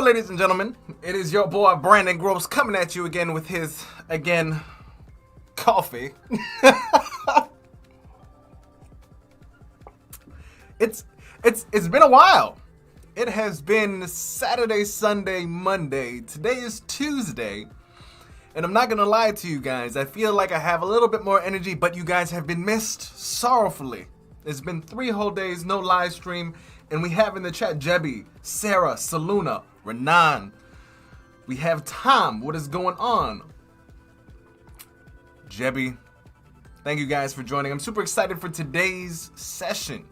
Hello, ladies and gentlemen. It is your boy Brandon Groce coming at you again with his, coffee. It's been a while. It has been Saturday, Sunday, Monday. Today is Tuesday. And I'm not gonna lie to you guys. I feel like I have a little bit more energy, but you guys have been missed sorrowfully. It's been 3 whole days, no live stream. And we have in the chat Jebby, Sarah, Saluna, Renan. We have Tom. What is going on? Jebby, thank you guys for joining. I'm super excited for today's session.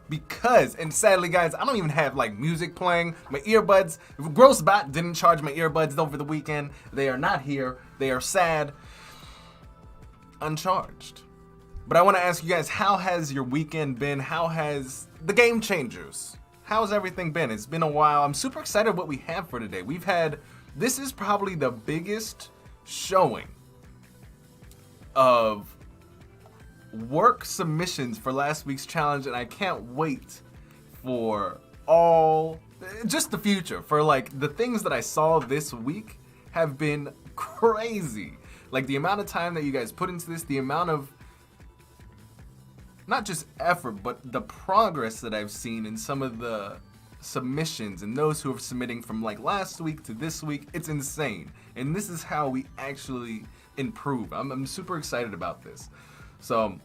Because, and sadly guys, I don't even have like music playing. My earbuds, GroceBot didn't charge my earbuds over the weekend. They are not here. They are sad. Uncharged. But I want to ask you guys, how has your weekend been? How has the game changers? How's everything been? It's been a while. I'm super excited what we have for today. This is probably the biggest showing of work submissions for last week's challenge, and I can't wait for just the future. For like the things that I saw this week have been crazy. Like the amount of time that you guys put into this, the amount of not just effort, but the progress that I've seen in some of the submissions and those who are submitting from like last week to this week. It's insane. And this is how we actually improve. I'm super excited about this. So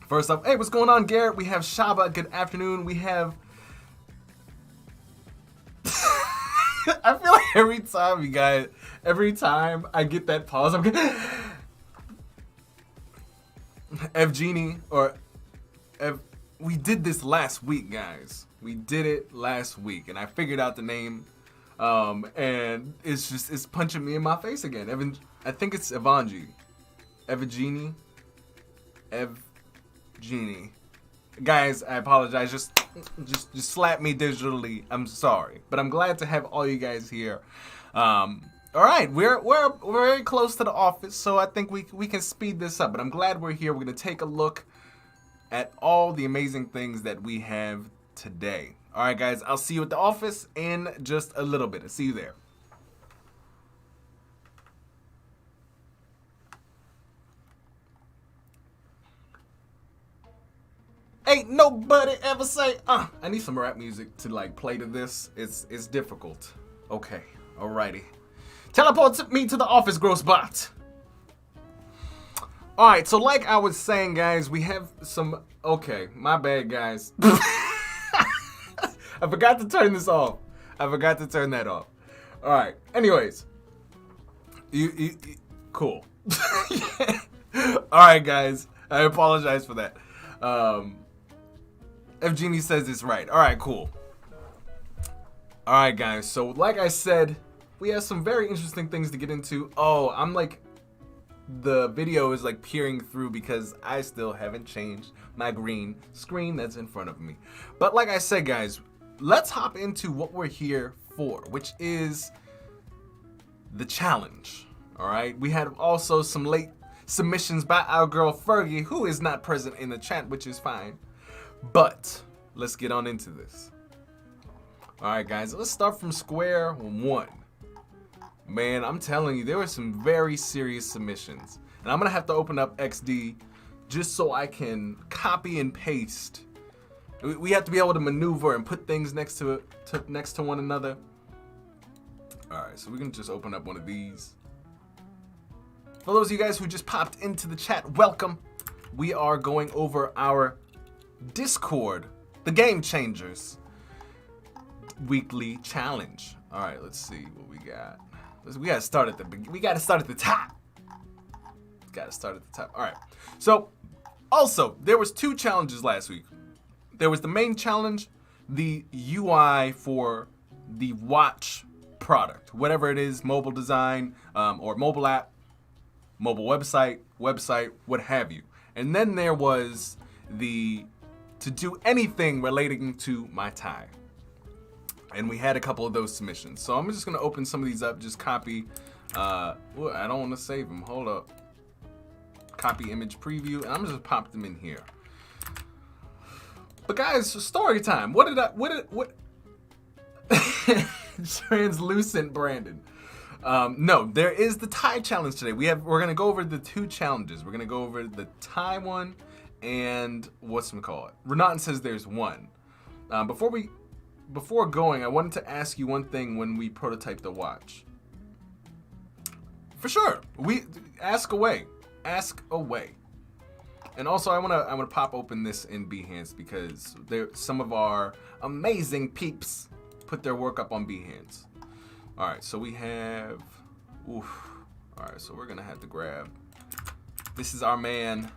first up, hey, what's going on, Garrett? We have Shaba, good afternoon. We have I feel like every time I get that pause, I'm getting Evgeny or we did this last week, guys. We did it last week, and I figured out the name, and it's punching me in my face again. I think it's Evgeny. Guys, I apologize. Just slap me digitally. I'm sorry, but I'm glad to have all you guys here. All right, we're very close to the office, so I think we can speed this up. But I'm glad we're here. We're gonna take a look at all the amazing things that we have today. All right, guys, I'll see you at the office in just a little bit. I'll see you there. Ain't nobody ever say, I need some rap music to like play to this. It's difficult. Okay, alrighty. Teleport me to the office, GroceBot. Alright, so like I was saying, guys, we have some... Okay, my bad, guys. I forgot to turn this off. I forgot to turn that off. Alright, anyways. Cool. Alright, guys. I apologize for that. Evgeny says it's right. Alright, cool. Alright, guys. So, like I said, we have some very interesting things to get into. Oh, I'm like... The video is like peering through because I still haven't changed my green screen that's in front of me. But like I said, guys, let's hop into what we're here for, which is the challenge. All right, we had also some late submissions by our girl Fergie, who is not present in the chat, which is fine. But let's get on into this. All right, guys, let's start from square one. Man, I'm telling you, there were some very serious submissions. And I'm going to have to open up XD just so I can copy and paste. We have to be able to maneuver and put things next to one another. All right, so we can just open up one of these. For those of you guys who just popped into the chat, welcome. We are going over our Discord, the Game Changers weekly challenge. All right, let's see what we got. We gotta start at the top. All right. So, also, there was 2 challenges last week. There was the main challenge, the UI for the watch product, whatever it is, mobile design, or mobile app, mobile website, what have you. And then there was to do anything relating to my tie. And we had a couple of those submissions. So I'm just going to open some of these up, just copy. I don't want to save them. Hold up. Copy image preview. And I'm just pop them in here. But guys, story time. What Translucent Brandon. No, there is the tie challenge today. We're gonna go over the 2 challenges. We're gonna go over the tie one and whatchamacallit. Renatin says there's one. Before going, I wanted to ask you one thing when we prototype the watch. For sure, we ask away. And also, I wanna pop open this in Behance because some of our amazing peeps put their work up on Behance. All right, so we have. All right, so we're gonna have to grab. This is our man,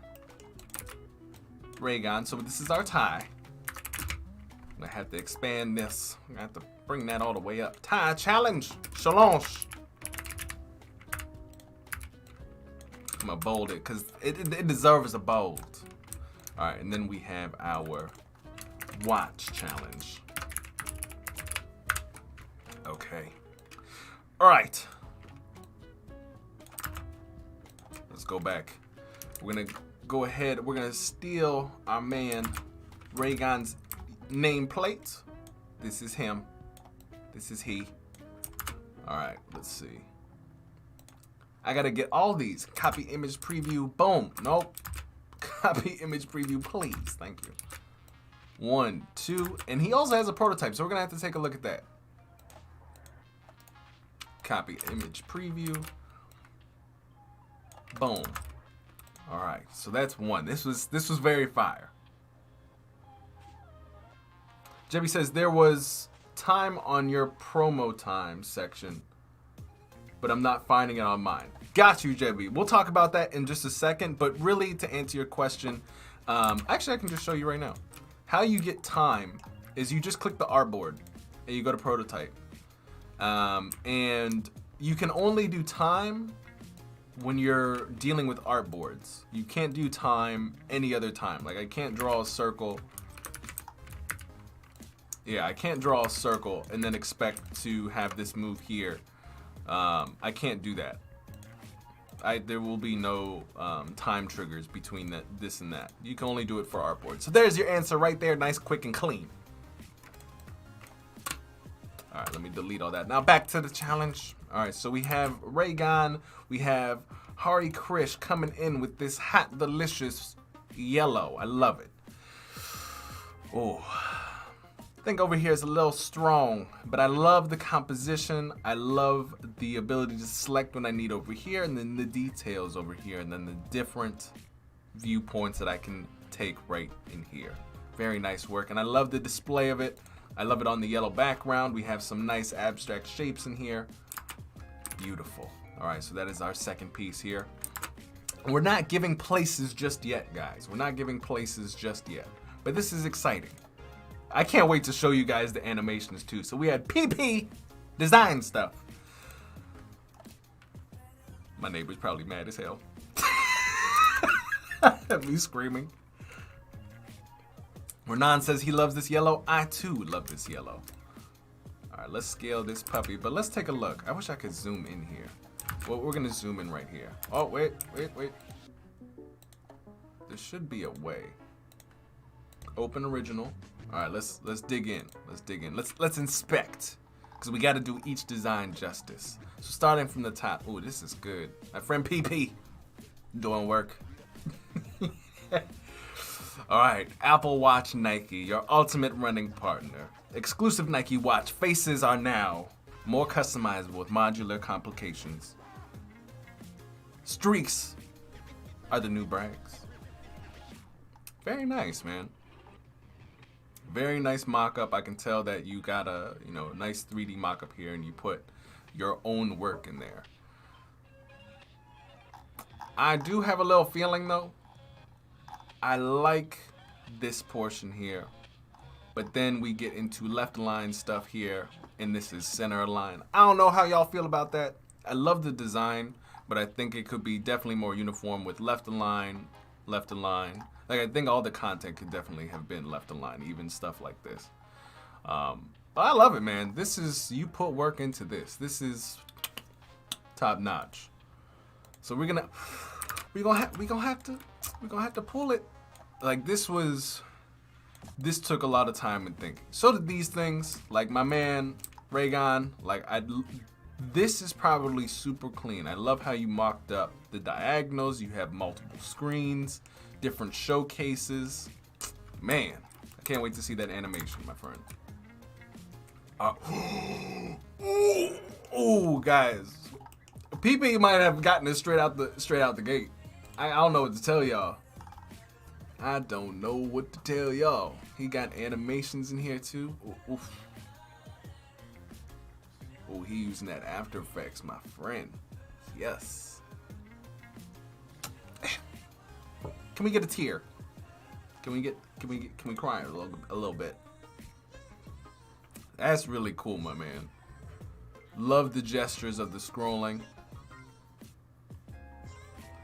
Raygon. So this is our tie. I'm gonna have to expand this. I'm gonna have to bring that all the way up. Tie challenge, challenge. I'm gonna bold it because it deserves a bold. All right, and then we have our watch challenge. Okay. All right. Let's go back. We're gonna go ahead. We're gonna steal our man Raygon's nameplate. This is him. This is he. All right. Let's see. I gotta get all these. Copy image preview. Boom. Nope. Copy image preview, please. Thank you. 1, 2, and he also has a prototype, so we're gonna have to take a look at that. Copy image preview. Boom. All right, so that's 1. This was very fire. Jebby says there was time on your promo time section, but I'm not finding it on mine. Got you, Jebby. We'll talk about that in just a second, but really to answer your question, actually I can just show you right now. How you get time is you just click the artboard and you go to prototype. And you can only do time when you're dealing with artboards. You can't do time any other time. Like I can't draw a circle. Yeah, I can't draw a circle and then expect to have this move here. I can't do that. There will be no time triggers between this and that. You can only do it for artboard. So there's your answer right there, nice, quick, and clean. All right, let me delete all that. Now back to the challenge. All right, so we have Raygon, we have Hari Krish coming in with this hot, delicious yellow. I love it. Oh, I think over here is a little strong, but I love the composition. I love the ability to select when I need over here, and then the details over here, and then the different viewpoints that I can take right in here. Very nice work, and I love the display of it. I love it on the yellow background. We have some nice abstract shapes in here. Beautiful. All right, so that is our second piece here. We're not giving places just yet, guys. We're not giving places just yet, but this is exciting. I can't wait to show you guys the animations too. So we had PP design stuff. My neighbor's probably mad as hell. Me screaming. Renan says he loves this yellow. I too love this yellow. All right, let's scale this puppy, but let's take a look. I wish I could zoom in here. Well, we're gonna zoom in right here. Oh, wait. There should be a way. Open original. All right, let's dig in. Let's inspect, because we got to do each design justice. So starting from the top. Oh, this is good. My friend PP doing work. All right, Apple Watch Nike, your ultimate running partner. Exclusive Nike watch faces are now more customizable with modular complications. Streaks are the new brags. Very nice, man. Very nice mock-up. I can tell that you got a nice 3D mock-up here, and you put your own work in there. I do have a little feeling though. I like this portion here, but then we get into left line stuff here, and this is center line. I don't know how y'all feel about that. I love the design, but I think it could be definitely more uniform with left line. Like, I think all the content could definitely have been left aligned, even stuff like this. But I love it, man. This is, you put work into this. This is top notch. So we're gonna have to pull it. Like, this took a lot of time and thinking. So did these things. Like, my man Raygon, like this is probably super clean. I love how you mocked up the diagonals. You have multiple screens, different showcases. Man, I can't wait to see that animation, my friend. Oh, guys, PP might have gotten it straight out the gate. I don't know what to tell y'all. I don't know what to tell y'all. He got animations in here too. Oof. Oh, he using that After Effects, my friend. Yes. Can we get a tear? Can we cry a little bit? That's really cool, my man. Love the gestures of the scrolling.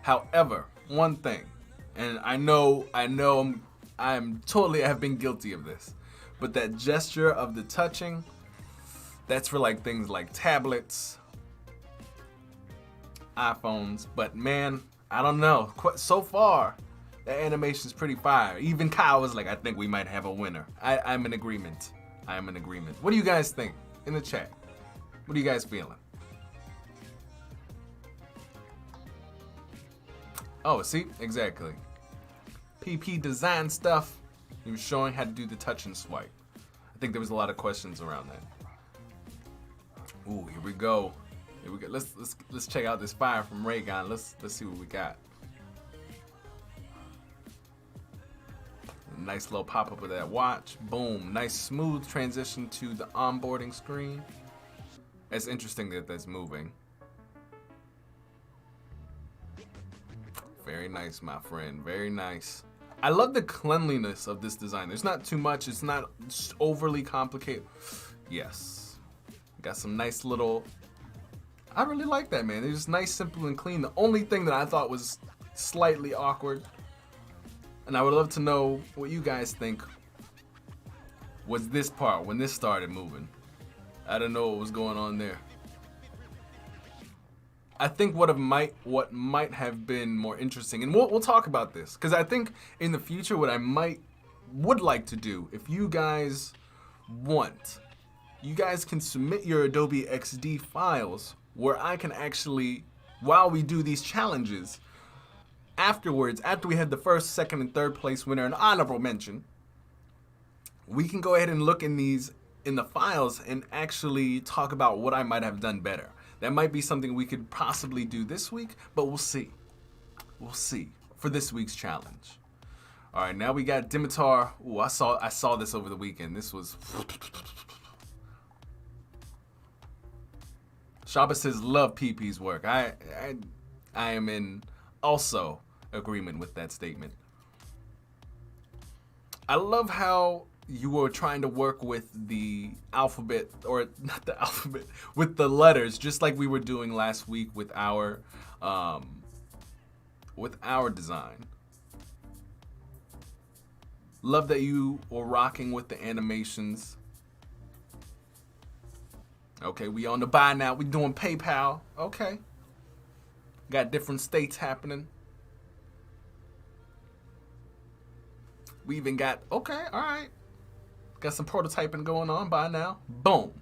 However, one thing, and I know I'm totally have been guilty of this, but that gesture of the touching, that's for like things like tablets, iPhones. But man, I don't know. So far, the animation's pretty fire. Even Kyle was like, I think we might have a winner. I'm in agreement. I am in agreement. What do you guys think in the chat? What are you guys feeling? Oh, see? Exactly. PP design stuff. He was showing how to do the touch and swipe. I think there was a lot of questions around that. Ooh, here we go. Here we go. Let's check out this fire from Raygon. Let's see what we got. A nice little pop-up of that watch. Boom. Nice smooth transition to the onboarding screen. It's interesting that that's moving. Very nice, my friend. Very nice. I love the cleanliness of this design. There's not too much. It's not overly complicated. Yes. Got some nice little... I really like that, man. It's just nice, simple, and clean. The only thing that I thought was slightly awkward, and I would love to know what you guys think, was this part when this started moving. I don't know what was going on there. I think what might have been more interesting, and we'll talk about this, because I think in the future what I would like to do, if you guys want, you guys can submit your Adobe XD files where I can actually, while we do these challenges, afterwards, after we have the first, second, and third place winner and honorable mention, we can go ahead and look in the files and actually talk about what I might have done better. That might be something we could possibly do this week, but we'll see. We'll see for this week's challenge. All right, now we got Dimitar. Ooh, I saw this over the weekend. This was... Shaba says, love PP's work. I am in also agreement with that statement. I love how you were trying to work with the alphabet, or not the alphabet, with the letters, just like we were doing last week with our design. Love that you were rocking with the animations. Okay, we on the buy now. We doing PayPal. Okay. Got different states happening. We even got, okay, all right. Got some prototyping going on. Buy now. Boom.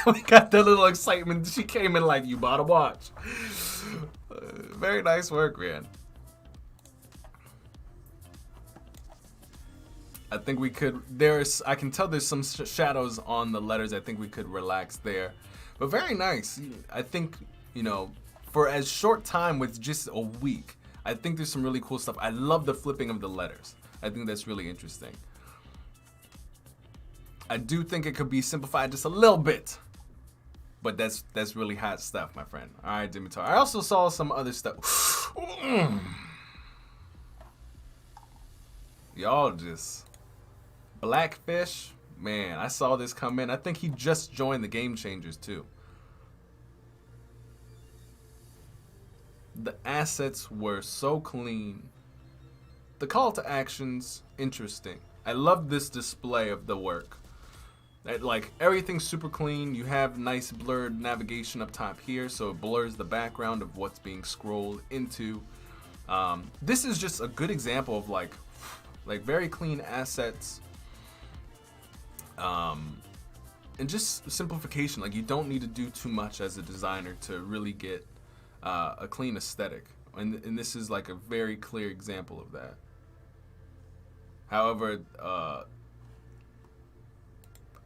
We got that little excitement. She came in like, you bought a watch. Very nice work, man. I think we could, I can tell there's some shadows on the letters. I think we could relax there. But very nice. I think, for as short time with just a week, I think there's some really cool stuff. I love the flipping of the letters. I think that's really interesting. I do think it could be simplified just a little bit. But that's really hot stuff, my friend. All right, Dimitar. I also saw some other stuff. Y'all just... Blackfish, man, I saw this come in. I think he just joined the Game Changers too. The assets were so clean. The call to actions, interesting. I love this display of the work. Like, everything's super clean. You have nice blurred navigation up top here, so it blurs the background of what's being scrolled into. This is just a good example of like very clean assets And just simplification. Like, you don't need to do too much as a designer to really get a clean aesthetic. And this is like a very clear example of that. However,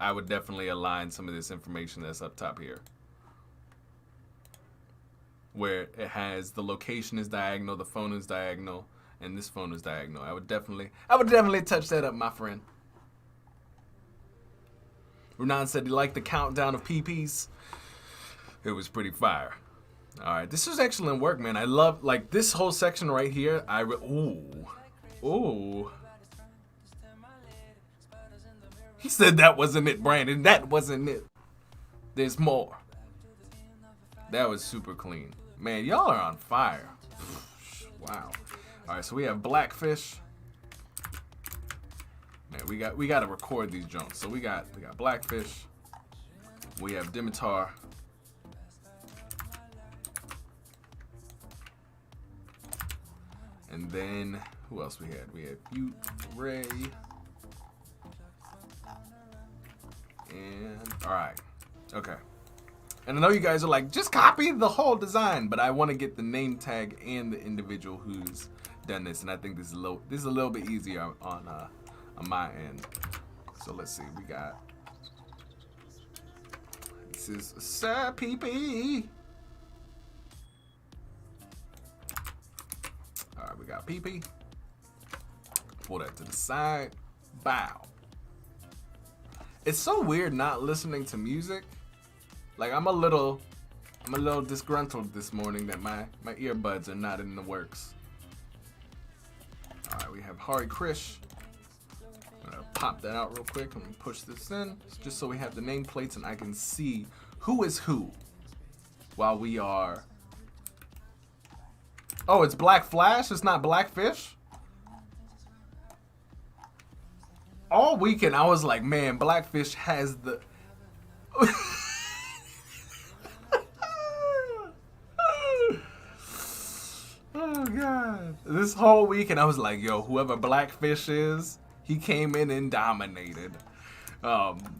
I would definitely align some of this information that's up top here, where it has the location is diagonal, the phone is diagonal, and this phone is diagonal. I would definitely touch that up, my friend. Renan said he liked the countdown of PPs. It was pretty fire. All right, this is excellent work, man. I love, like, this whole section right here. Ooh. He said that wasn't it, Brandon. That wasn't it. There's more. That was super clean. Man, y'all are on fire. Wow. All right, so we have Blackfish. Man, we got to record these joints. So we got Blackfish. We have Dimitar. And then who else we had? We had Butte, Ray. And all right. Okay. And I know you guys are like, just copy the whole design, but I want to get the name tag and the individual who's done this, and I think this is a little bit easier on my end. So let's see, we got, this is Sir PP. All right, we got PP. Pull that to the side. Bow. It's so weird not listening to music. Like, I'm a little disgruntled this morning that my earbuds are not in the works. All right, we have Hari Krish. I'm gonna pop that out real quick and push this in, just so we have the nameplates and I can see who is who while we are. Oh, it's Black Flash. It's not Blackfish. All weekend I was like, man, Blackfish has the. Oh God! This whole weekend I was like, yo, whoever Blackfish is, he came in and dominated.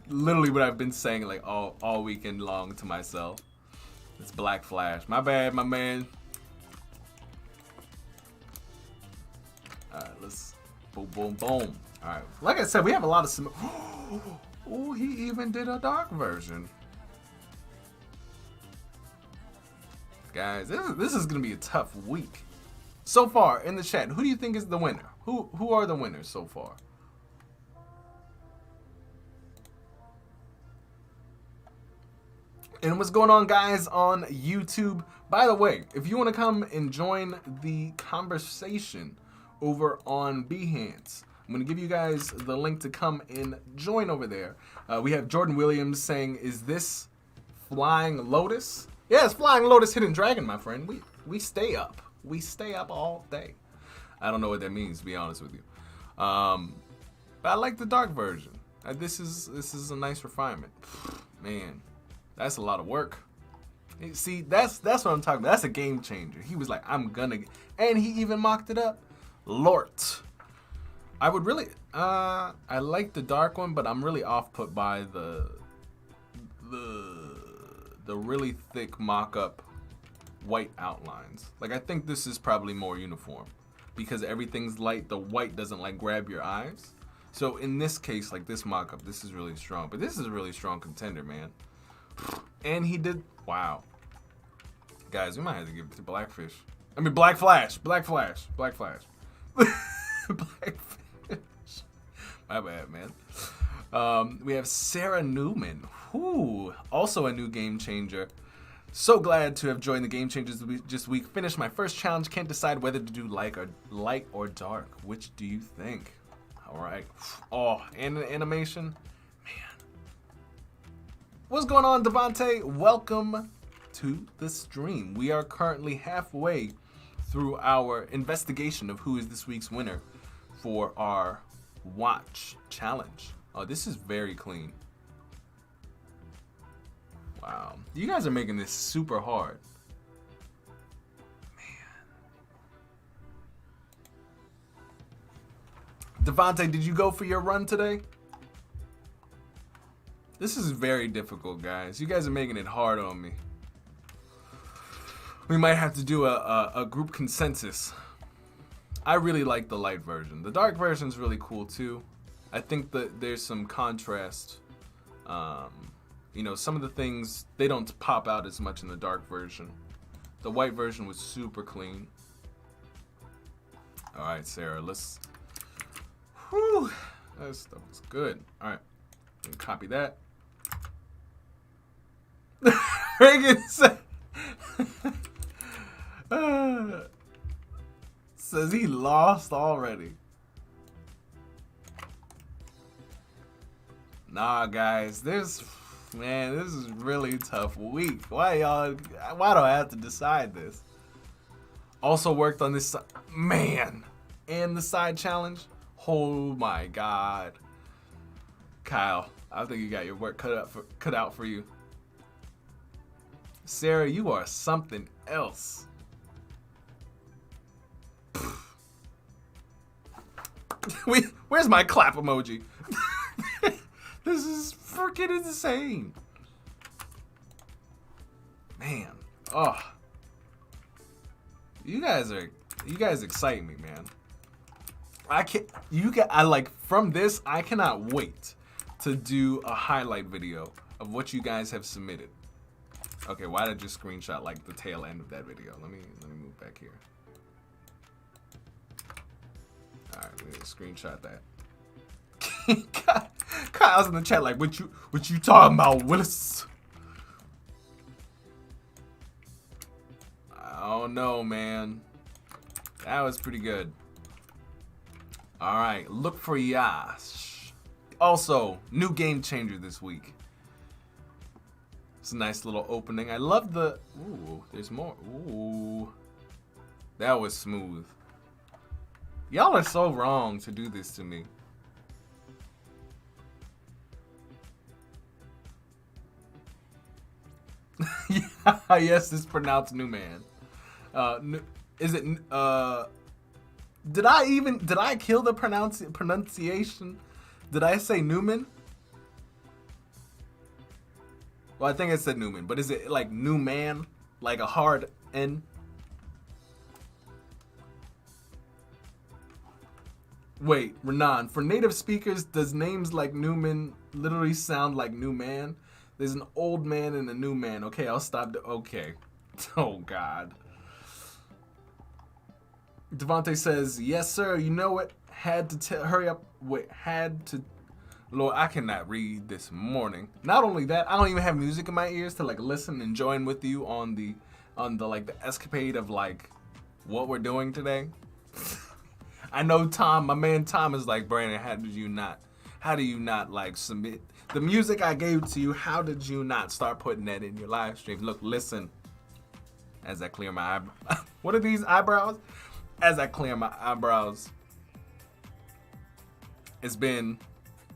Literally what I've been saying like all weekend long to myself. It's Black Flash. My bad, my man. All right, let's boom, boom, boom. All right, like I said, we have a lot of. Oh, he even did a dark version. Guys, this is gonna be a tough week. So far in the chat, who do you think is the winner? Who are the winners so far? And what's going on, guys, on YouTube? By the way, if you want to come and join the conversation over on Behance, I'm going to give you guys the link to come and join over there. We have Jordan Williams saying, is this Flying Lotus? Yeah, it's Flying Lotus Hidden Dragon, my friend. We stay up. We stay up all day. I don't know what that means, to be honest with you. But I like the dark version. This is a nice refinement. Man, that's a lot of work. See, that's what I'm talking about. That's a game changer. He was like, I'm gonna, and he even mocked it up. Lort. I would really, I like the dark one, but I'm really off put by the really thick mock-up white outlines. Like, I think this is probably more uniform because everything's light. The white doesn't like grab your eyes. So in this case, like this mock-up, this is really strong. But this is a really strong contender, man. And he did, wow. Guys, we might have to give it to Blackfish. I mean, Black Flash. Black Flash. Blackfish. My bad, man. We have Sarah Newman. Ooh, also a new game changer. So glad to have joined the Game Changers this week. Finished my first challenge. Can't decide whether to do light or dark. Which do you think? All right. Oh, and an animation. Man. What's going on, Devontae? Welcome to the stream. We are currently halfway through our investigation of who is this week's winner for our watch challenge. Oh, this is very clean. Wow. You guys are making this super hard. Man. Devontae, did you go for your run today? This is very difficult, guys. You guys are making it hard on me. We might have to do a group consensus. I really like the light version. The dark version is really cool too. I think that there's some contrast. You know, some of the things, they don't pop out as much in the dark version. The white version was super clean. All right, Sarah, let's... Whew, that stuff was good. All right, copy that. Reagan said... says he lost already. Nah, guys, this is really tough week. Why do I have to decide this? Also worked on this, man, and the side challenge. Oh my God, Kyle, I think you got your work cut out for you. Sarah, you are something else. Where's my clap emoji? This is freaking insane. Man. Oh. You guys excite me, man. From this, I cannot wait to do a highlight video of what you guys have submitted. Okay, why did I just screenshot like the tail end of that video? Let me move back here. All right, we're gonna screenshot that. Kyle's in the chat like, what you talking about, Willis? I don't know, man. That was pretty good. All right, look for Yash. Also, new game changer this week. It's a nice little opening. I love the... Ooh, there's more. Ooh. That was smooth. Y'all are so wrong to do this to me. Yeah, yes, it's pronounced Newman. Is it... Did I kill the pronunciation? Did I say Newman? Well, I think I said Newman, but is it like Newman? Like a hard N? Wait, Renan, for native speakers, does names like Newman literally sound like new man? There's an old man and a new man. Okay, I'll stop. Okay. Oh, God. Devontae says, yes, sir. You know what? Had to hurry up. Wait, had to. Lord, I cannot read this morning. Not only that, I don't even have music in my ears to like listen and join with you on the like the escapade of like what we're doing today. I know Tom, my man Tom is like, Brandon, how do you not like submit the music I gave to you? How did you not start putting that in your live stream? Look, listen, as I clear my eyebrows. What are these eyebrows? As I clear my eyebrows. It's been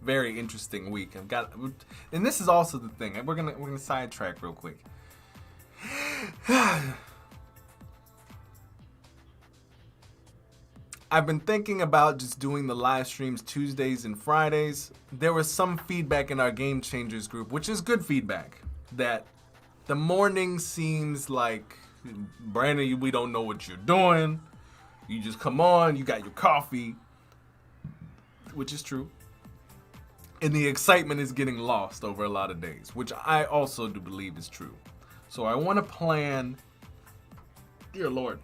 very interesting week. And this is also the thing. We're gonna sidetrack real quick. I've been thinking about just doing the live streams Tuesdays and Fridays. There was some feedback in our Game Changers group, which is good feedback, that the morning seems like, Brandon, we don't know what you're doing. You just come on, you got your coffee, which is true. And the excitement is getting lost over a lot of days, which I also do believe is true. So I want to plan, dear Lord,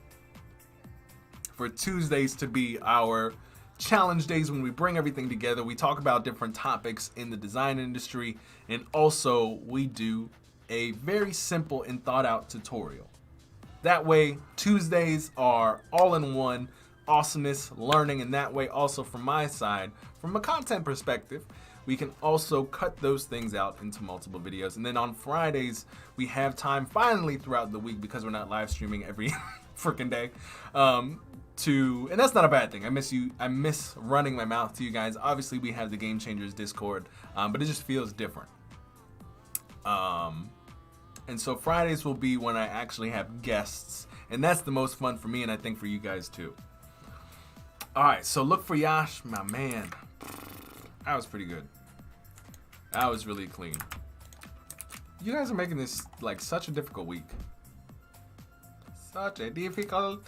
for Tuesdays to be our challenge days when we bring everything together. We talk about different topics in the design industry, and also we do a very simple and thought out tutorial. That way, Tuesdays are all in one, awesomeness, learning, and that way also from my side, from a content perspective, we can also cut those things out into multiple videos. And then on Fridays, we have time finally throughout the week, because we're not live streaming every freaking day, and that's not a bad thing. I miss running my mouth to you guys. Obviously, we have the Game Changers Discord, but it just feels different. And so Fridays will be when I actually have guests, and that's the most fun for me, and I think for you guys too. All right, so look for Yash, my man. That was pretty good. That was really clean. You guys are making this like such a difficult week. Such a difficult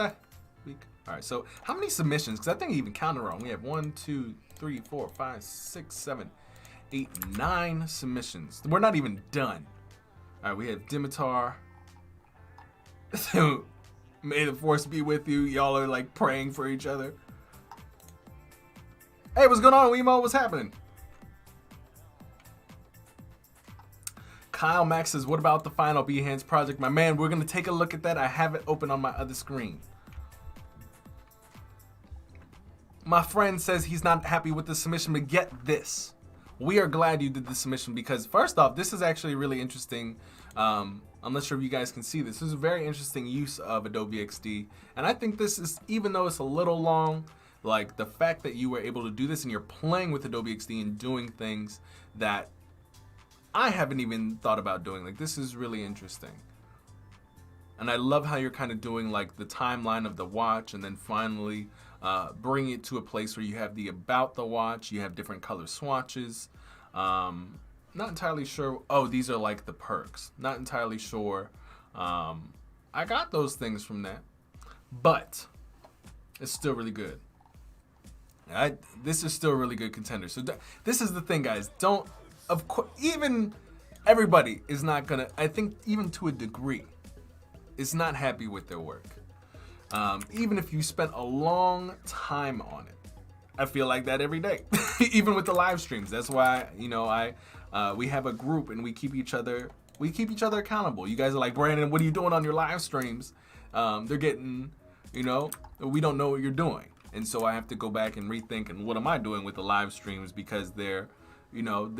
week. All right, so how many submissions? Because I think I even counted wrong. We have 1, 2, 3, 4, 5, 6, 7, 8, 9 submissions. We're not even done. All right, we have Dimitar. May the force be with you. Y'all are like praying for each other. Hey, what's going on, Wemo? What's happening? Kyle Max says, what about the final Behance project? My man, we're going to take a look at that. I have it open on my other screen. My friend says he's not happy with the submission, but get this. We are glad you did the submission because, first off, this is actually really interesting. I'm not sure if you guys can see this. This is a very interesting use of Adobe XD. And I think this is, even though it's a little long, like the fact that you were able to do this and you're playing with Adobe XD and doing things that I haven't even thought about doing. Like, this is really interesting. And I love how you're kind of doing like the timeline of the watch and then finally bring it to a place where you have the about the watch, you have different color swatches. Not entirely sure. Oh, these are like the perks. Not entirely sure. I got those things from that, but it's still really good. This is still a really good contender. So this is the thing, guys. Don't, of course, even everybody is not gonna, I think even to a degree, is not happy with their work. Even if you spent a long time on it. I feel like that every day, even with the live streams. That's why, you know, we have a group and we keep each other accountable. You guys are like, Brandon, what are you doing on your live streams? They're getting, you know, we don't know what you're doing. And so I have to go back and rethink, and what am I doing with the live streams, because they're, you know,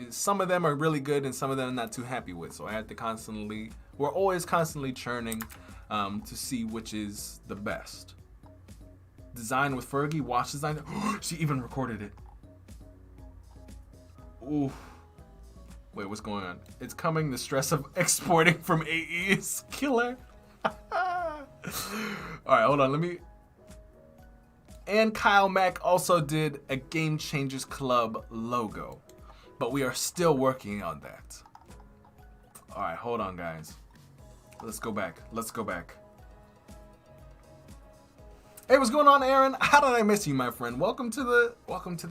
some of them are really good and some of them I'm not too happy with. So I have to we're always constantly churning to see which is the best. Design with Fergie, watch design. She even recorded it. Ooh. Wait, what's going on? It's coming. The stress of exporting from AE is killer. All right, hold on. Let me. And Kyle Mack also did a Game Changers Club logo, but we are still working on that. All right, hold on, guys. Let's go back. Hey, what's going on, Aaron? How did I miss you, my friend? Welcome to the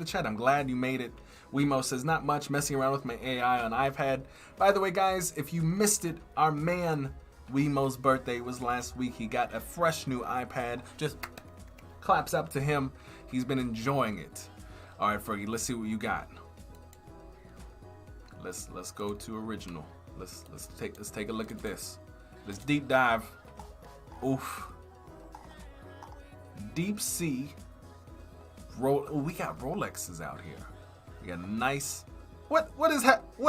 chat. I'm glad you made it. Wemo says, not much, messing around with my AI on iPad. By the way, guys, if you missed it, our man Wemo's birthday was last week. He got a fresh new iPad. Just claps up to him. He's been enjoying it. All right, Fergie, let's see what you got. Let's go to original. Let's take a look at this. Let's deep dive. Oof. Deep sea. We got Rolexes out here. We got a nice. What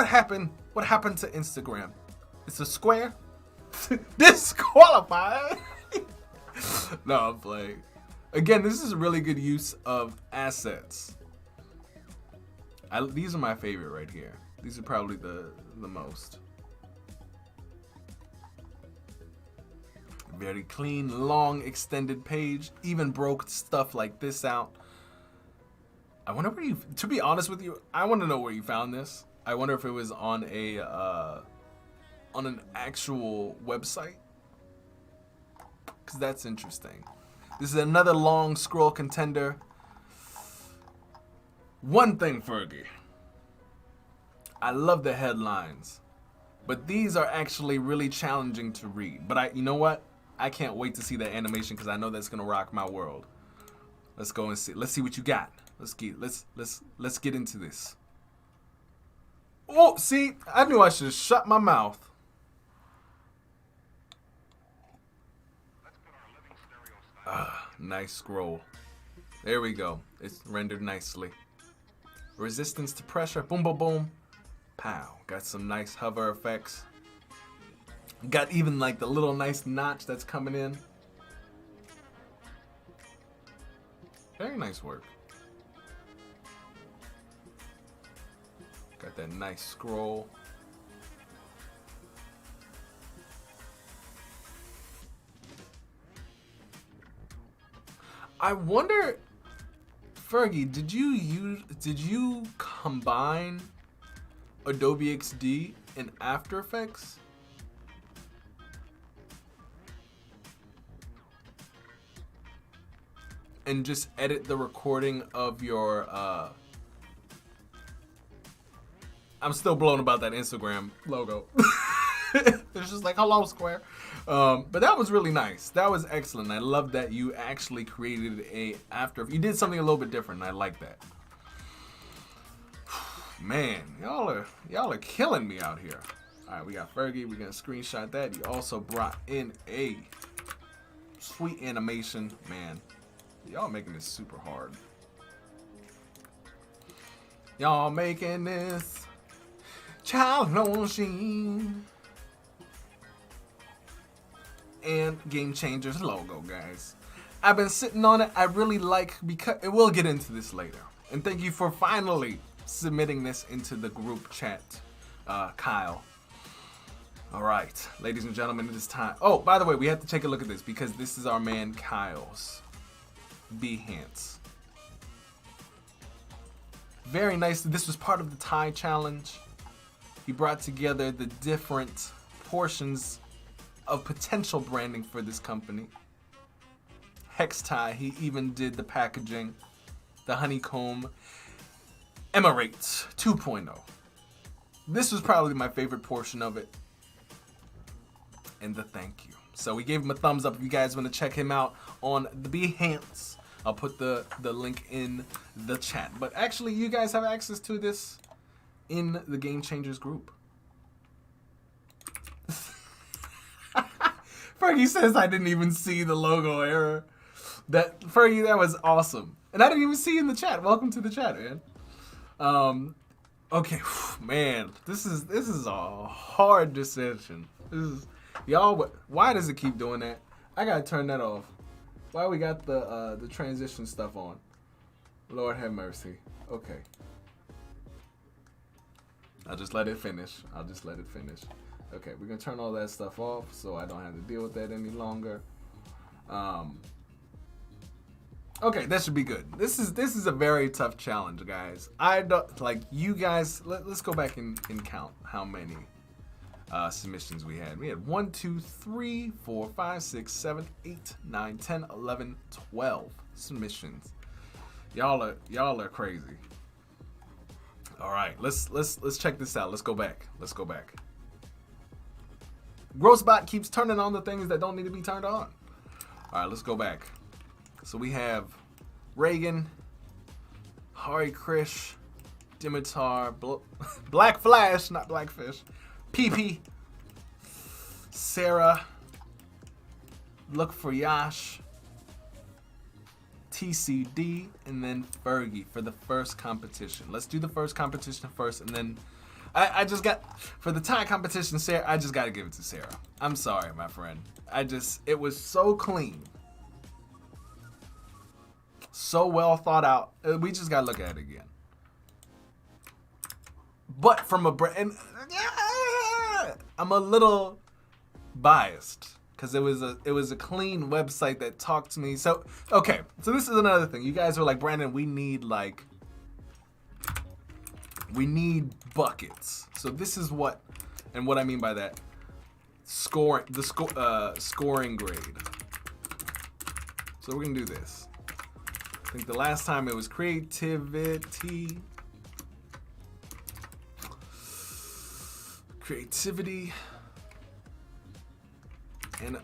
happened? What happened to Instagram? It's a square. Disqualified. No, I'm playing. Again, this is a really good use of assets. These are my favorite right here. These are probably the most. Very clean, long, extended page. Even broke stuff like this out. I wonder where to be honest with you, I want to know where you found this. I wonder if it was on an actual website. Because that's interesting. This is another long scroll contender. One thing, Fergie. I love the headlines. But these are actually really challenging to read. But you know what? I can't wait to see that animation because I know that's gonna rock my world. Let's go and see. Let's see what you got. Let's get into this. Oh, see, I knew I should have shut my mouth. Nice scroll. There we go. It's rendered nicely. Resistance to pressure. Boom, boom, boom. Pow. Got some nice hover effects. Got even like the little nice notch that's coming in. Very nice work. Got that nice scroll. I wonder, Fergie, did you combine Adobe XD and After Effects. And just edit the recording of your, I'm still blown about that Instagram logo. It's just like, hello, Square. But that was really nice. That was excellent. I love that you actually created a you did something a little bit different, and I like that. Man, y'all are killing me out here. All right, we got Fergie. We're gonna screenshot that. You also brought in a sweet animation. Man, y'all making this super hard. Y'all making this challenging. And Game Changers logo, guys. I've been sitting on it. I really like, because we'll get into this later. And thank you for finally submitting this into the group chat, Kyle. All right, ladies and gentlemen, it is time. Oh, by the way, we have to take a look at this because this is our man Kyle's Behance. Very nice. This was part of the tie challenge. He brought together the different portions of potential branding for this company. Hex tie, he even did the packaging, the honeycomb, Emirates 2.0. This was probably my favorite portion of it. And the thank you. So we gave him a thumbs up if you guys want to check him out on the Behance. I'll put the link in the chat. But actually, you guys have access to this in the Game Changers group. Fergie says I didn't even see the logo error. Fergie, that was awesome. And I didn't even see you in the chat. Welcome to the chat, man. Okay, man, this is a hard decision. Y'all, why does it keep doing that? I gotta turn that off. Why we got the transition stuff on? Lord have mercy. Okay. I'll just let it finish. Okay, we're gonna turn all that stuff off so I don't have to deal with that any longer. Okay, that should be good. This is a very tough challenge, guys. I don't like you guys. Let's go back and count how many submissions we had. We had 1, 2, 3, 4, 5, 6, 7, 8, 9, 10, 11, 12 submissions. Y'all are crazy. All right, let's check this out. Let's go back. Grocebot keeps turning on the things that don't need to be turned on. All right, let's go back. So we have Reagan, Hari Krish, Dimitar, Black Flash, not Blackfish, PP, Sarah, Look for Yash, TCD, and then Fergie for the first competition. Let's do the first competition first, and then I just got, for the tie competition, Sarah, I just got to give it to Sarah. I'm sorry, my friend. It was so clean. So well thought out. We just got to look at it again. But from a brand, I'm a little biased because it was a clean website that talked to me. So, okay. So this is another thing. You guys are like, Brandon, we need buckets. So this is what I mean by that. Scoring grade. So we're gonna do this. I think the last time it was creativity, and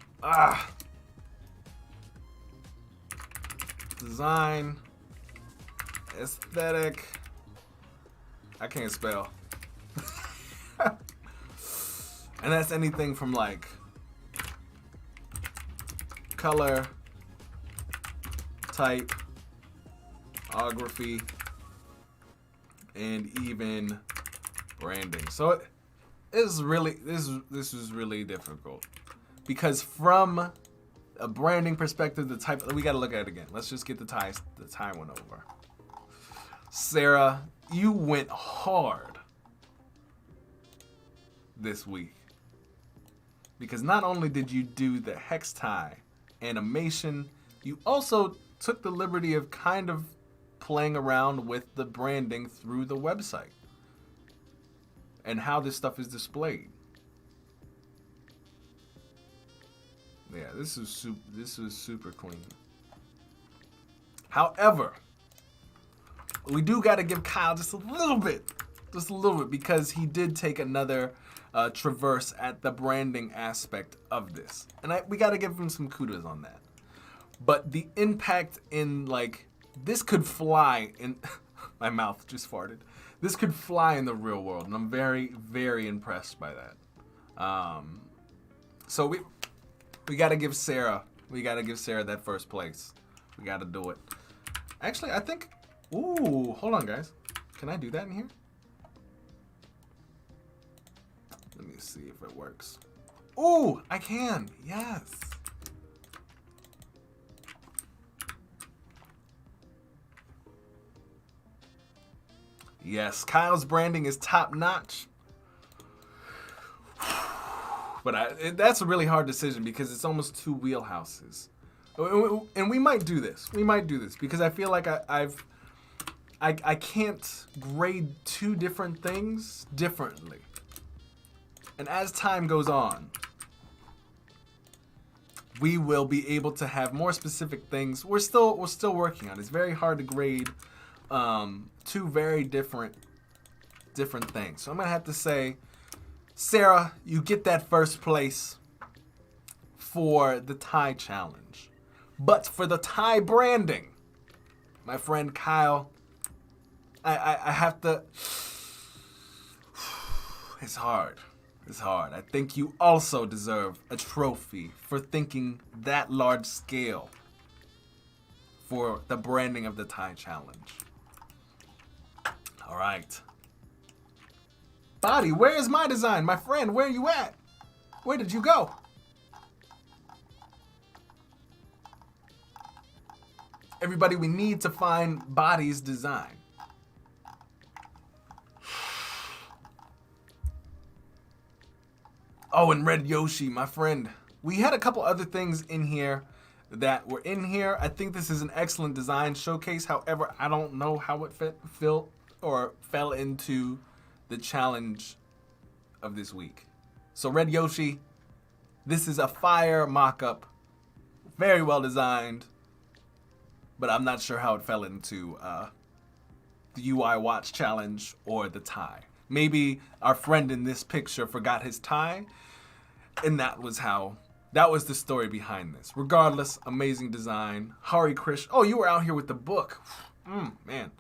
design, aesthetic. I can't spell. And that's anything from like color, type, typography, and even branding. So this was really difficult because from a branding perspective, the type, we got to look at it again. Let's just get the tie one over. Sarah, you went hard this week because not only did you do the hex tie animation, you also took the liberty of kind of playing around with the branding through the website. and how this stuff is displayed. Yeah, this was super clean. However, we do got to give Kyle just a little bit, because he did take another traverse at the branding aspect of this, and we got to give him some kudos on that. But the impact in, like, this could fly in my mouth just farted. This could fly in the real world, and I'm very, very impressed by that. So we got to give Sarah that first place. We got to do it. Actually, I think, ooh, hold on, guys. Can I do that in here? Let me see if it works. Ooh, I can. Yes. Yes, Kyle's branding is top notch. But that's a really hard decision because it's almost two wheelhouses. And we might do this. Because I feel like I can't grade two different things differently. And as time goes on, we will be able to have more specific things. We're still working on it. It's very hard to grade two very different things. So I'm gonna have to say, Sarah, you get that first place for the tie challenge. But for the tie branding, my friend Kyle, I have to. It's hard. I think you also deserve a trophy for thinking that large scale for the branding of the tie challenge. All right. Body, where is my design? My friend, where are you at? Where did you go? Everybody, we need to find Body's design. Oh, and Red Yoshi, my friend. We had a couple other things in here that were in here. I think this is an excellent design showcase. However, I don't know how it fell into the challenge of this week. So Red Yoshi, this is a fire mock-up, very well designed, but I'm not sure how it fell into the UI Watch challenge or the tie. Maybe our friend in this picture forgot his tie, and that was the story behind this. Regardless, amazing design. Hari Krish, oh, you were out here with the book. Man.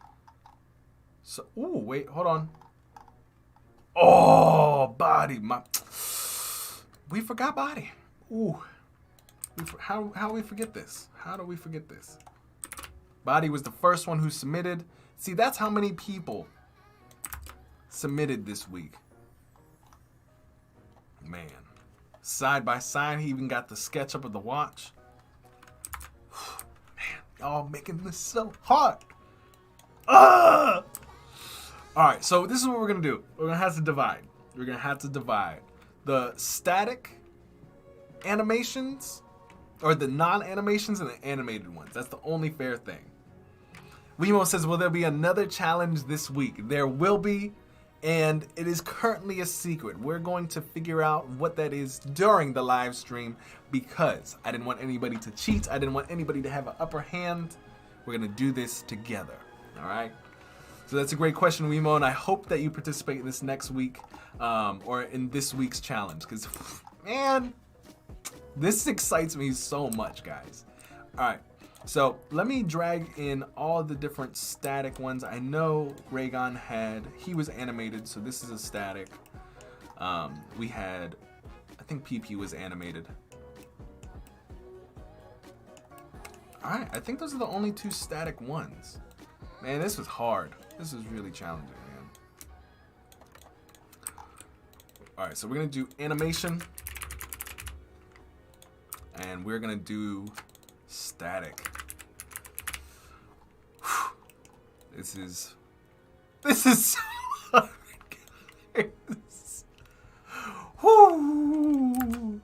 So, ooh, wait, hold on. Oh, Body, we forgot Body. Ooh, how we forget this? How do we forget this? Body was the first one who submitted. See, that's how many people submitted this week. Man, side by side, he even got the SketchUp of the watch. Man, y'all making this so hard. Ah! All right, so this is what we're gonna do. We're gonna have to divide. The static animations, or the non-animations, and the animated ones. That's the only fair thing. Wemo says, will there be another challenge this week? There will be, and it is currently a secret. We're going to figure out what that is during the live stream because I didn't want anybody to cheat. I didn't want anybody to have an upper hand. We're gonna do this together, all right? So that's a great question, Wemo, and I hope that you participate in this next week or in this week's challenge because, man, this excites me so much, guys. All right, so let me drag in all the different static ones. I know Raygon he was animated, so this is a static. We had, I think PP was animated. All right, I think those are the only two static ones. Man, this was hard. This was really challenging, man. All right, so we're gonna do animation. And we're gonna do static. Whew. This is so hard. Whew.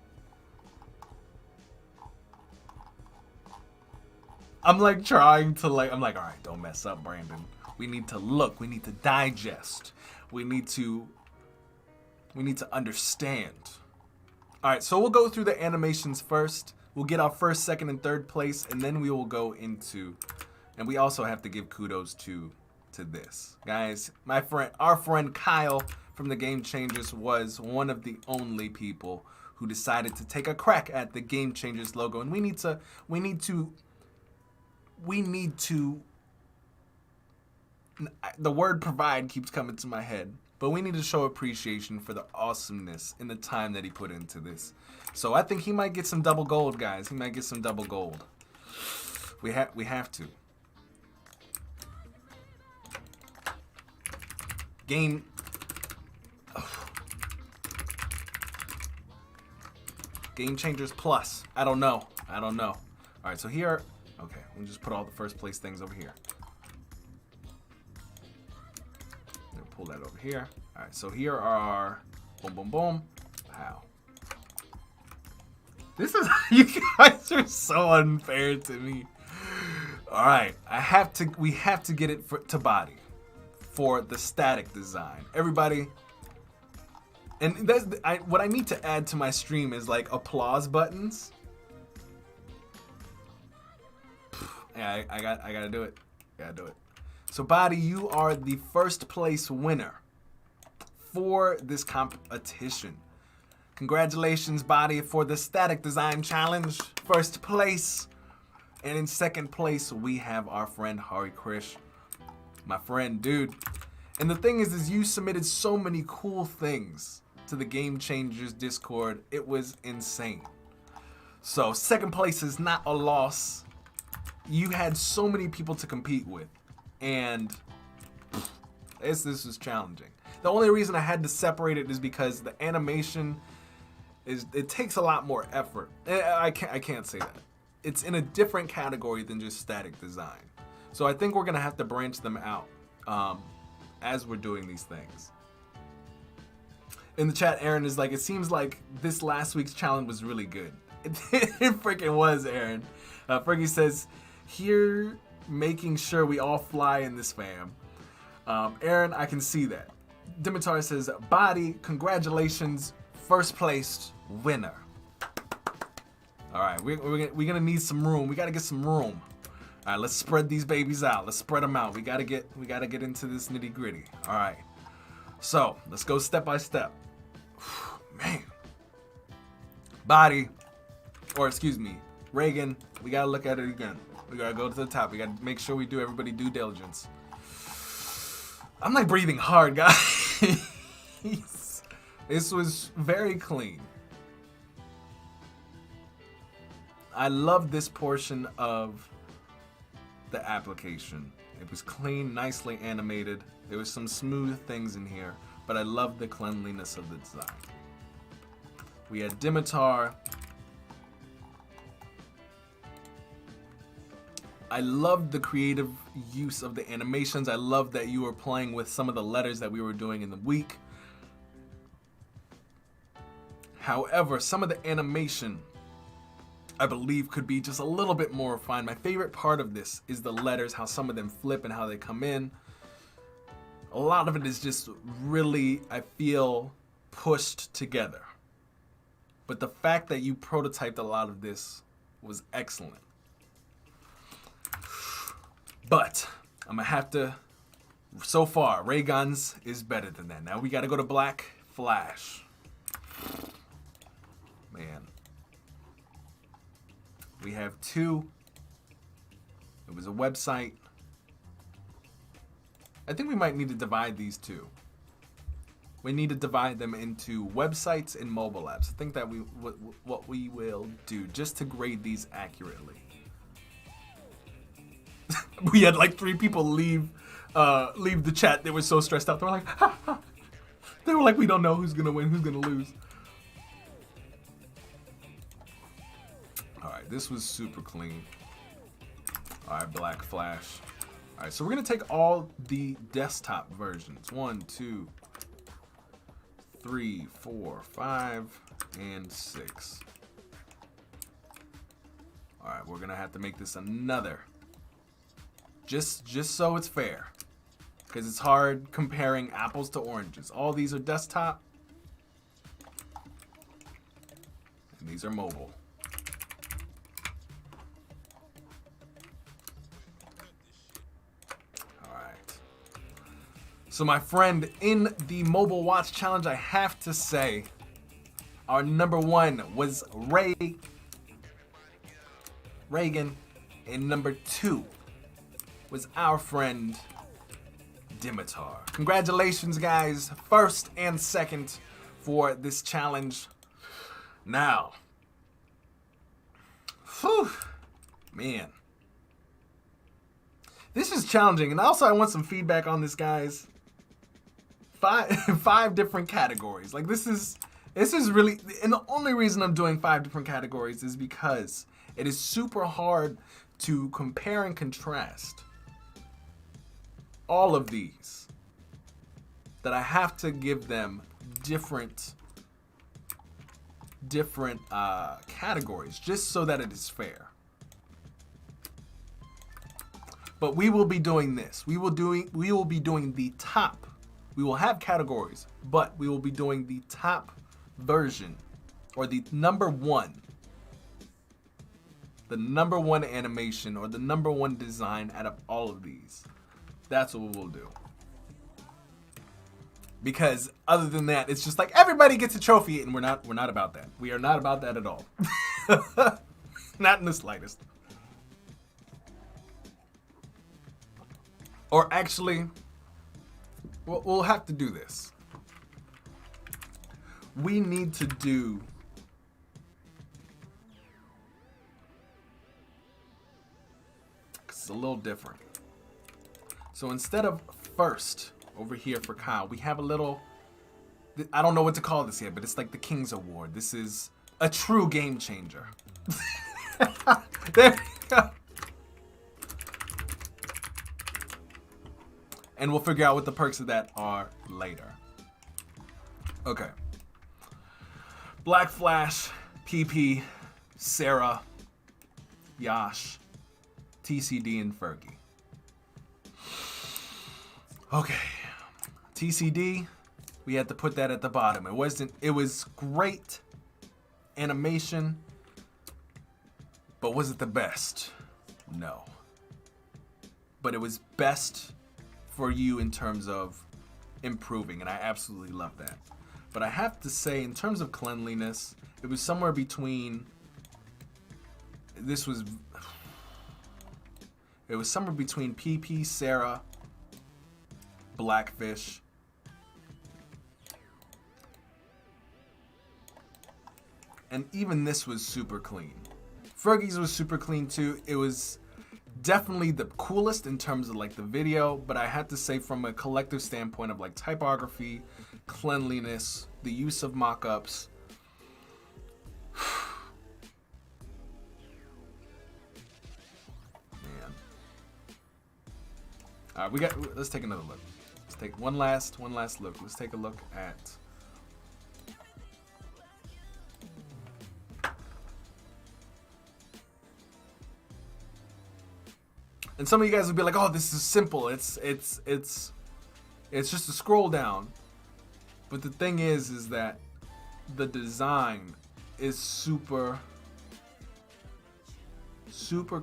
I'm like trying to I'm like, all right, don't mess up, Brandon. We need to look, we need to digest. We need to We need to understand. All right, so we'll go through the animations first. We'll get our first, second, and third place, and then we will go into, and we also have to give kudos to this. Guys, our friend Kyle from the Game Changers was one of the only people who decided to take a crack at the Game Changers logo, and we need to, the word provide keeps coming to my head, but we need to show appreciation for the awesomeness and the time that he put into this. So I think he might get some double gold, guys. He might get some double gold. We have to. Game Changers Plus. I don't know. All right, so here, okay, we'll just put all the first place things over here. Pull that over here. All right, so here are our boom, boom, boom. Wow. This is, you guys are so unfair to me. All right, we have to get it to body for the static design. Everybody, and what I need to add to my stream is like applause buttons. Yeah, I gotta do it. So Body, you are the first place winner for this competition. Congratulations, Body, for the static design challenge. First place. And in second place, we have our friend Hari Krish. My friend, dude. And the thing is you submitted so many cool things to the Game Changers Discord. It was insane. So second place is not a loss. You had so many people to compete with. And this was challenging. The only reason I had to separate it is because the animation it takes a lot more effort. I can't say that. It's in a different category than just static design. So I think we're gonna have to branch them out as we're doing these things. In the chat, Aaron is like, it seems like this last week's challenge was really good. It freaking was, Aaron. Fergie says, here making sure we all fly in this fam. Aaron, I can see that. Dimitar says, Body, congratulations, first place winner. All right, we're gonna need some room. We gotta get some room. All right, let's spread these babies out. Let's spread them out. We gotta get into this nitty gritty. All right, so let's go step by step. Man, Body, or excuse me, Reagan. We gotta look at it again. We gotta go to the top. We gotta make sure we do everybody due diligence. I'm like breathing hard, guys. This was very clean. I love this portion of the application. It was clean, nicely animated. There was some smooth things in here, but I love the cleanliness of the design. We had Dimitar. I loved the creative use of the animations. I love that you were playing with some of the letters that we were doing in the week. However, some of the animation, I believe, could be just a little bit more refined. My favorite part of this is the letters, how some of them flip and how they come in. A lot of it is just really, I feel, pushed together. But the fact that you prototyped a lot of this was excellent. But I'm gonna have to, so far, Ray Guns is better than that. Now we gotta go to Black Flash. Man. We have two. It was a website. I think we might need to divide these two. We need to divide them into websites and mobile apps. I think that what we will do just to grade these accurately. We had like 3 people leave the chat. They were so stressed out. They were like, ha, ha. They were like, we don't know who's gonna win, who's gonna lose. All right, this was super clean. All right, Black Flash. All right, so we're gonna take all the desktop versions. 1, 2, 3, 4, 5, and 6. All right, we're gonna have to make this another. Just so it's fair, because it's hard comparing apples to oranges. All these are desktop. these are mobile. So my friend, in the mobile watch challenge, I have to say, our number one was Reagan, and number two was our friend Dimitar. Congratulations, guys, first and second for this challenge. Now, whew, man, this is challenging, and also I want some feedback on this, guys. Five different categories. Like this is really, and the only reason I'm doing 5 different categories is because it is super hard to compare and contrast all of these, that I have to give them different categories just so that it is fair. But we will be doing this. We will be doing the top. We will have categories, but we will be doing the top version, or the number one animation, or the number one design out of all of these. That's what we'll do. Because other than that, it's just like everybody gets a trophy, and we're not about that. We are not about that at all. Not in the slightest. Or actually, we'll have to do this. We need to do it's a little different. So instead of first over here for Kyle, we have a little, I don't know what to call this yet, but it's like the King's Award. This is a true game changer. There we go. And we'll figure out what the perks of that are later. Okay. Black Flash, PP, Sarah, Yash, TCD, and Fergie. Okay. TCD, we had to put that at the bottom. It was great animation, but was it the best? No. But it was best for you in terms of improving, and I absolutely love that. But I have to say, in terms of cleanliness, it was somewhere between, it was somewhere between PP, Sarah, Blackfish, and even this was super clean. Fergie's was super clean too. It was definitely the coolest in terms of like the video, but I had to say from a collective standpoint of like typography, cleanliness, the use of mock-ups. Man. All right, let's take another look. Let's take one last look. Let's take a look at and some of you guys would be like, "Oh, this is simple. It's just a scroll down." But the thing is that the design is super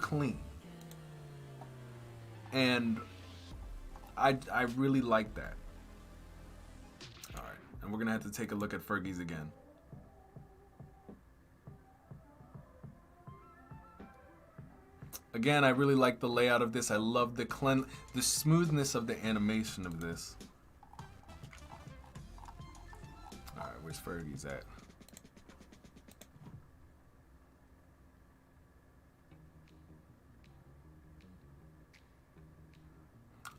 clean, and I really like that. All right, and we're gonna have to take a look at Fergie's again. Again, I really like the layout of this. I love the smoothness of the animation of this. All right, where's Fergie's at?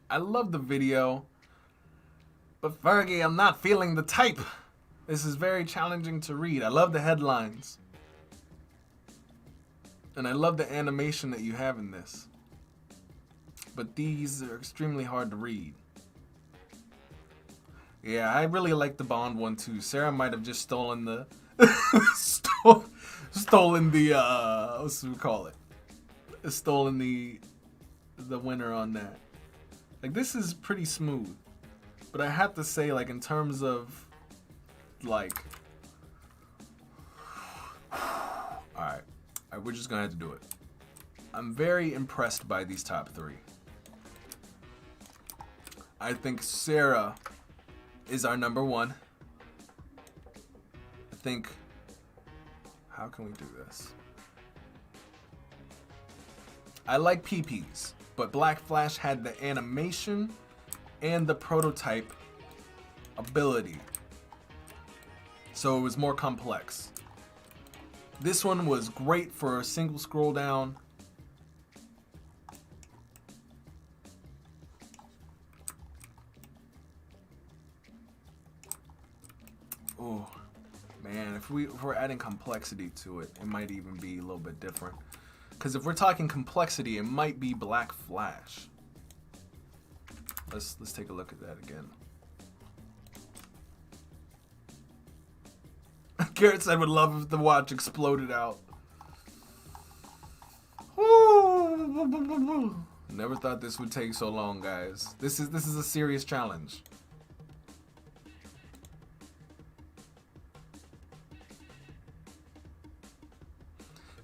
I love the video, but Fergie, I'm not feeling the type. This is very challenging to read. I love the headlines. And I love the animation that you have in this. But these are extremely hard to read. Yeah, I really like the Bond one too. Sarah might have just stolen the stolen the what's we call it? Stolen the winner on that. Like, this is pretty smooth. But I have to say, like, in terms of like All right, we're just gonna have to do it. I'm very impressed by these top 3. I think Sarah is our number 1. I think, how can we do this? I like PP's, but Black Flash had the animation and the prototype ability, so it was more complex. This one was great for a single scroll down. Oh man, if we're adding complexity to it, it might even be a little bit different. Because if we're talking complexity, it might be Black Flash. Let's take a look at that again. Garrett said would love if the watch exploded out. Never thought this would take so long, guys. This is a serious challenge.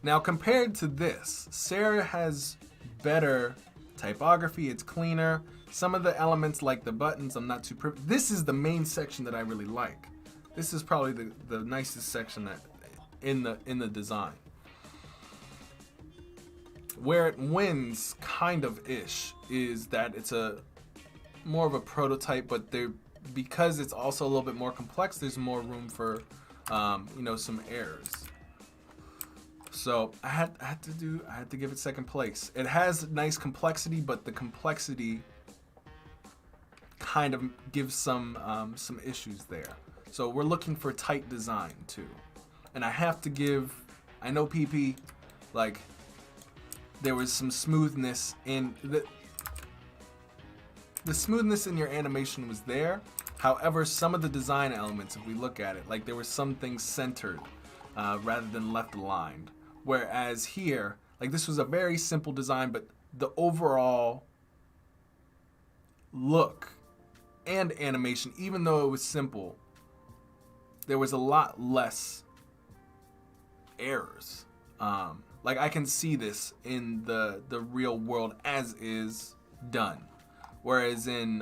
Now, compared to this, Sarah has better typography. It's cleaner. Some of the elements, like the buttons, I'm not too This is the main section that I really like. This is probably the nicest section that in the design. Where it wins, kind of ish, is that it's a more of a prototype, but because it's also a little bit more complex, there's more room for some errors. So I had to give it second place. It has nice complexity, but the complexity kind of gives some issues there. So we're looking for tight design too. And I have to give, I know PP, like, there was some smoothness in the smoothness in your animation was there. However, some of the design elements, if we look at it, like there were some things centered rather than left aligned. Whereas here, like, this was a very simple design, but the overall look and animation, even though it was simple, there was a lot less errors. Like, I can see this in the real world as is done. Whereas in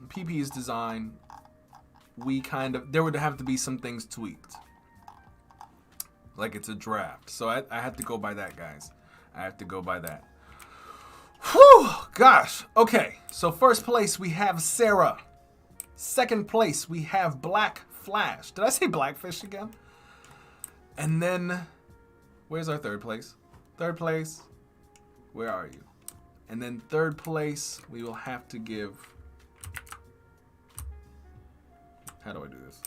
PP's design, there would have to be some things tweaked. Like, it's a draft. So I have to go by that, guys. I have to go by that. Whew, gosh. Okay, so first place we have Sarah. Second place we have Black Flash. Did I say Blackfish again? And then, where's our third place? Third place, where are you? And then third place, we will have to give, how do I do this?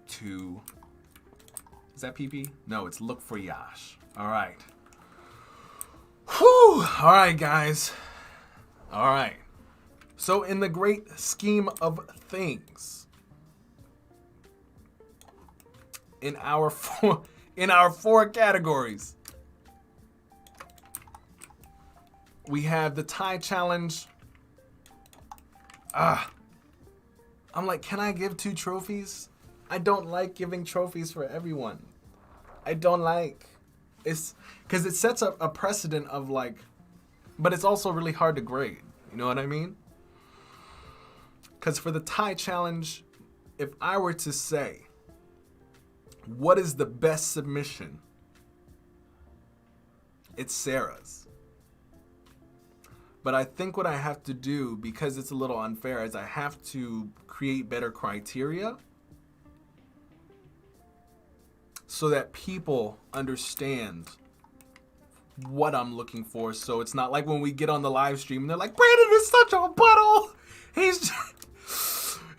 To, is that PP? No, it's Look for Yash. All right. Whew. All right, guys. All right. So in the great scheme of things, in our four categories, we have the tie challenge. I'm like, can I give 2 trophies? I don't like giving trophies for everyone. I don't like. It's because it sets up a precedent of like, but it's also really hard to grade. You know what I mean? Because for the tie challenge, if I were to say, what is the best submission? It's Sarah's. But I think what I have to do, because it's a little unfair, is I have to create better criteria so that people understand what I'm looking for. So it's not like when we get on the live stream and they're like, Brandon is such a butthole.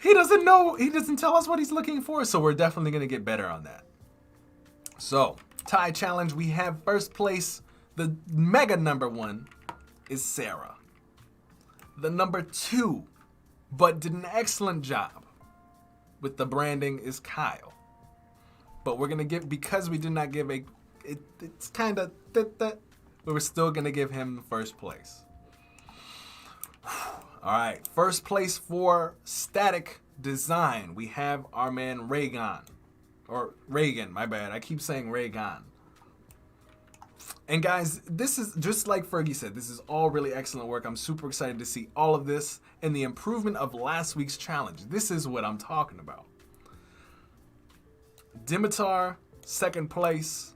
He doesn't know, he doesn't tell us what he's looking for. So we're definitely going to get better on that. So, tie challenge, we have first place. The mega number 1 is Sarah. The number 2, but did an excellent job with the branding, is Kyle. But we're going to give, because we did not give it's kind of, but we're still going to give him first place. All right, first place for static design, we have our man Raygon. Or Reagan, my bad. I keep saying Reagan. And guys, this is, just like Fergie said, this is all really excellent work. I'm super excited to see all of this and the improvement of last week's challenge. This is what I'm talking about. Dimitar, second place.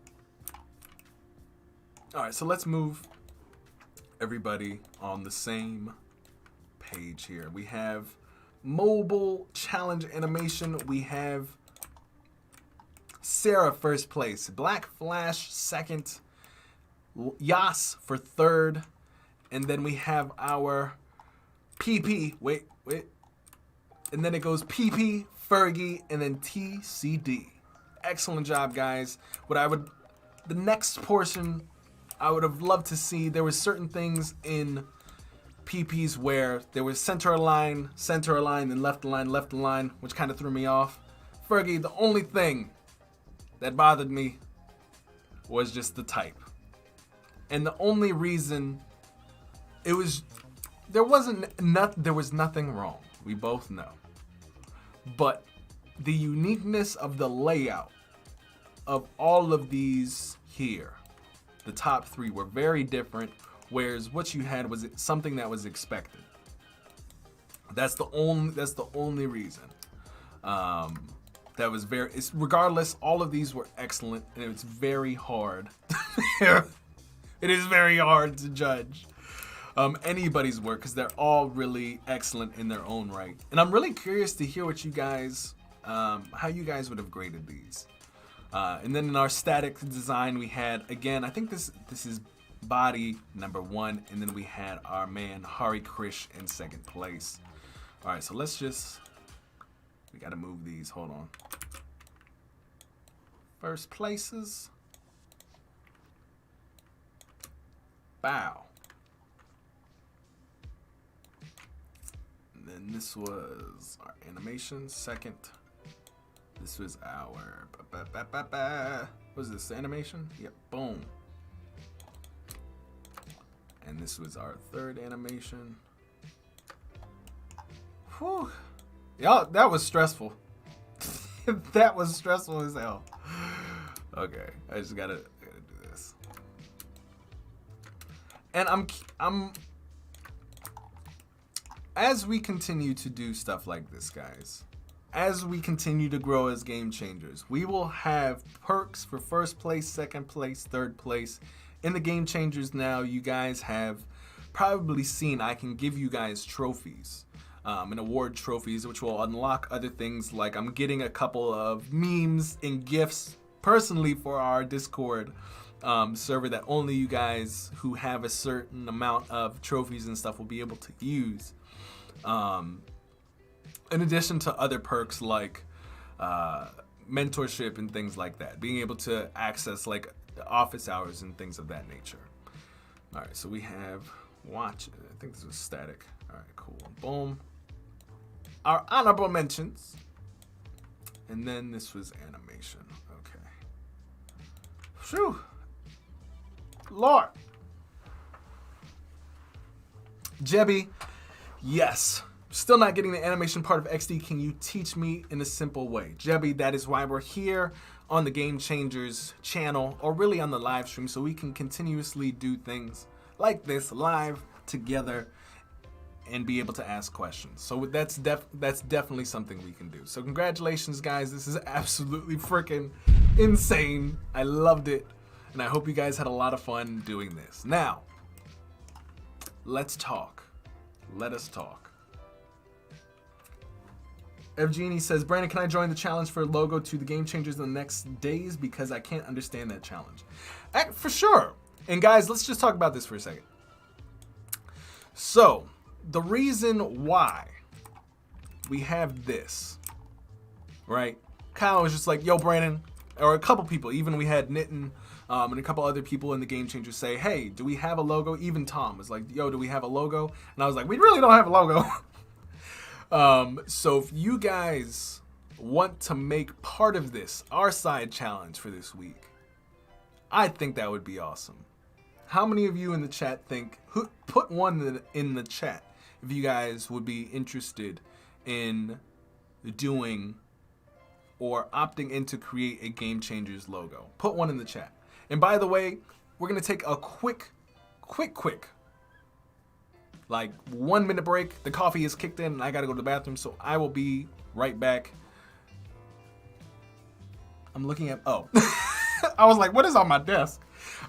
All right, so let's move everybody on the same page here. We have mobile challenge animation. We have Sarah first place, Black Flash second, Yas for third, and then we have our PP. Wait. And then it goes PP, Fergie, and then TCD. Excellent job, guys. The next portion I would have loved to see, there was certain things in PPs where there was center line, then left line, which kind of threw me off. Fergie, the only thing that bothered me was just the type. And the only reason there was nothing wrong. We both know. But the uniqueness of the layout of all of these here, the top three, were very different, whereas what you had was something that was expected. That's the only reason. Regardless, all of these were excellent, and it's very hard. It is very hard to judge anybody's work because they're all really excellent in their own right. And I'm really curious to hear what you guys, how you guys would have graded these. And then in our static design, we had, again, I think this is body number 1, and then we had our man Hari Krish in second place. All right, so we gotta move these. Hold on. First places. Bow. And then this was our animation. Second. This was our. Was this the animation? Yep. Boom. And this was our third animation. Whew. Y'all, that was stressful. That was stressful as hell. Okay, I just gotta do this. And I'm as we continue to do stuff like this, guys, as we continue to grow as game changers, we will have perks for first place, second place, third place. In the game changers now, you guys have probably seen I can give you guys trophies. And award trophies, which will unlock other things, like I'm getting a couple of memes and GIFs personally for our Discord server that only you guys who have a certain amount of trophies and stuff will be able to use. In addition to other perks like mentorship and things like that, being able to access like office hours and things of that nature. All right, so we have watch. I think this was static. All right, cool. Boom. Our honorable mentions, and then this was animation. Okay. Phew. Lord. Jebby, yes. Still not getting the animation part of XD. Can you teach me in a simple way? Jebby, that is why we're here on the Game Changers channel, or really on the live stream, so we can continuously do things like this live together and be able to ask questions. So that's definitely something we can do. So congratulations, guys. This is absolutely freaking insane. I loved it, and I hope you guys had a lot of fun doing this. Now, let's talk. Let us talk. Evgeny says, Brandon, can I join the challenge for a logo to the Game Changers in the next days? Because I can't understand that challenge. For sure. And guys, let's just talk about this for a second. So, the reason why we have this, right? Kyle was just like, yo, Brandon, or a couple people, even we had Nitin and a couple other people in the Game Changers say, hey, do we have a logo? Even Tom was like, yo, do we have a logo? And I was like, we really don't have a logo. So if you guys want to make part of this our side challenge for this week, I think that would be awesome. How many of you in the chat think, put one in the chat if you guys would be interested in doing or opting in to create a Game Changers logo. Put one in the chat. And by the way, we're gonna take a quick, like 1 minute break. The coffee is kicked in and I gotta go to the bathroom, so I will be right back. I'm looking at, oh. I was like, what is on my desk?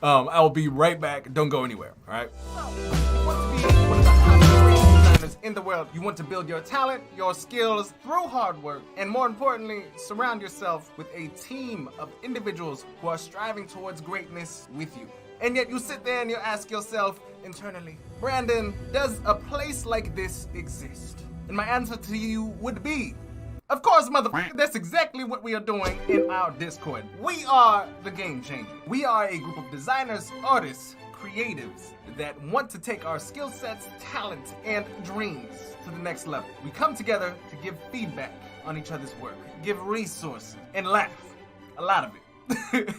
I will be right back. Don't go anywhere, all right? You want to be one of the highest designers in the world. You want to build your talent, your skills through hard work, and more importantly, surround yourself with a team of individuals who are striving towards greatness with you. And yet you sit there and you ask yourself internally, Brandon, does a place like this exist? And my answer to you would be, of course, motherfucker, that's exactly what we are doing in our Discord. We are the Game Changers. We are a group of designers, artists, creatives that want to take our skill sets, talent, and dreams to the next level. We come together to give feedback on each other's work, give resources, and laugh, a lot of it,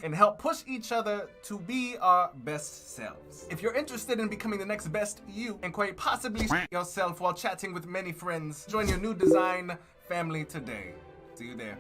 and help push each other to be our best selves. If you're interested in becoming the next best you and quite possibly yourself while chatting with many friends, join your new design family today. See you there.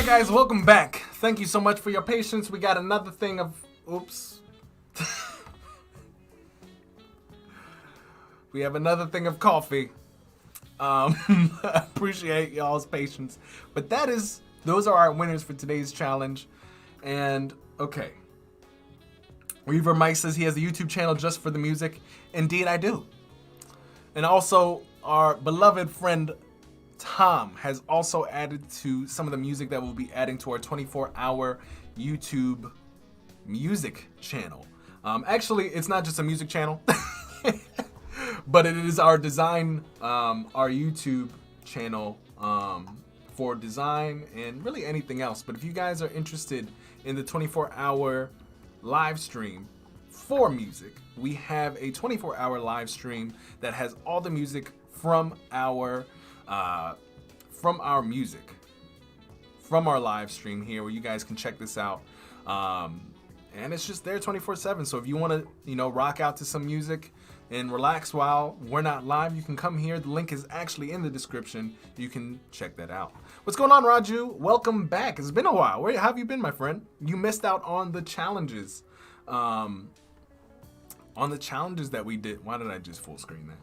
Guys, welcome back. Thank you so much for your patience. We got another thing of, oops. We have another thing of coffee. Appreciate y'all's patience. But those are our winners for today's challenge. And okay. Weaver Mike says he has a YouTube channel just for the music. Indeed, I do. And also, our beloved friend Tom has also added to some of the music that we'll be adding to our 24-hour YouTube music channel. Actually, it's not just a music channel, but it is our design, our YouTube channel for design and really anything else. But if you guys are interested in the 24-hour live stream for music, we have a 24-hour live stream that has all the music from our from our music, from our live stream here, where you guys can check this out. And it's just there 24/7. So if you want to, you know, rock out to some music and relax while we're not live, you can come here. The link is actually in the description. You can check that out. What's going on, Raju? Welcome back. It's been a while. Where have you been, my friend? You missed out on the challenges. On the challenges that we did. Why did I just full screen that?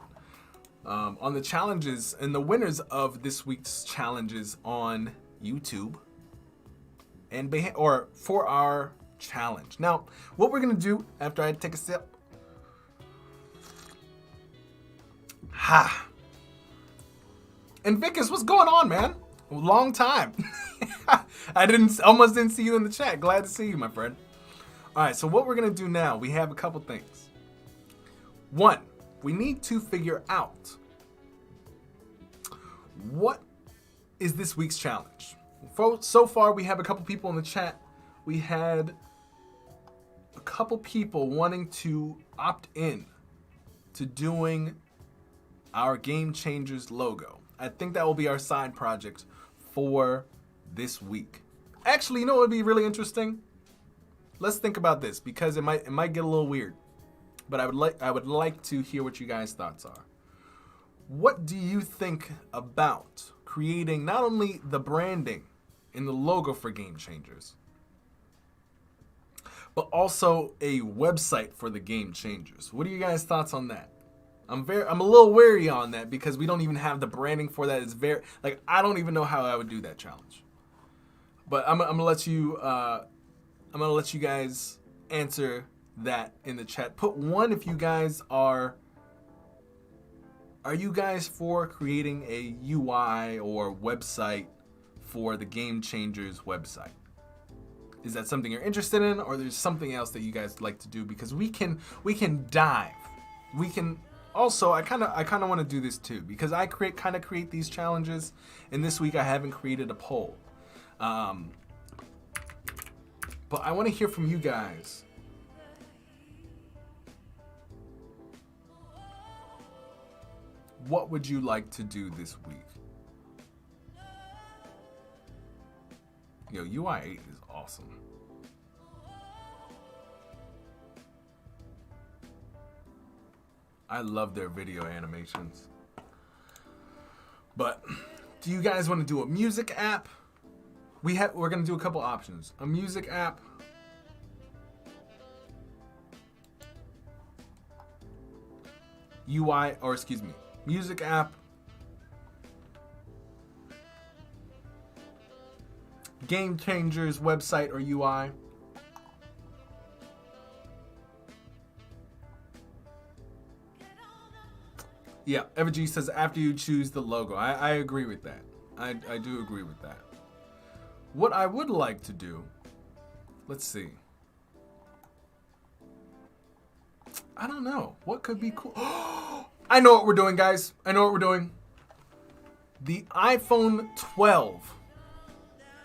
On the challenges and the winners of this week's challenges on YouTube and for our challenge. Now, what we're gonna do after I take a sip. And Vicus, what's going on, man? Long time. I almost didn't see you in the chat. Glad to see you, my friend. All right, so what we're gonna do now, we have a couple things. One, we need to figure out what is this week's challenge. So far, we have a couple people in the chat. We had a couple people wanting to opt in to doing our Game Changers logo. I think that will be our side project for this week. Actually, you know what would be really interesting? Let's think about this because it might get a little weird. But I would like to hear what you guys' thoughts are. What do you think about creating not only the branding and the logo for Game Changers, but also a website for the Game Changers? What are you guys' thoughts on that? I'm a little wary on that because we don't even have the branding for that. It's very, like, I don't even know how I would do that challenge. But I'm gonna let you guys answer that in the chat. Put one if you guys are you guys for creating a UI or website for the Game Changers website? Is that something you're interested in, or there's something else that you guys like to do? Because we can dive. We can also, I kind of want to do this too, because I create these challenges, and this week I haven't created a poll. But I want to hear from you guys. What would you like to do this week? Yo, UI 8 is awesome. I love their video animations. But do you guys want to do a music app? We're gonna do a couple options. A music app. Music app. Game Changers website or UI. Yeah, Evergy says after you choose the logo. I agree with that. I do agree with that. What I would like to do, let's see. I don't know. What could be cool? I know what we're doing, guys. I know what we're doing. The iPhone 12.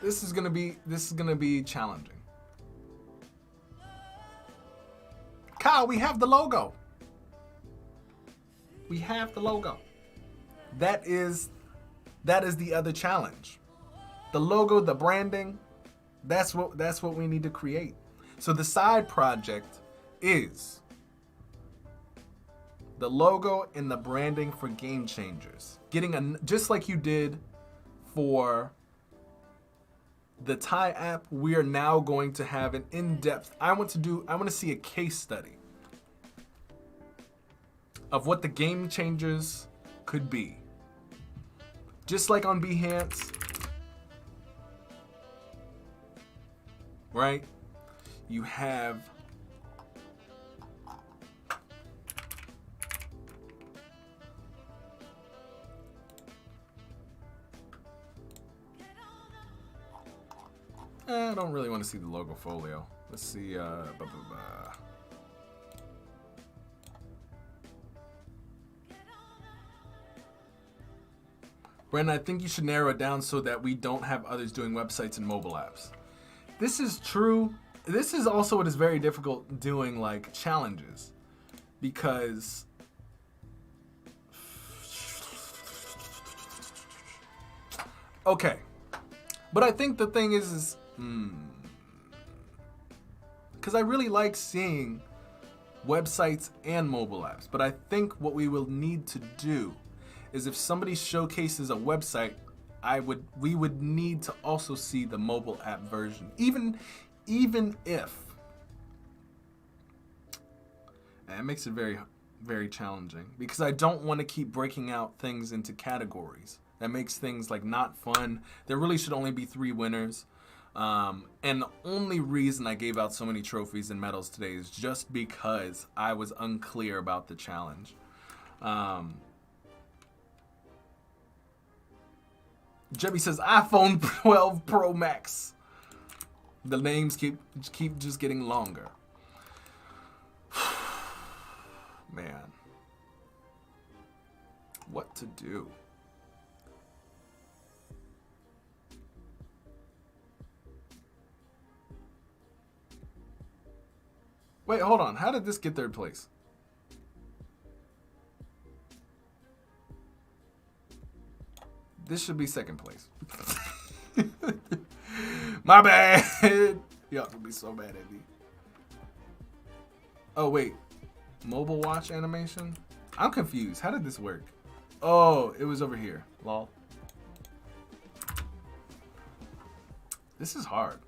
This is gonna be challenging. Kyle, we have the logo. We have the logo. That is the other challenge. The logo, the branding, that's what we need to create. So the side project is the logo and the branding for Game Changers. Just like you did for the Thai app, we are now going to have an in-depth. I want to see a case study of what the Game Changers could be. Just like on Behance, right? You have I don't really want to see the logo folio. Let's see. Brandon, I think you should narrow it down so that we don't have others doing websites and mobile apps. This is true. This is also what is very difficult doing like challenges, because Okay. But I think the thing is because I really like seeing websites and mobile apps. But I think what we will need to do is if somebody showcases a website, we would need to also see the mobile app version. Even if, and it makes it very, very challenging because I don't want to keep breaking out things into categories. That makes things like not fun. There really should only be 3 winners. And the only reason I gave out so many trophies and medals today is just because I was unclear about the challenge. Jebby says iPhone 12 Pro Max. The names keep just getting longer. Man. What to do? Wait, hold on. How did this get 3rd place? This should be 2nd place. My bad. Y'all gonna be so mad at me. Oh, wait. Mobile watch animation? I'm confused. How did this work? Oh, it was over here. Lol. This is hard.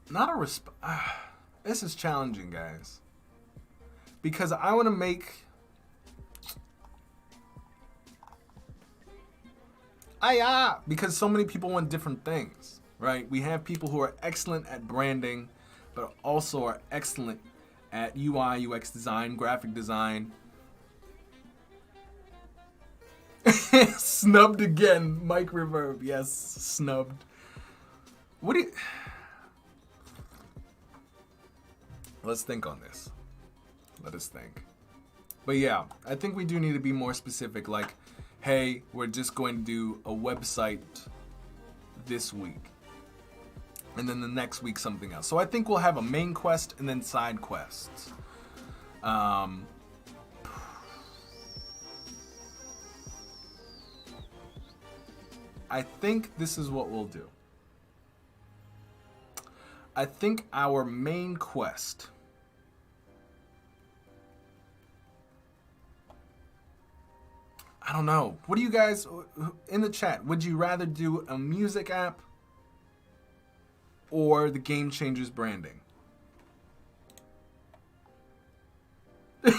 Not a this is challenging, guys. Because I want to make because so many people want different things, right? We have people who are excellent at branding, but also are excellent at UI, UX design, graphic design. Snubbed again. Mic reverb. Yes, snubbed. What do you... Let's think on this. Let us think. But yeah, I think we do need to be more specific. Like, hey, we're just going to do a website this week. And then the next week something else. So I think we'll have a main quest and then side quests. I think this is what we'll do. I think our main quest I don't know. What do you guys in the chat? Would you rather do a music app or the Game Changers branding?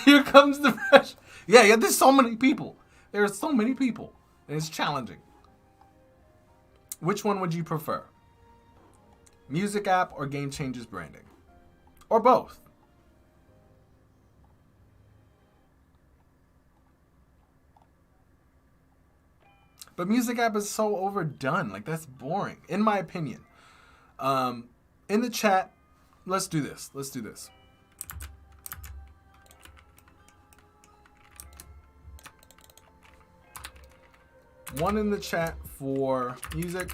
Here comes the rush. Yeah, there's so many people. There are so many people. And it's challenging. Which one would you prefer? Music app or Game Changers branding? Or both? But music app is so overdone. Like, that's boring, in my opinion. In the chat, let's do this. Let's do this. One in the chat for music.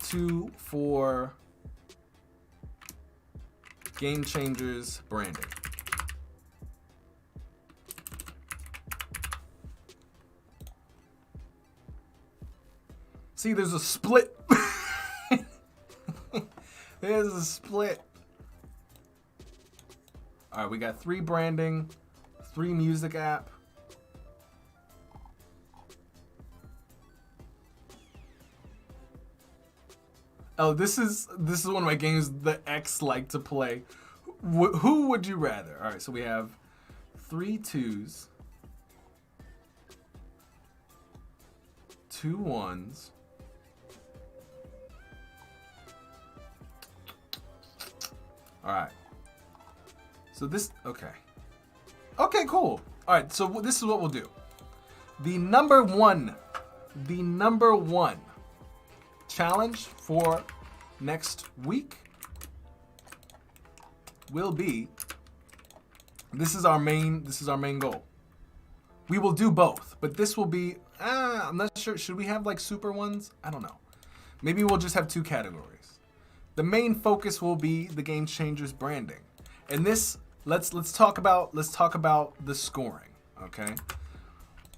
2 for Game Changers branding. See, there's a split. There's a split. All right, we got 3 branding, 3 music app. Oh, this is one of my games the X like to play. Who would you rather? All right, so we have 3 2s, 2 1s. All right. So this, okay. Okay, cool. All right, so this is what we'll do. The number one challenge for next week will be, this is our main goal. We will do both, but this will be, I'm not sure, should we have like super ones? I don't know. Maybe we'll just have 2 categories. The main focus will be the Game Changers branding. And this, let's talk about the scoring. okay?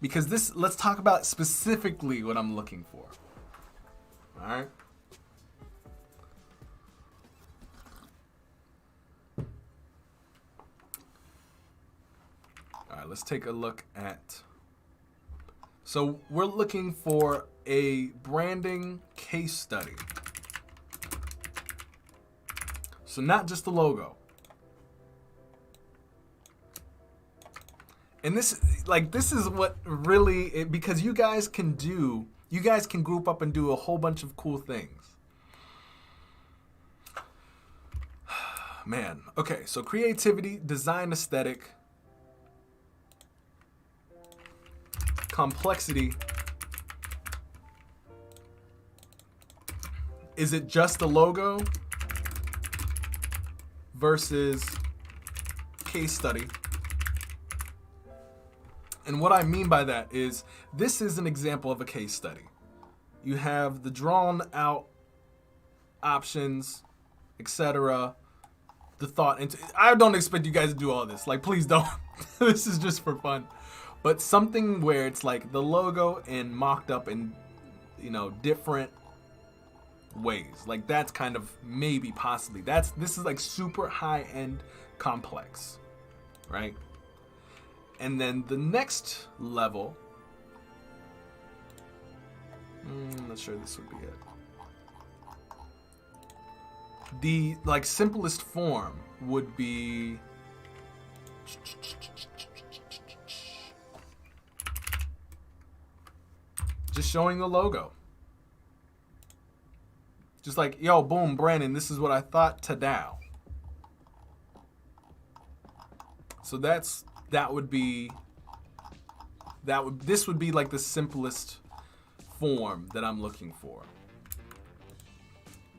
Because let's talk about specifically what I'm looking for. All right? All right, let's take a look at... So we're looking for a branding case study. So not just the logo. And this is what really, because you guys can group up and do a whole bunch of cool things. Man, okay, so creativity, design aesthetic, complexity. Is it just a logo versus case study? And what I mean by that is, this is an example of a case study. You have the drawn out options, etc. The thought into. I don't expect you guys to do all this. Like, please don't. This is just for fun. But something where it's like the logo and mocked up in, different ways. Like, that's kind of maybe possibly. This is like super high end complex, right? And then the next level, I'm not sure this would be it. The simplest form would be just showing the logo. Just like, yo, boom, Brandon, this is what I thought today. So this would be like the simplest form that I'm looking for.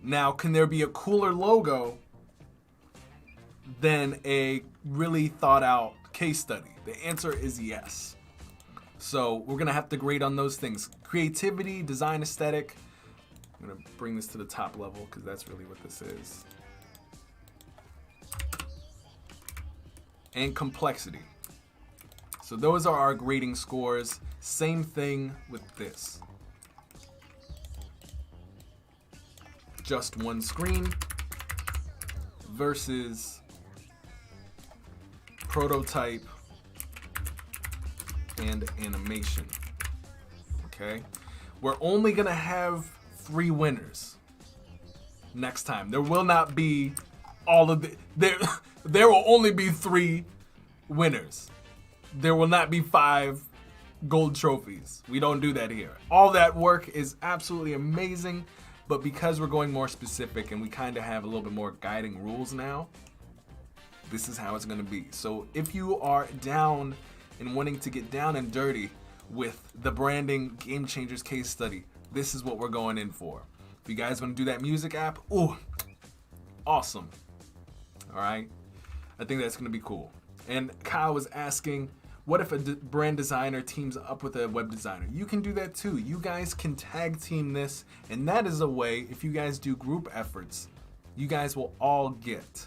Now, can there be a cooler logo than a really thought out case study? The answer is yes. So we're gonna have to grade on those things. Creativity, design aesthetic. I'm gonna bring this to the top level because that's really what this is. And complexity. So those are our grading scores. Same thing with this. Just one screen versus prototype and animation. Okay? We're only gonna have 3 winners next time. There will not be all of the... There will only be 3 winners. There will not be 5 gold trophies. We don't do that here. All that work is absolutely amazing, but because we're going more specific and we kind of have a little bit more guiding rules now, this is how it's going to be. So if you are down and wanting to get down and dirty with the branding Game Changers case study, this is what we're going in for. If you guys want to do that music app, ooh, awesome. All right. I think that's going to be cool. And Kyle was asking, what if a brand designer teams up with a web designer? You can do that too. You guys can tag team this, and that is a way, if you guys do group efforts, you guys will all get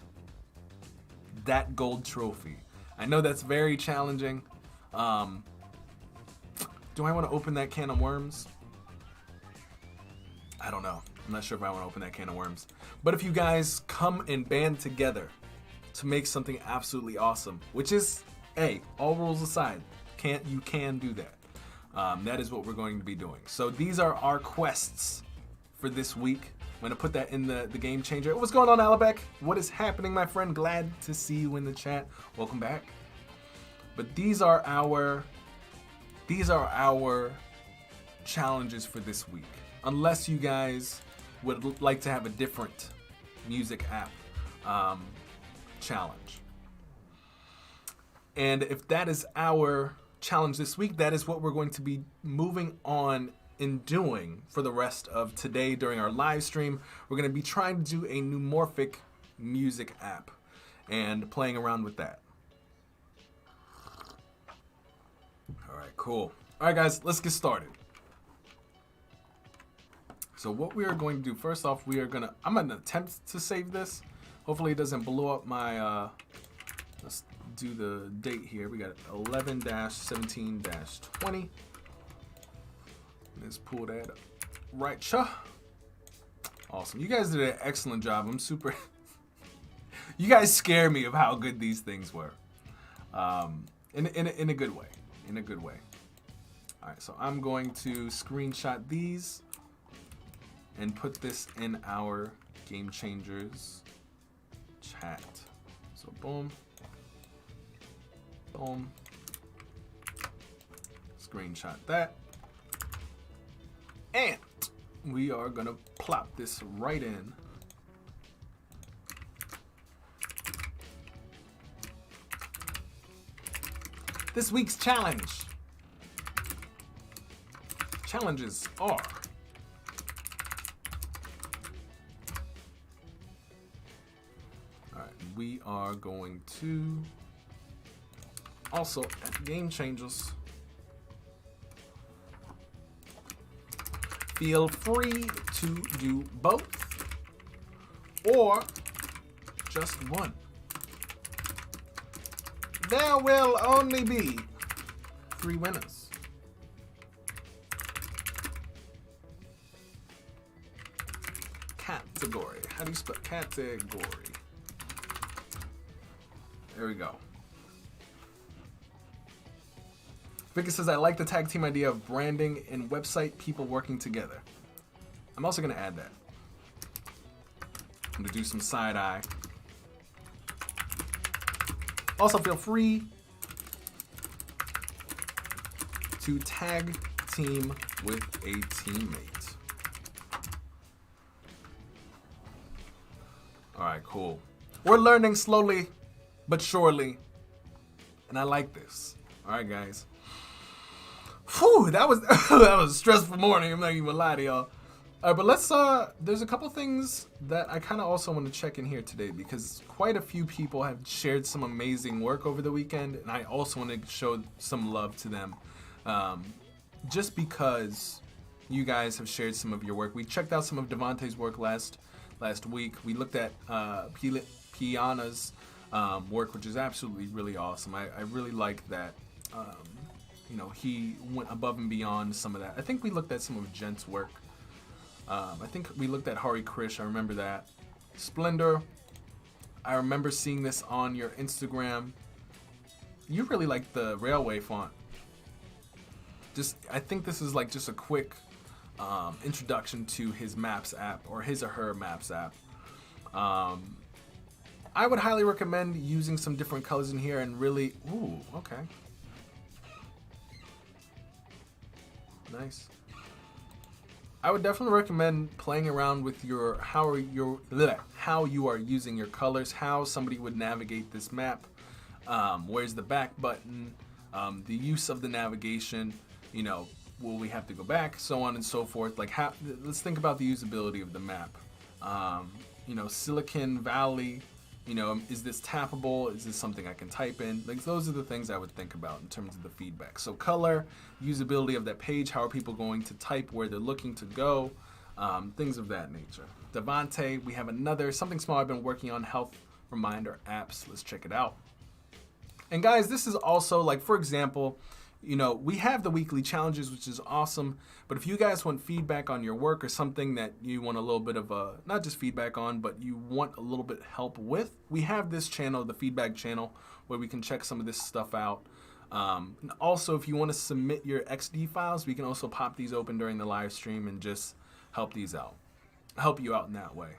that gold trophy. I know that's very challenging. Do I want to open that can of worms? I don't know. I'm not sure if I want to open that can of worms. But if you guys come and band together to make something absolutely awesome, which is, hey, all rules aside, you can do that. That is what we're going to be doing. So these are our quests for this week. I'm going to put that in the game changer. What's going on, Alabek? What is happening, my friend? Glad to see you in the chat. Welcome back. But these are our challenges for this week. Unless you guys would like to have a different music app challenge. And if that is our challenge this week, that is what we're going to be moving on and doing for the rest of today during our live stream. We're going to be trying to do a neumorphic music app and playing around with that. All right, cool. All right, guys, let's get started. So what we are going to do, first off, I'm going to attempt to save this. Hopefully it doesn't blow up my do the date here. We got 11-17-20. Let's pull that up. Right, awesome. You guys did an excellent job. I'm super. You guys scare me of how good these things were. In a good way. In a good way. All right, so I'm going to screenshot these and put this in our Game Changers chat. So boom, boom. Screenshot that. And we are gonna plop this right in. This week's challenge. Challenges are we are going to also at Game Changers, feel free to do both or just one. There will only be 3 winners. Category. How do you spell category? There we go. Vicky says, I like the tag team idea of branding and website people working together. I'm also going to add that. I'm going to do some side eye. Also, feel free to tag team with a teammate. All right, cool. We're learning slowly but surely, and I like this. All right, guys. Whew, that was that was a stressful morning. I'm not even gonna lie to y'all. All right, but let's. There's a couple things that I kind of also want to check in here today because quite a few people have shared some amazing work over the weekend, and I also want to show some love to them, just because you guys have shared some of your work. We checked out some of Devontae's work last week. We looked at Piana's work, which is absolutely really awesome. I really like that. You know, he went above and beyond some of that. I think we looked at some of Gent's work. I think we looked at Hari Krish. I remember that. Splendor. I remember seeing this on your Instagram. You really like the railway font. I think this is like just a quick introduction to his Maps app or his or her Maps app. I would highly recommend using some different colors in here and really, ooh, okay. Nice. I would definitely recommend playing around with how you are using your colors, how somebody would navigate this map, where's the back button, the use of the navigation, you know, will we have to go back, so on and so forth. Like, let's think about the usability of the map. You know, Silicon Valley, you know, is this tappable? Is this something I can type in? Like, those are the things I would think about in terms of the feedback. So color, usability of that page, how are people going to type, where they're looking to go, things of that nature. Devontae, we have something small I've been working on, health reminder apps. Let's check it out. And guys, this is also like, for example, you know, we have the weekly challenges, which is awesome. But if you guys want feedback on your work or something that you want a little bit of not just feedback on, but you want a little bit help with, we have this channel, the feedback channel, where we can check some of this stuff out. And also, if you want to submit your XD files, we can also pop these open during the live stream and just help you out in that way.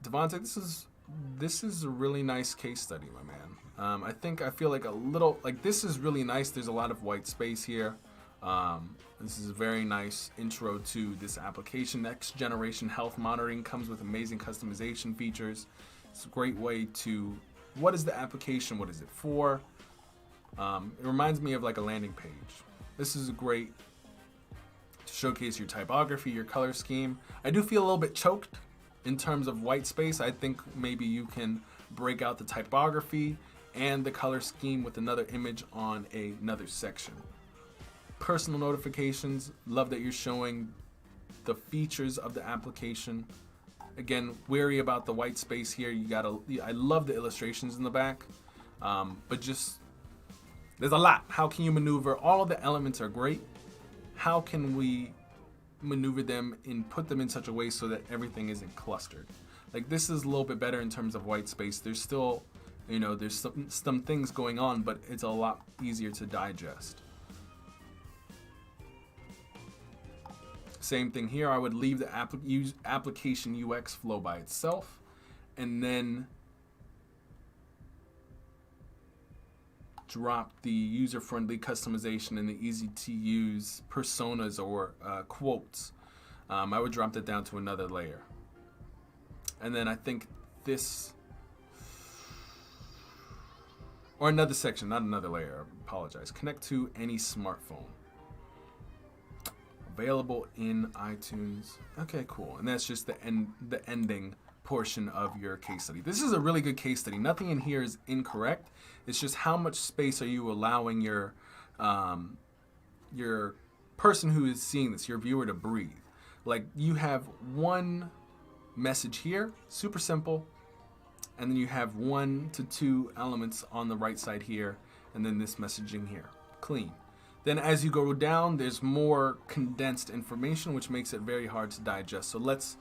Devontae, this is a really nice case study, my man. I feel like this is really nice. There's a lot of white space here. This is a very nice intro to this application. Next generation health monitoring comes with amazing customization features. It's a great way to, what is the application? What is it for? It reminds me of like a landing page. This is a great to showcase your typography, your color scheme. I do feel a little bit choked in terms of white space. I think maybe you can break out the typography and the color scheme with another image on another section. Personal notifications, love that you're showing the features of the application. Again, wary about the white space here. You gotta, I love the illustrations in the back, but just, there's a lot. How can you maneuver? All of the elements are great. How can we maneuver them and put them in such a way so that everything isn't clustered? Like this is a little bit better in terms of white space. There's still, you know, there's some things going on, but it's a lot easier to digest. Same thing here. I would leave the application UX flow by itself, and then drop the user-friendly customization and the easy-to-use personas or quotes. I would drop that down to another layer. And then I think this, or another section, not another layer, I apologize. Connect to any smartphone. Available in iTunes. Okay, cool. And that's just the ending portion of your case study. This is a really good case study. Nothing in here is incorrect. It's just how much space are you allowing your person who is seeing this, your viewer, to breathe. Like you have one message here, super simple, and then you have 1 to 2 elements on the right side here, and then this messaging here, clean. Then as you go down, there's more condensed information, which makes it very hard to digest. So let's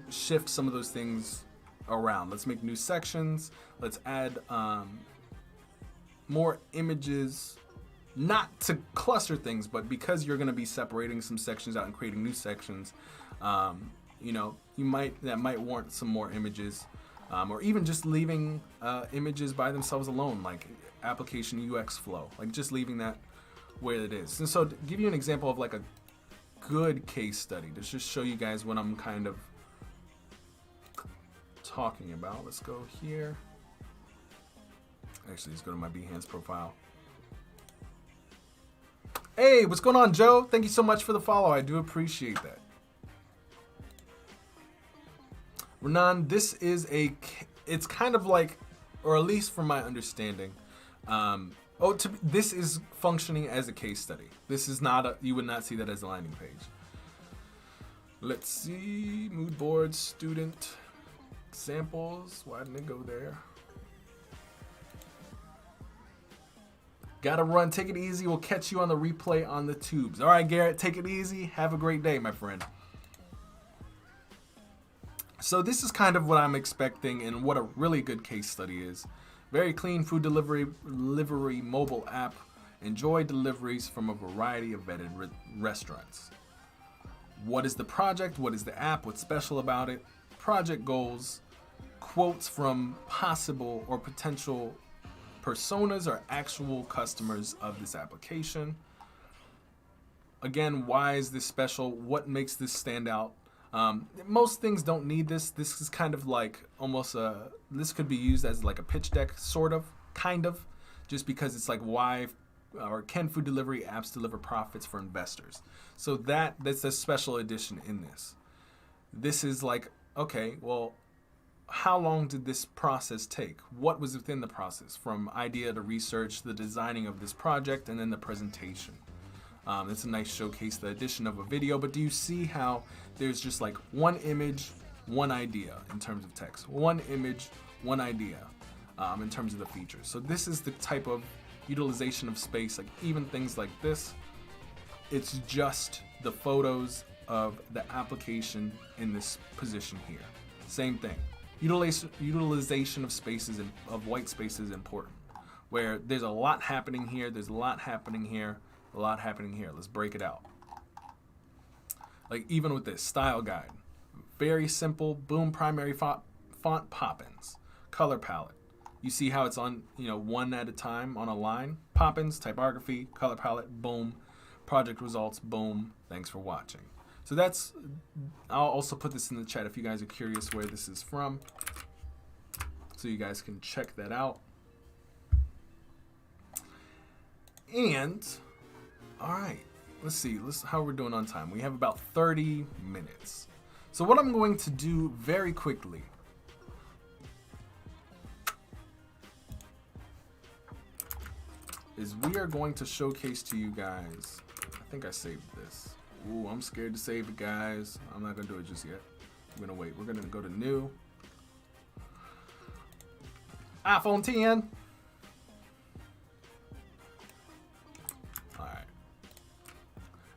shift some of those things around. Let's make new sections. Let's add more images, not to cluster things, but because you're going to be separating some sections out and creating new sections, you know, that might warrant some more images, or even just leaving images by themselves alone, like application UX flow, like just leaving that where it is. And so to give you an example of like a good case study, to just show you guys what I'm kind of talking about. Let's go here. Actually, let's go to my Behance profile. Hey, what's going on, Joe? Thank you so much for the follow. I do appreciate that. Renan, this is it's kind of like, or at least from my understanding, this is functioning as a case study. This is not you would not see that as a landing page. Let's see, mood board, student, examples. Why didn't it go there? Gotta run, take it easy. We'll catch you on the replay on the tubes. All right, Garrett, take it easy. Have a great day, my friend. So this is kind of what I'm expecting and what a really good case study is. Very clean food delivery mobile app. Enjoy deliveries from a variety of vetted restaurants. What is the project? What is the app? What's special about it? Project goals, quotes from possible or potential personas or actual customers of this application. Again, why is this special? What makes this stand out? Most things don't need this. This is kind of like almost this could be used as like a pitch deck, sort of, kind of, just because it's like why or can food delivery apps deliver profits for investors? So that's a special edition in this. This is like, okay, well, how long did this process take? What was within the process from idea to research, the designing of this project, and then the presentation? It's a nice showcase, the addition of a video, but do you see how there's just like one image, one idea in terms of text, one image, one idea in terms of the features. So this is the type of utilization of space, like even things like this, it's just the photos of the application in this position here. Same thing. Utilization of spaces and of white space is important, where there's a lot happening here, there's a lot happening here, a lot happening here. Let's break it out. Like even with this style guide, very simple, boom, primary font pop-ins, color palette. You see how it's on, one at a time on a line. Pop-ins, typography, color palette, boom, project results, boom. Thanks for watching. So I'll also put this in the chat if you guys are curious where this is from, so you guys can check that out. And all right, let's see how we're doing on time. We have about 30 minutes. So what I'm going to do very quickly is we are going to showcase to you guys, I think I saved this. Ooh, I'm scared to save it, guys. I'm not gonna do it just yet. We're gonna wait. We're gonna go to new. iPhone 10. All right.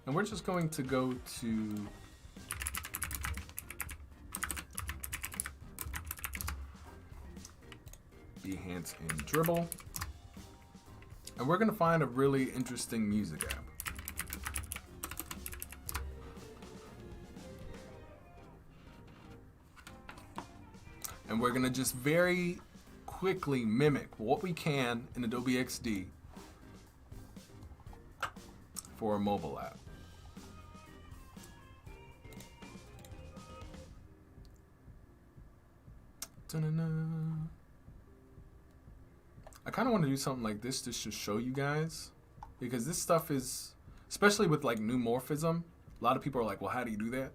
And we're just going to go to Behance and Dribble. And we're gonna find a really interesting music app. And we're gonna just very quickly mimic what we can in Adobe XD for a mobile app. Da-na-na. I kind of want to do something like this just to show you guys, because this stuff is, especially with like new morphism, a lot of people are like, well, how do you do that?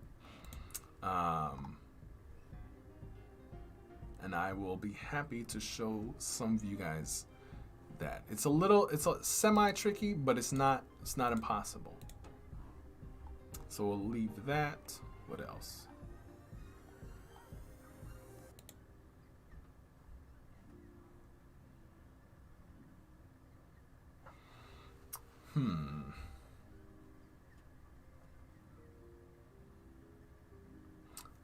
And I will be happy to show some of you guys that. It's a semi-tricky, but it's not impossible. So we'll leave that. What else?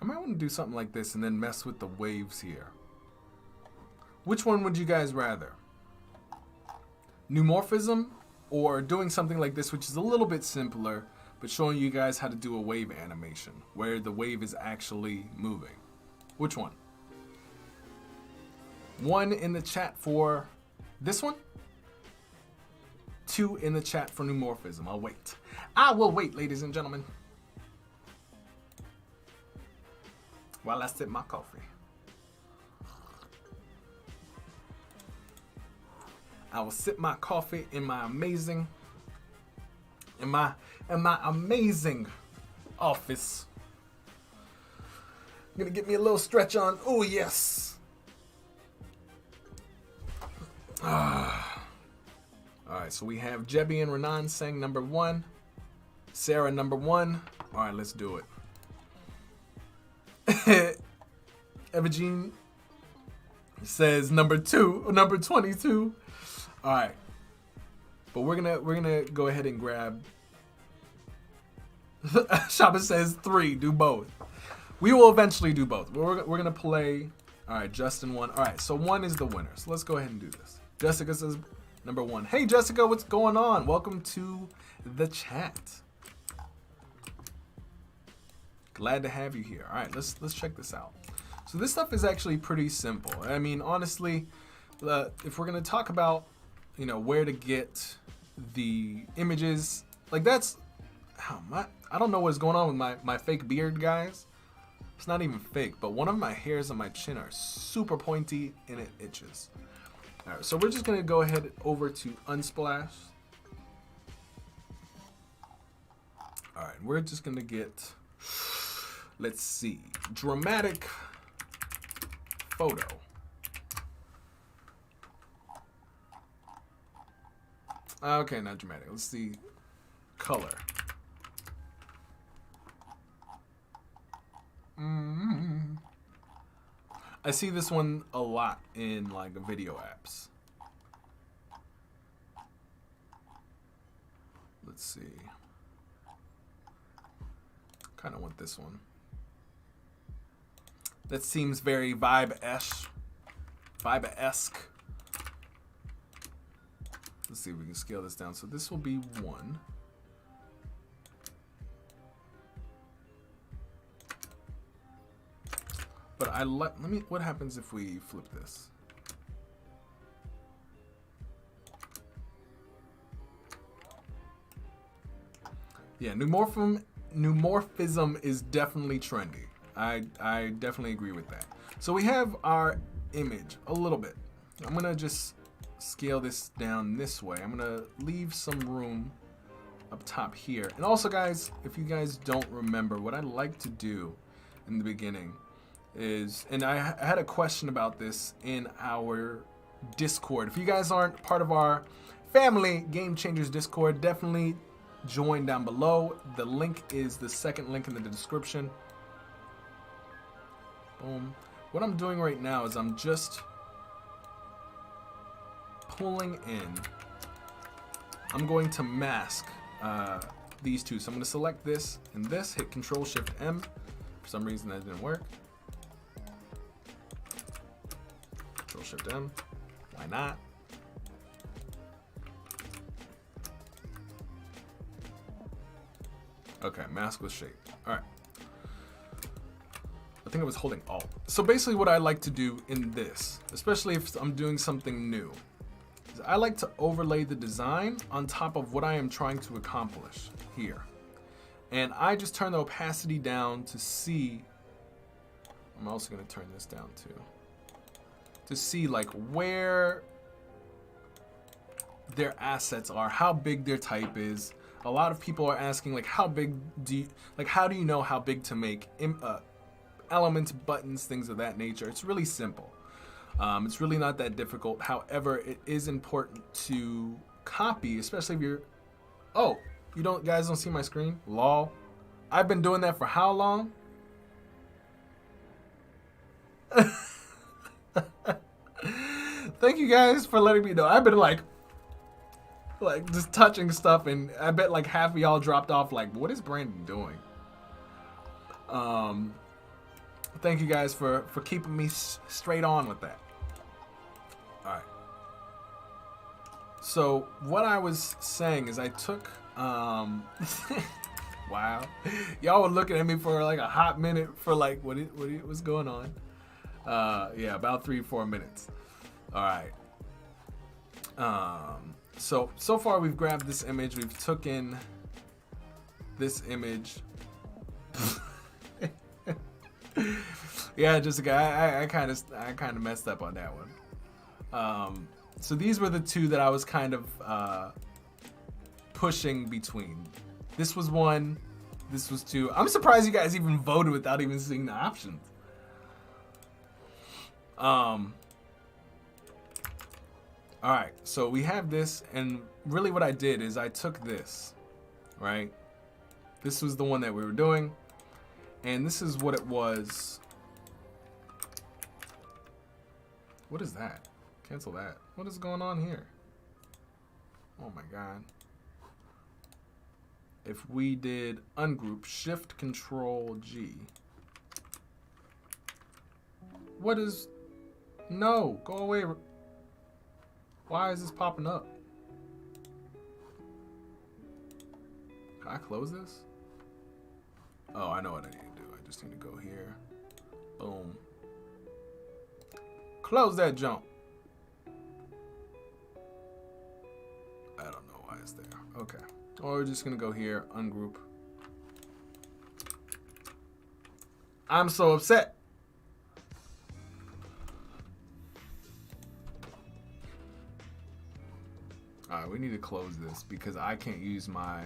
I might want to do something like this and then mess with the waves here. Which one would you guys rather? New morphism or doing something like this, which is a little bit simpler, but showing you guys how to do a wave animation where the wave is actually moving? Which one? One in the chat for this one. 2 in the chat for new morphism. I'll wait. I will wait, ladies and gentlemen, while I sip my coffee. I will sip my coffee in my amazing, in my amazing office. I'm gonna get me a little stretch on. Oh yes. All right, so we have Jebby and Renan saying number 1, Sarah number 1. All right, let's do it. Evagene says number 2, number 22. All right, but we're gonna go ahead and grab. Shaba says 3. Do both. We will eventually do both. We're gonna play. All right, Justin 1. All right, so 1 is the winner. So let's go ahead and do this. Jessica says number 1. Hey Jessica, what's going on? Welcome to the chat. Glad to have you here. All right, let's check this out. So this stuff is actually pretty simple. I mean, honestly, if we're gonna talk about, you know, where to get the images, like that's, I don't know what's going on with my fake beard, guys. It's not even fake, but one of my hairs on my chin are super pointy and it itches. All right, so we're just gonna go ahead over to Unsplash. All right, we're just gonna get, let's see, dramatic photo. Okay, not dramatic. Let's see, color. I see this one a lot in like video apps. Let's see. Kind of want this one. That seems very vibe-esque. Let's see if we can scale this down. So this will be 1. But what happens if we flip this? Yeah, new morphism is definitely trendy. I definitely agree with that. So we have our image a little bit. I'm gonna just scale this down this way. I'm gonna leave some room up top here. And also guys, if you guys don't remember, what I like to do in the beginning is, and I had a question about this in our Discord. If you guys aren't part of our family Game Changers Discord, definitely join down below. The link is the second link in the description. Boom. What I'm doing right now is I'm just pulling in. I'm going to mask these two. So I'm going to select this and this, hit Control Shift M. For some reason that didn't work. Control Shift M. Why not? Okay, mask with shape. All right. I think I was holding Alt. So basically what I like to do in this, especially if I'm doing something new, is I like to overlay the design on top of what I am trying to accomplish here. And I just turn the opacity down to see, I'm also gonna turn this down too, to see like where their assets are, how big their type is. A lot of people are asking like, how do you know how big to make elements, buttons, things of that nature? It's really simple. It's really not that difficult. However, it is important to copy, especially if you're, oh, guys don't see my screen? Lol. I've been doing that for how long? Thank you guys for letting me know. I've been like just touching stuff, and I bet like half of y'all dropped off like, what is Brandon doing? Thank you guys for keeping me straight on with that. All right. So what I was saying is I took, wow, y'all were looking at me for like a hot minute for like, what's going on? Yeah, about 3-4 minutes. All right. So far we've grabbed this image, we've taken this image. Yeah, Jessica, I kind of messed up on that one. So these were the two that I was kind of pushing between. This was one, this was two. I'm surprised you guys even voted without even seeing the options. All right, so we have this, and really what I did is I took this, right? This was the one that we were doing, and this is what it was. What is that? Cancel that. What is going on here? Oh my God. If we did ungroup, Shift Control G. What is, no, go away. Why is this popping up? Can I close this? Oh, I know what I need to do. I just need to go here. Boom. Close that jump. I don't know why it's there. Okay. Or we're just gonna go here, ungroup. I'm so upset. Alright, we need to close this because I can't use my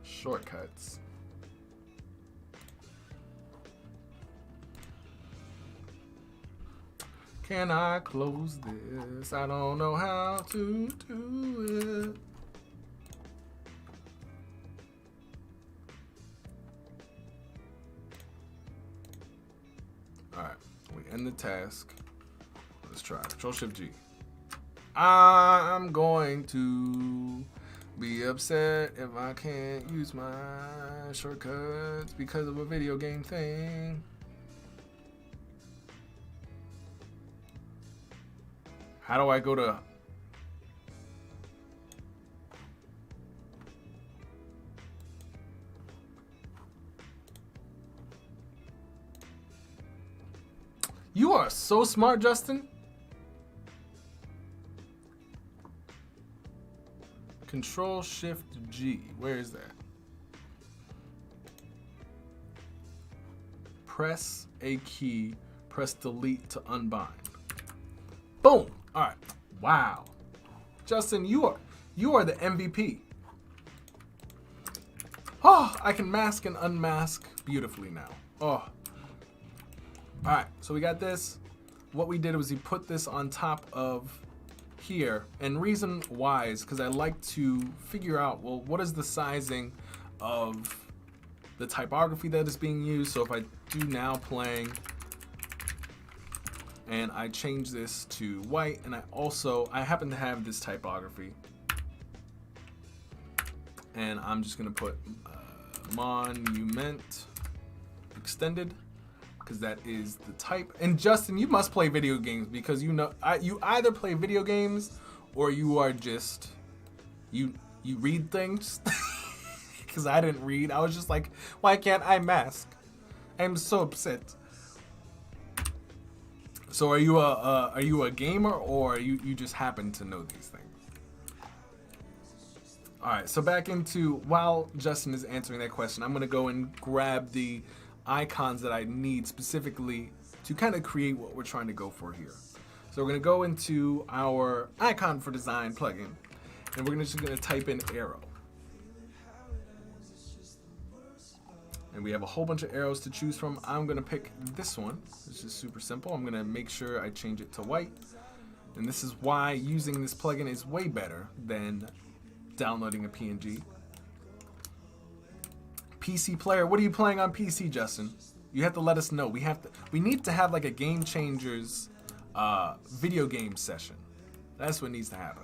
shortcuts. Can I close this? I don't know how to do it. Alright, we end the task. Let's try Control Shift G. I'm going to be upset if I can't use my shortcuts because of a video game thing. How do I go to... You are so smart, Justin. Control Shift G. Where is that? Press a key. Press delete to unbind. Boom. All right. Wow. Justin, you are the MVP. Oh, I can mask and unmask beautifully now. Oh. All right. So we got this. What we did was we put this on top of here, and reason why is because I like to figure out, well, what is the sizing of the typography that is being used. So if I do now playing and I change this to white, and I happen to have this typography, and I'm just gonna put monument extended, because that is the type. And Justin, you must play video games, because you know you either play video games or you are just you read things. Because I didn't read. I was just like, why can't I mask? I'm so upset. So are you a gamer, or you just happen to know these things? All right, so back into, while Justin is answering that question, I'm gonna go and grab the icons that I need specifically to kind of create what we're trying to go for here. So we're gonna go into our icon for design plugin, and we're just gonna type in arrow. And we have a whole bunch of arrows to choose from. I'm gonna pick this one. This is super simple. I'm gonna make sure I change it to white. And this is why using this plugin is way better than downloading a PNG. PC player, what are you playing on PC, Justin? You have to let us know. We need to have like a Game Changers video game session. That's what needs to happen.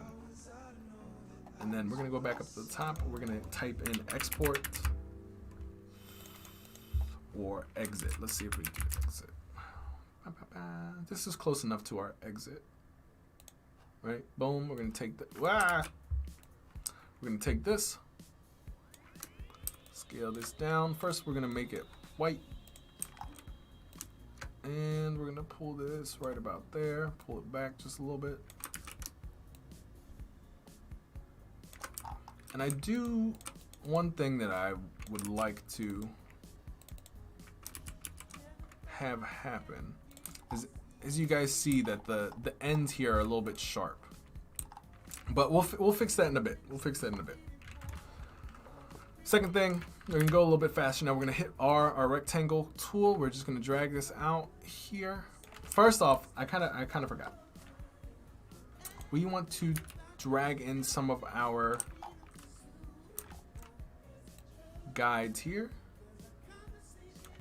And then we're gonna go back up to the top. We're gonna type in export or exit. Let's see if we can exit. This is close enough to our exit. Right? Boom. We're gonna take the We're gonna take this. Scale this down. First, we're gonna make it white. And we're gonna pull this right about there. Pull it back just a little bit. And I do one thing that I would like to have happen is, as you guys see, that the ends here are a little bit sharp, but we'll fix that in a bit. Second thing, we're gonna go a little bit faster now. We're gonna hit our rectangle tool. We're just gonna drag this out here. First off, I kind of forgot. We want to drag in some of our guides here,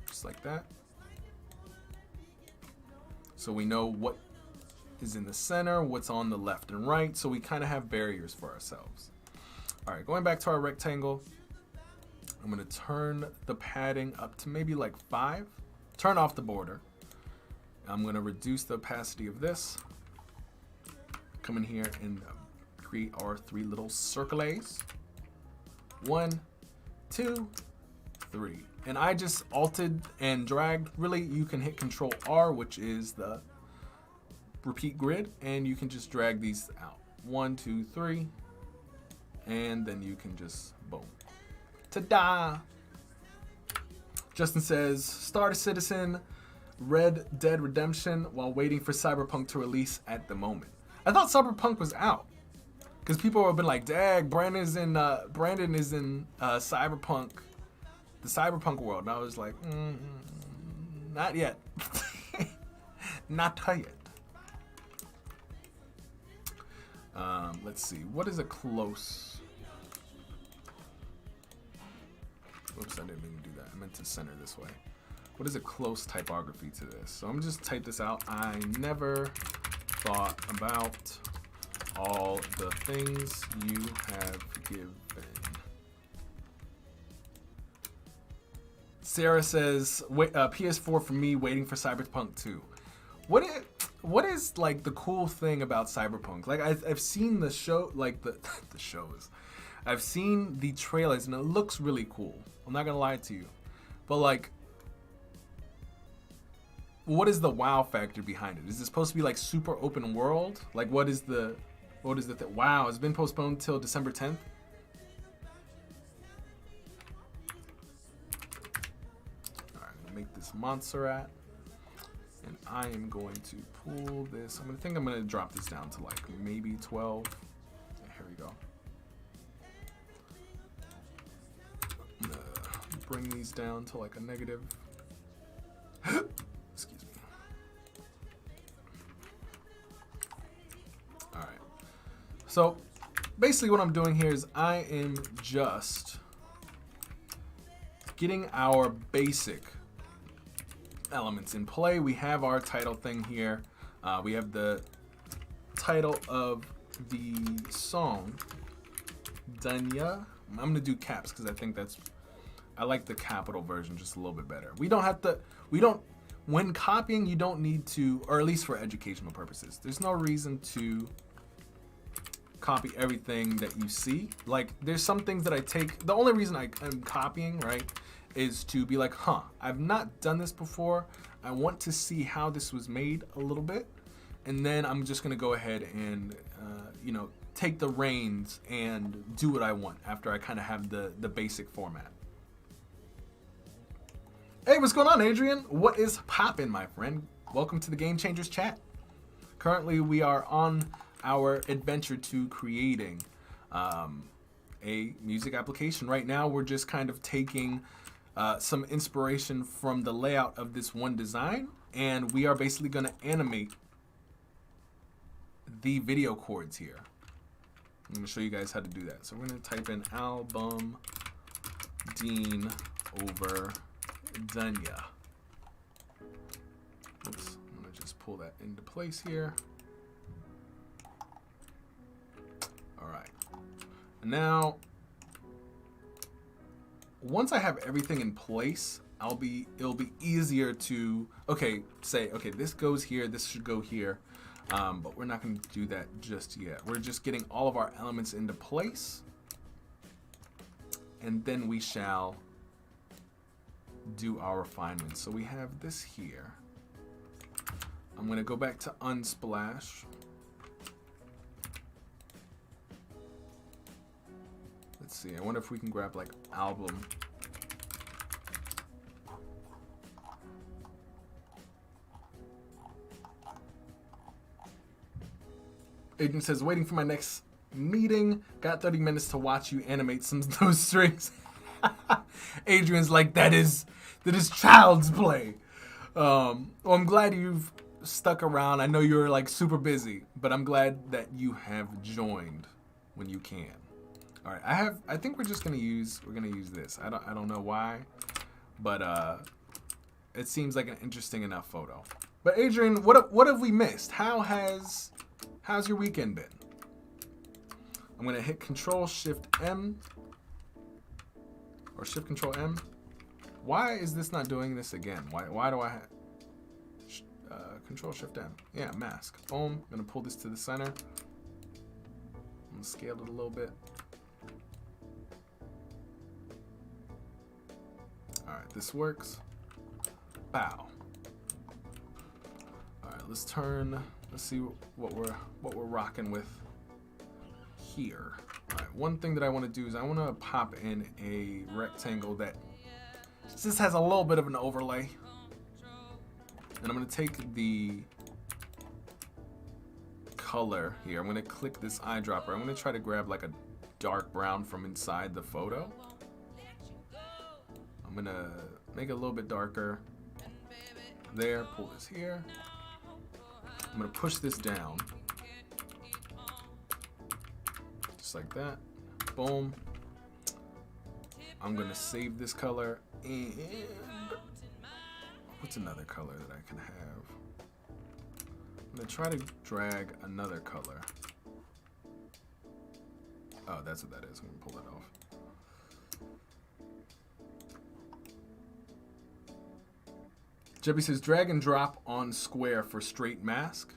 just like that. So we know what is in the center, what's on the left and right, so we kind of have barriers for ourselves. All right, going back to our rectangle, I'm gonna turn the padding up to maybe like 5, turn off the border. I'm gonna reduce the opacity of this, come in here and create our 3 little circles. 1, 2, 3. And I just alted and dragged. Really, you can hit Control R, which is the repeat grid, and you can just drag these out. 1, 2, 3, and then you can just boom. Ta-da! Justin says, start a Citizen Red Dead Redemption while waiting for Cyberpunk to release at the moment. I thought Cyberpunk was out, because people have been like, "Dag, Brandon is in Cyberpunk, the Cyberpunk world," and I was like, not yet, not yet. Let's see, what is a close? Oops, I didn't mean to do that. I meant to center this way. What is a close typography to this? So I'm just type this out. I never thought about all the things you have given. Sarah says, PS4 for me, waiting for Cyberpunk 2. What is like the cool thing about Cyberpunk? Like I've seen the show, like the shows. I've seen the trailers and it looks really cool. I'm not gonna lie to you, but like, what is the wow factor behind it? Is it supposed to be like super open world? Like what is the thing? Wow, it's been postponed till December 10th. All right, make this Montserrat, and I am going to pull this. I'm gonna drop this down to like maybe 12. Here we go. I'm gonna bring these down to like a negative. Excuse me. All right. So basically what I'm doing here is I am just getting our basic elements in play. We have our title thing here. We have the title of the song, Dunya. I'm gonna do caps because I like the capital version just a little bit better. When copying, you don't need to, or at least for educational purposes, there's no reason to copy everything that you see. Like, there's some things that I take, the only reason I'm copying, right, is to be like, I've not done this before. I want to see how this was made a little bit. And then I'm just gonna go ahead and, take the reins and do what I want after I kind of have the basic format. Hey, what's going on, Adrian? What is poppin', my friend? Welcome to the Game Changers chat. Currently, we are on our adventure to creating a music application. Right now, we're just kind of taking some inspiration from the layout of this one design, and we are basically going to animate the video chords here. I'm going to show you guys how to do that. So we're going to type in album Dean over Dunya. Oops, I'm going to just pull that into place here. All right. Now, once I have everything in place, it'll be easier to, say, this goes here, this should go here. But we're not going to do that just yet. We're just getting all of our elements into place. And then we shall do our refinements. So we have this here. I'm going to go back to Unsplash. Let's see. I wonder if we can grab like album. Agent says, waiting for my next meeting. Got 30 minutes to watch you animate some of those strings. Adrian's like, that is child's play. Well, I'm glad you've stuck around. I know you're like super busy, but I'm glad that you have joined when you can. All right, I think we're gonna use this. I don't know why, but it seems like an interesting enough photo. But Adrian, what have we missed? How's your weekend been? I'm gonna hit Control Shift M or Shift Control M. Why is this not doing this again? Why do I have Control Shift M? Yeah, mask. Boom. I'm gonna pull this to the center. I'm gonna scale it a little bit. All right, this works. Bow. All right, let's see what we're rocking with here. All right, one thing that I want to do is I want to pop in a rectangle that just has a little bit of an overlay. And I'm going to take the color here. I'm going to click this eyedropper. I'm going to try to grab like a dark brown from inside the photo. I'm going to make it a little bit darker. There, pull this here. I'm going to push this down. Just like that. Boom. I'm going to save this color. And what's another color that I can have? I'm going to try to drag another color. Oh, that's what that is. I'm going to pull that off. Jebby says, drag and drop on square for straight mask.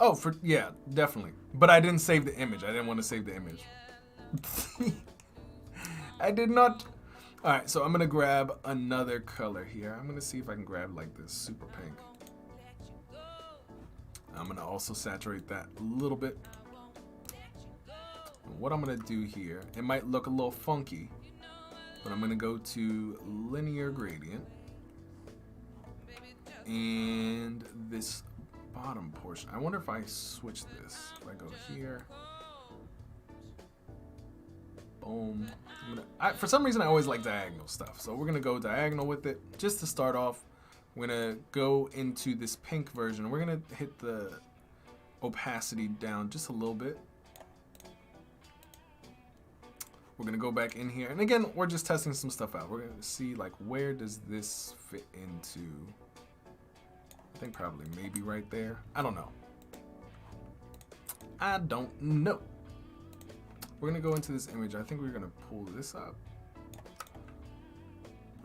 Oh, yeah, definitely. But I didn't save the image. I didn't want to save the image. I did not. All right, so I'm going to grab another color here. I'm going to see if I can grab like this super pink. I'm going to also saturate that a little bit. And what I'm going to do here, it might look a little funky, but I'm going to go to linear gradient. And this bottom portion, I wonder if I switch this. If I go here, boom. For some reason, I always like diagonal stuff. So we're going to go diagonal with it. Just to start off, we're going to go into this pink version. We're going to hit the opacity down just a little bit. We're gonna go back in here, and again, we're just testing some stuff out. We're gonna see like where does this fit into. I think probably maybe right there. I don't know. I don't know. We're gonna go into this image. I think we're gonna pull this up,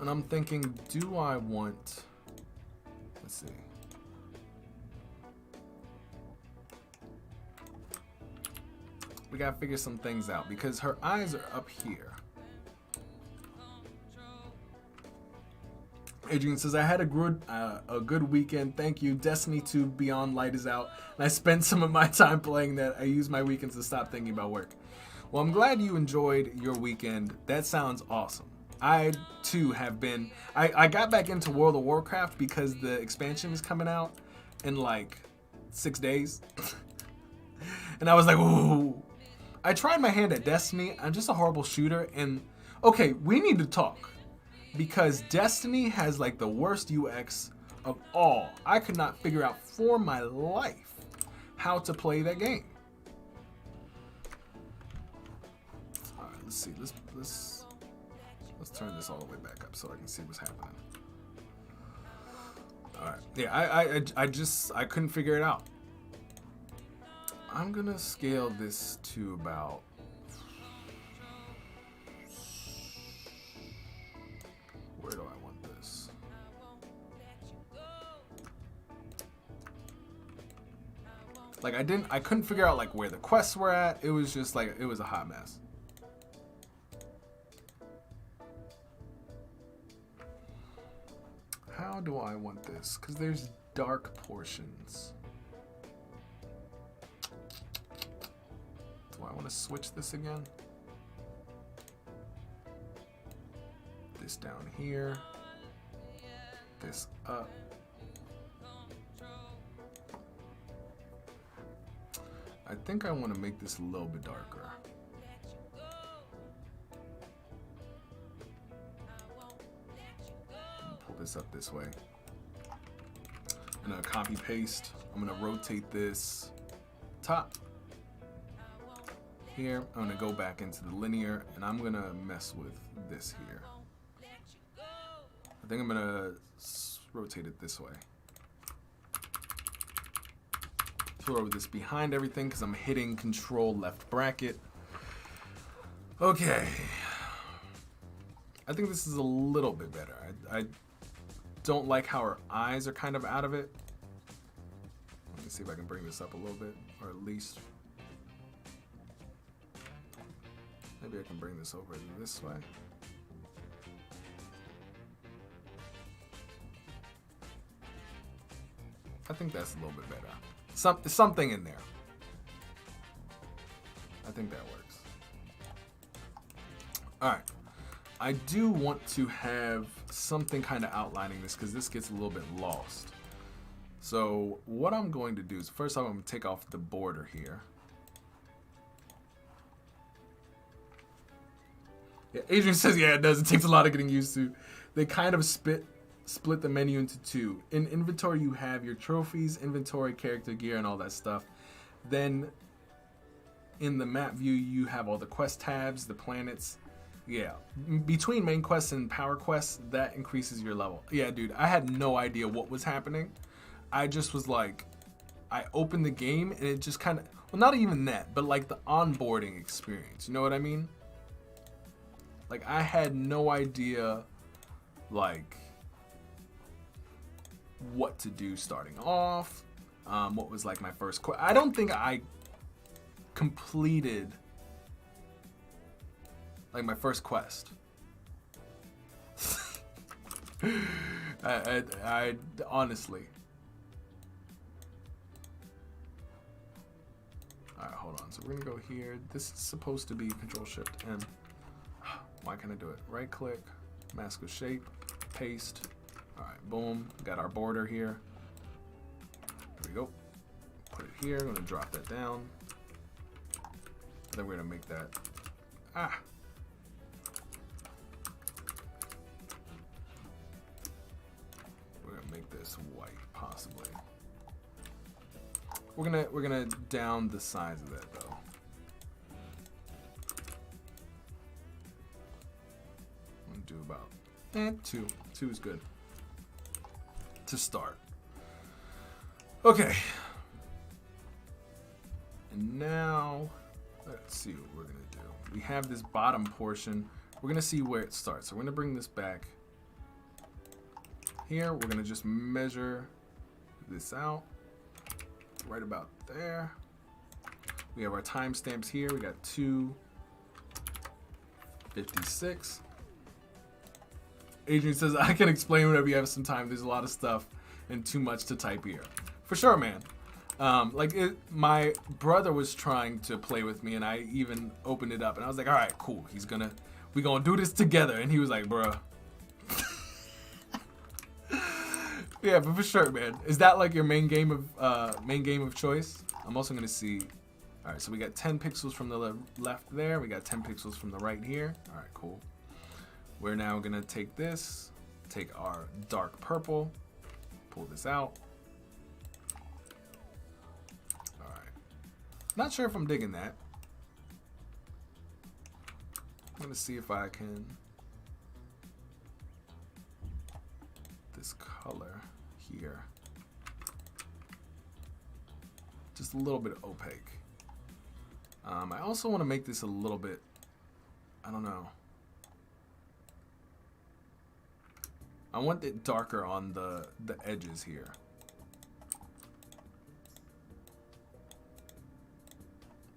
and I'm thinking, do I want? Let's see. We gotta figure some things out because her eyes are up here. Adrian says, I had a good weekend. Thank you. Destiny 2 Beyond Light is out, and I spent some of my time playing that. I use my weekends to stop thinking about work. Well, I'm glad you enjoyed your weekend. That sounds awesome. I, too, have been... I got back into World of Warcraft because the expansion is coming out in, like, 6 days. And I was like, ooh. I tried my hand at Destiny. I'm just a horrible shooter. And, okay, we need to talk. Because Destiny has, like, the worst UX of all. I could not figure out for my life how to play that game. All right, let's see. Let's turn this all the way back up so I can see what's happening. All right. Yeah, I couldn't figure it out. I'm gonna scale this to about... Where do I want this? Like I couldn't figure out like where the quests were at. It was just like, it was a hot mess. How do I want this? Because there's dark portions. Do I want to switch this again? This down here. This up. I think I want to make this a little bit darker. Pull this up this way. I'm gonna copy paste. I'm gonna rotate this top. Here, I'm gonna go back into the linear and I'm gonna mess with this here. I think I'm gonna rotate it this way. Throw this behind everything because I'm hitting Control left bracket. Okay. I think this is a little bit better. I don't like how her eyes are kind of out of it. Let me see if I can bring this up a little bit, or at least maybe I can bring this over this way. I think that's a little bit better. Something in there. I think that works. All right. I do want to have something kind of outlining this because this gets a little bit lost. So what I'm going to do is first I'm going to take off the border here. Yeah, Adrian says, yeah, it does. It takes a lot of getting used to. They kind of split the menu into two. In inventory, you have your trophies, inventory, character, gear, and all that stuff. Then in the map view, you have all the quest tabs, the planets. Yeah, between main quests and power quests, that increases your level. Yeah, dude, I had no idea what was happening. I just was like, I opened the game and it just kind of, well, not even that, but like the onboarding experience. You know what I mean? Like, I had no idea, like, what to do starting off. What was like my first quest. I don't think I completed like my first quest. I honestly. All right, hold on. So we're gonna go here. This is supposed to be Control Shift M. Why can't I do it? Right click, mask with shape, paste. All right, boom. Got our border here. There we go. Put it here. I'm gonna drop that down. Then we're gonna make that. We're gonna make this white, possibly. We're gonna down the size of that though. about 2. 2 is good to start. Okay. And now, let's see what we're gonna do. We have this bottom portion. We're gonna see where it starts. So we're gonna bring this back here. We're gonna just measure this out right about there. We have our timestamps here. We got 2:56. Adrian says, I can explain whenever you have some time. There's a lot of stuff and too much to type here. For sure, man. My brother was trying to play with me, and I even opened it up, and I was like, all right, cool. We gonna do this together. And he was like, bruh. Yeah, but for sure, man. Is that like your main game of choice? I'm also gonna see. All right, so we got 10 pixels from the left there. We got 10 pixels from the right here. All right, cool. We're now gonna take this, take our dark purple, pull this out. All right. Not sure if I'm digging that. I'm gonna see if I can. This color here. Just a little bit opaque. I also want to make this a little bit, I don't know. I want it darker on the edges here.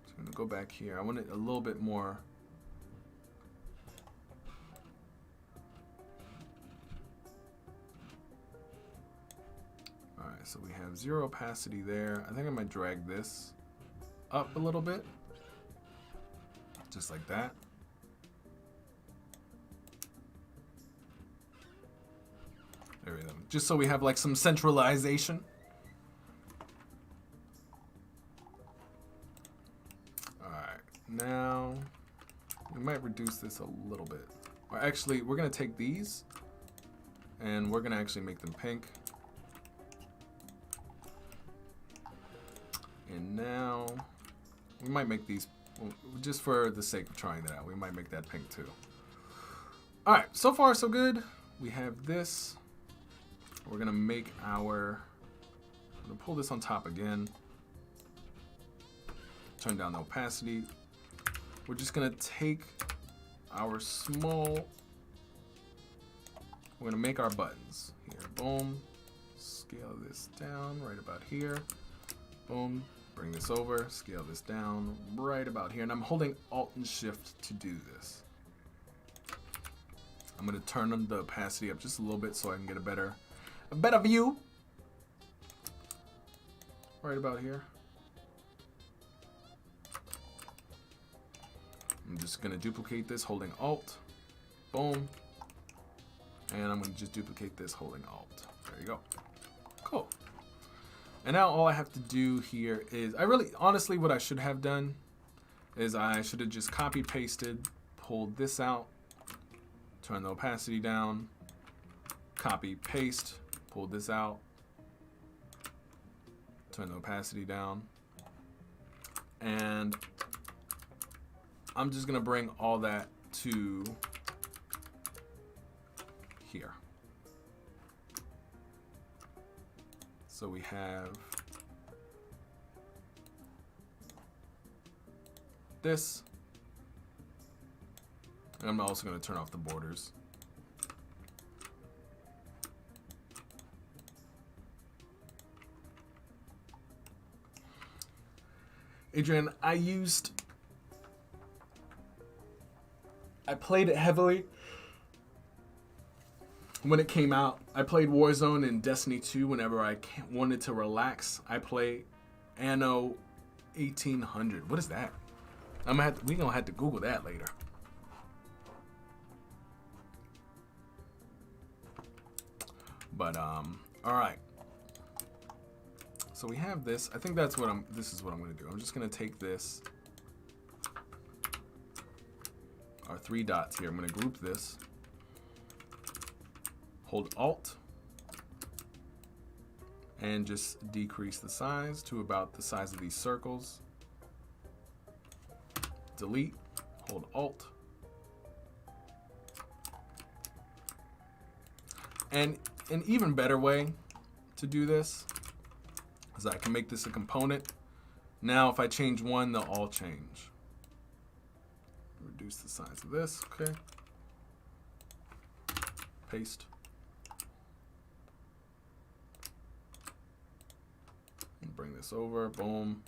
So I'm going to go back here. I want it a little bit more. All right, so we have 0 opacity there. I think I might drag this up a little bit. Just like that. There we go. Just so we have like some centralization. All right, now we might reduce this a little bit. Or actually, we're gonna take these and we're gonna actually make them pink. And now we might make these, just for the sake of trying that out, we might make that pink too. All right, so far so good. We have this. We're gonna make our, I'm gonna pull this on top again. Turn down the opacity. We're just gonna take our small, we're gonna make our buttons. Here, boom. Scale this down right about here. Boom. Bring this over, scale this down right about here. And I'm holding Alt and Shift to do this. I'm gonna turn the opacity up just a little bit so I can get a better view. Right about here. I'm just gonna duplicate this holding Alt. Boom. And I'm gonna just duplicate this holding Alt. There you go. Cool. And now all I have to do here is, honestly, what I should have done is I should have just copy pasted, pulled this out, turn the opacity down, copy paste, pull this out, turn the opacity down, and I'm just gonna bring all that to here. So we have this, and I'm also going to turn off the borders. Adrian, I played it heavily when it came out. I played Warzone and Destiny 2 whenever I wanted to relax. I play Anno 1800. What is that? We gonna have to Google that later. But all right. So we have this. I think this is what I'm gonna do. I'm just gonna take this, our 3 dots here. I'm gonna group this. Hold Alt and just decrease the size to about the size of these circles. Delete, hold Alt, And an even better way to do this is I can make this a component. Now if I change one, they'll all change. Reduce the size of this, okay. Paste. And bring this over, boom.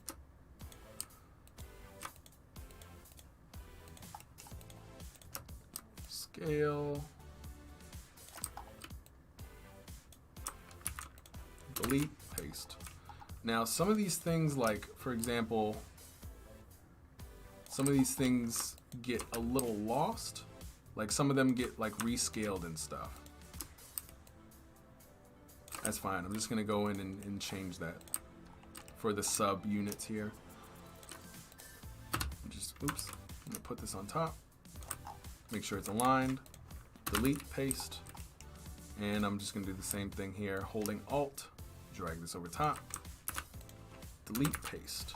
Scale. Delete, paste. Now some of these things, like for example, some of these things get a little lost. Like some of them get like rescaled and stuff. That's fine. I'm just gonna go in and change that for the sub units here. Just, oops, I'm gonna put this on top. Make sure it's aligned. Delete, paste. And I'm just gonna do the same thing here, holding Alt, drag this over top. Delete, paste.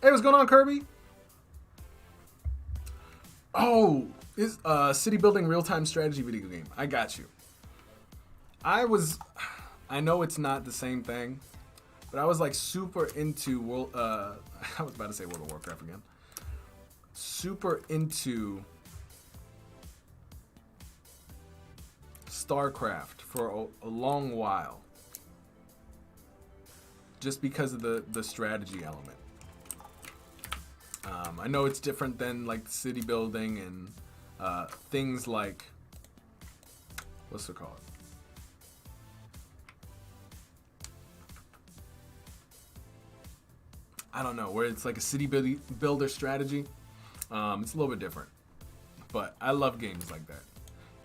Hey, what's going on, Kirby? Oh, it's city building real-time strategy video game. I got you. I know it's not the same thing, but I was like super into I was about to say World of Warcraft again. Super into StarCraft for a long while, just because of the strategy element. I know it's different than like city building and things like, what's it called? I don't know, where it's like a city builder strategy. It's a little bit different, but I love games like that.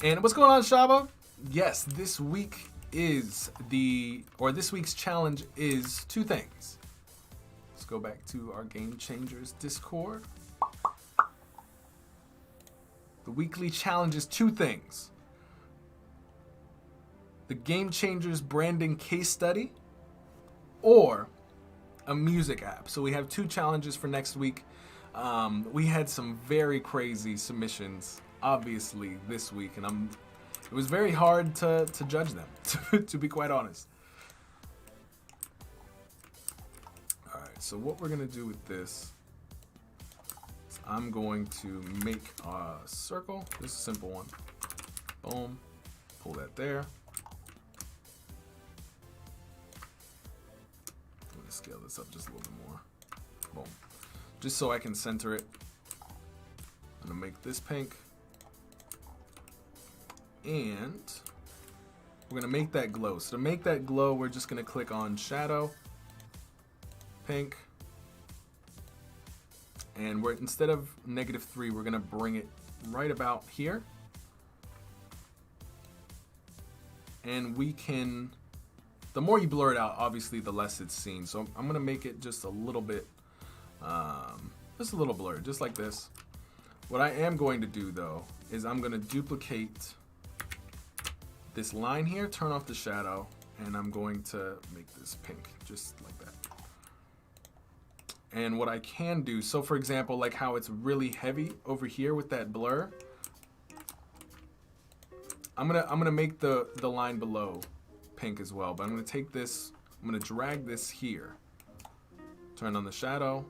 And what's going on, Shaba? Yes, this week is this week's challenge is two things. Let's go back to our Game Changers Discord. The weekly challenge is two things. The Game Changers branding case study or a music app. So we have two challenges for next week. We had some very crazy submissions, obviously, this week, and it was very hard to judge them, to be quite honest. All right, so what we're gonna do with this is I'm going to make a circle. This is a simple one. Boom, pull that there. Scale this up just a little bit more. Boom. Just so I can center it. I'm gonna make this pink. And we're gonna make that glow. So to make that glow, we're just gonna click on shadow, pink. And instead of -3, we're gonna bring it right about here. And we can, the more you blur it out, obviously, the less it's seen. So I'm gonna make it just a little bit, just a little blurred, just like this. What I am going to do though, is I'm gonna duplicate this line here, turn off the shadow, and I'm going to make this pink, just like that. And what I can do, so for example, like how it's really heavy over here with that blur, I'm gonna make the line below pink as well, but I'm going to take this, I'm going to drag this here, turn on the shadow,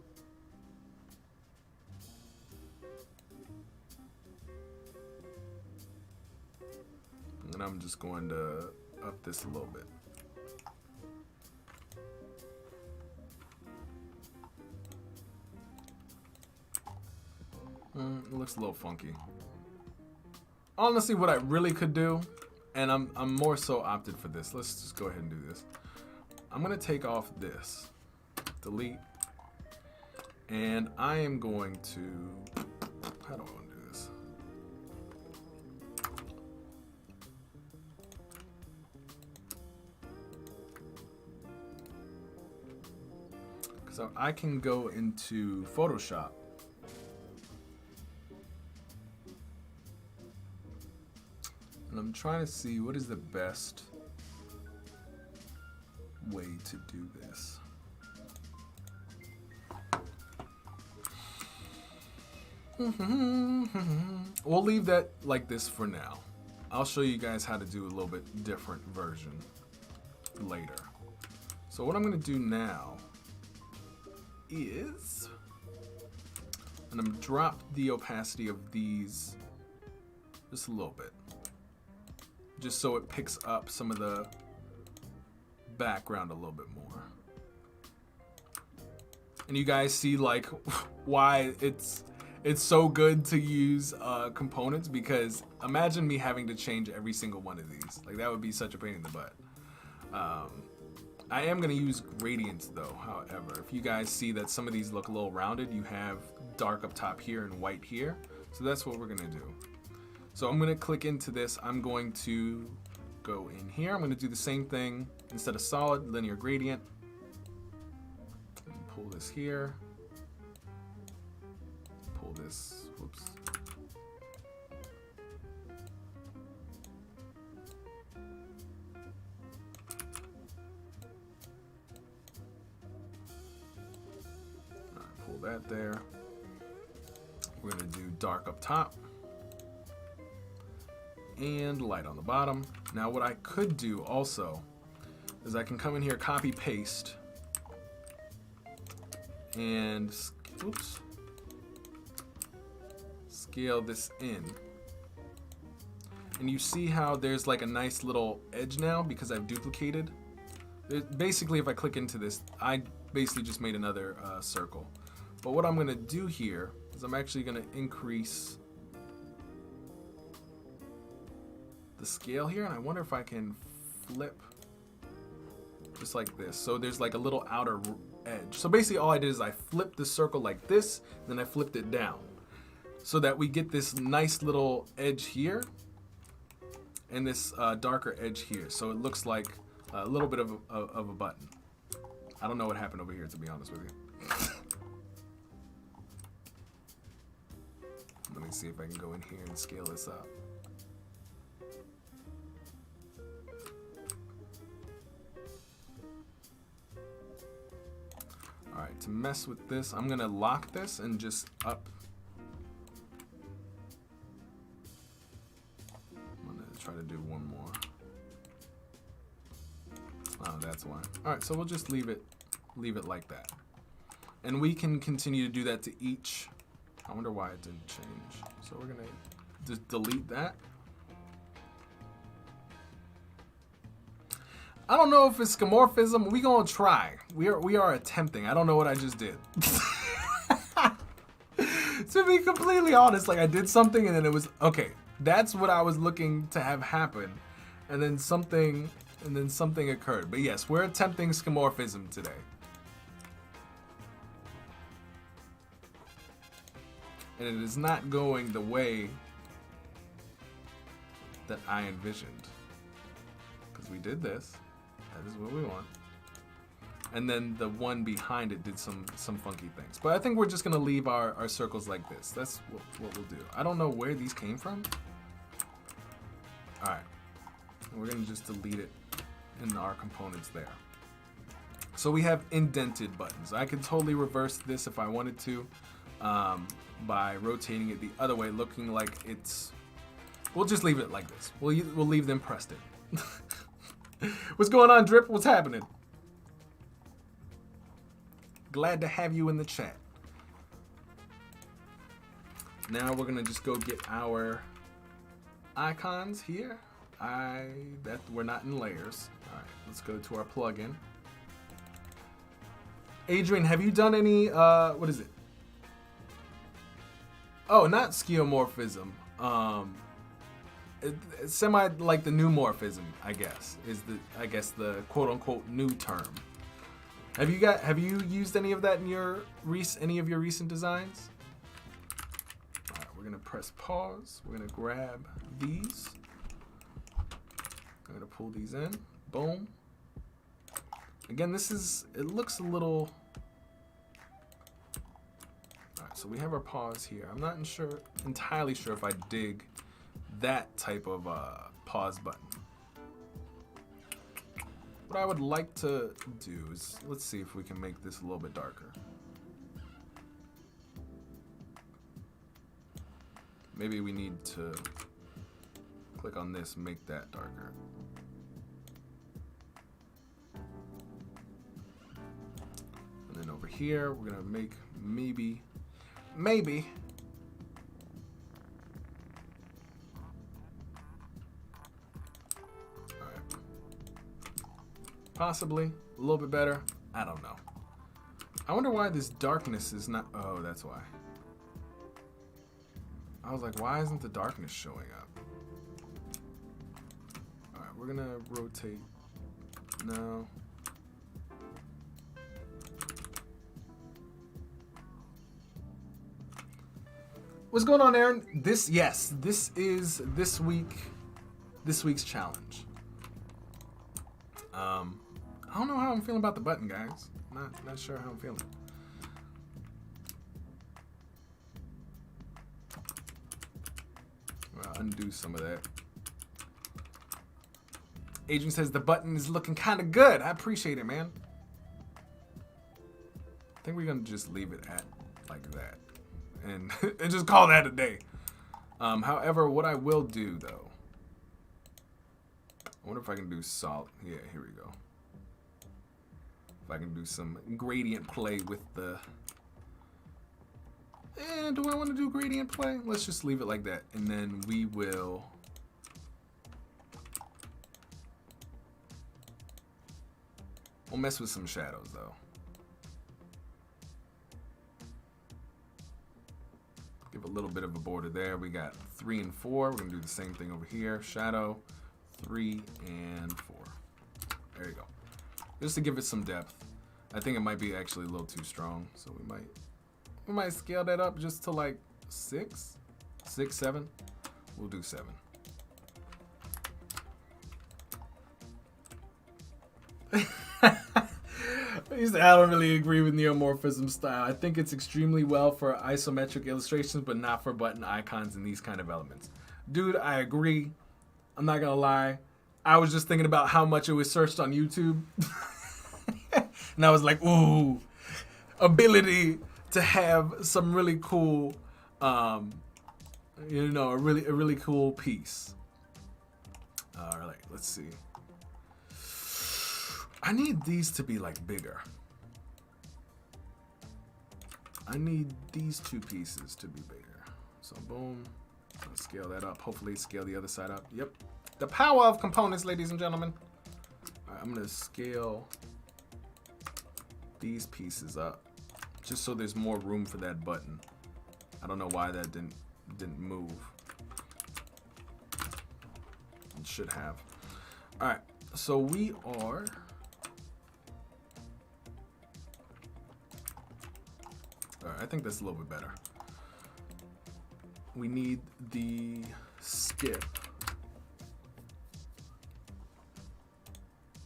and I'm just going to up this a little bit. It looks a little funky. Honestly, what I really could do, and I'm more so opted for this. Let's just go ahead and do this. I'm gonna take off this, delete, and I am going to, how do I want to do this? So I can go into Photoshop. And I'm trying to see what is the best way to do this. We'll leave that like this for now. I'll show you guys how to do a little bit different version later. So what I'm gonna do now is I'm gonna drop the opacity of these just a little bit, just so it picks up some of the background a little bit more. And you guys see like why it's so good to use components, because imagine me having to change every single one of these. Like that would be such a pain in the butt. I am gonna use gradients though, however. If you guys see that some of these look a little rounded, you have dark up top here and white here. So that's what we're gonna do. So I'm gonna click into this. I'm going to go in here. I'm gonna do the same thing. Instead of solid, linear gradient. Pull this here. Pull this, whoops. All right, pull that there. We're gonna do dark up top and light on the bottom. Now what I could do also is I can come in here, copy paste, and oops, scale this in. And you see how there's like a nice little edge now because I've duplicated. Basically, if I click into this, I basically just made another circle. But what I'm gonna do here is I'm actually gonna increase the scale here, and I wonder if I can flip just like this. So there's like a little outer edge. So basically all I did is I flipped the circle like this, then I flipped it down so that we get this nice little edge here and this darker edge here. So it looks like a little bit of a button. I don't know what happened over here, to be honest with you. Let me see if I can go in here and scale this up. All right, to mess with this, I'm gonna lock this and just up. I'm gonna try to do one more. Oh, that's why. All right, so we'll just leave it like that. And we can continue to do that to each. I wonder why it didn't change. So we're gonna just delete that. I don't know if it's skimorphism. We gonna try. We are attempting. I don't know what I just did. To be completely honest, like I did something and then it was okay. That's what I was looking to have happen, and then something occurred. But yes, we're attempting skimorphism today. And it is not going the way that I envisioned. Because we did this. That is what we want. And then the one behind it did some funky things. But I think we're just gonna leave our circles like this. That's what we'll do. I don't know where these came from. All right, and we're gonna just delete it in our components there. So we have indented buttons. I could totally reverse this if I wanted to by rotating it the other way, looking like it's, we'll just leave it like this. We'll leave them pressed in. What's going on, Drip? What's happening? Glad to have you in the chat. Now we're gonna just go get our icons here. We're not in layers. All right, let's go to our plugin. Adrian, have you done any what is it? Oh, not skeuomorphism. It's semi like the neumorphism, I guess, is the quote unquote new term. Have you used any of that in any of your recent designs? All right, we're gonna press pause. We're gonna grab these. I'm gonna pull these in. Boom. Again, it looks a little. All right, so we have our pause here. I'm not entirely sure if I dig that type of pause button. What I would like to do is, let's see if we can make this a little bit darker. Maybe we need to click on this, make that darker. And then over here, we're gonna make maybe. All right. Possibly a little bit better. I don't know. I wonder why this darkness is not. Oh, that's why. I was like, why isn't the darkness showing up? All right, we're gonna rotate. No. What's going on, Aaron? This is this week's challenge. I don't know how I'm feeling about the button, guys. Not sure how I'm feeling. I'll undo some of that. Adrian says the button is looking kind of good. I appreciate it, man. I think we're gonna just leave it at like that, and just call that a day. However, what I will do though, I wonder if I can do solid. Yeah, here we go. If I can do some gradient play with the. Do I want to do gradient play? Let's just leave it like that, and then we will. We'll mess with some shadows though. Give a little bit of a border there. We got 3 and 4. We're gonna do the same thing over here. Shadow, 3 and 4. There you go. Just to give it some depth. I think it might be actually a little too strong, so we might scale that up just to like 6, 7. We'll do 7. I don't really agree with neomorphism style. I think it's extremely well for isometric illustrations, but not for button icons and these kind of elements. Dude, I agree. I'm not gonna lie. I was just thinking about how much it was searched on YouTube. And I was like, ooh, ability to have some really cool, a really cool piece. All right, let's see. I need these to be like bigger. I need these 2 pieces to be bigger. So boom, let's scale that up. Hopefully scale the other side up. Yep, the power of components, ladies and gentlemen. All right, I'm gonna scale these pieces up just so there's more room for that button. I don't know why that didn't move. It should have. All right, so we are. All right, I think that's a little bit better. We need the skip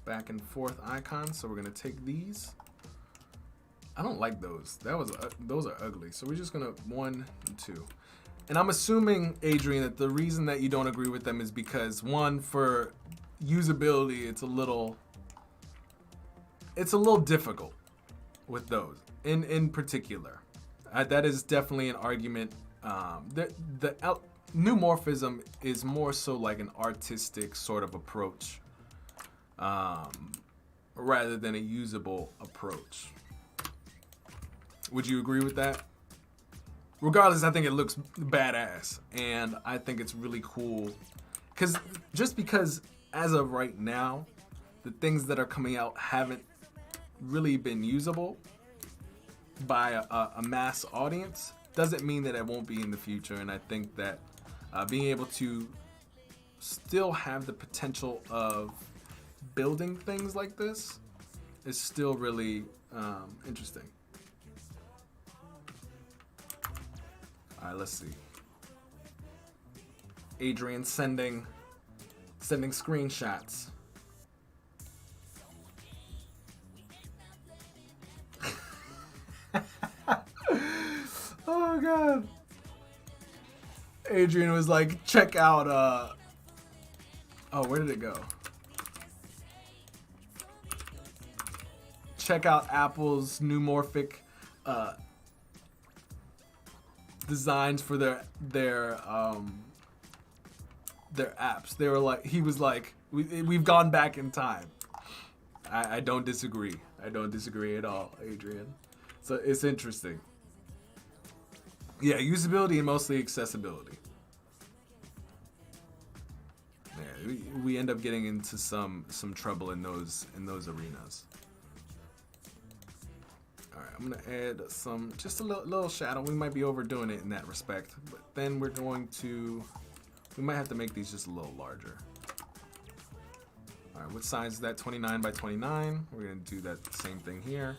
back and forth icons, so we're gonna take these. I don't like those. Those are ugly. So we're just gonna 1 and 2. And I'm assuming, Adrian, that the reason that you don't agree with them is because 1, for usability, it's a little difficult with those in particular. That is definitely an argument. The neumorphism is more so like an artistic sort of approach, rather than a usable approach. Would you agree with that? Regardless, I think it looks badass, and I think it's really cool. Because as of right now, the things that are coming out haven't really been usable by a mass audience. Doesn't mean that it won't be in the future, and I think that being able to still have the potential of building things like this is still really interesting. All right, let's see. Adrian sending screenshots. Oh god. Adrian was like, check out oh, where did it go? Check out Apple's neumorphic designs for their their apps. They were like, he was like, we've gone back in time. I don't disagree. I don't disagree at all, Adrian. So it's interesting. Yeah, usability and mostly accessibility. Yeah, we end up getting into some trouble in those arenas. All right, I'm gonna add just a little shadow. We might be overdoing it in that respect, but then we might have to make these just a little larger. All right, what size is that? 29 by 29. We're gonna do that same thing here.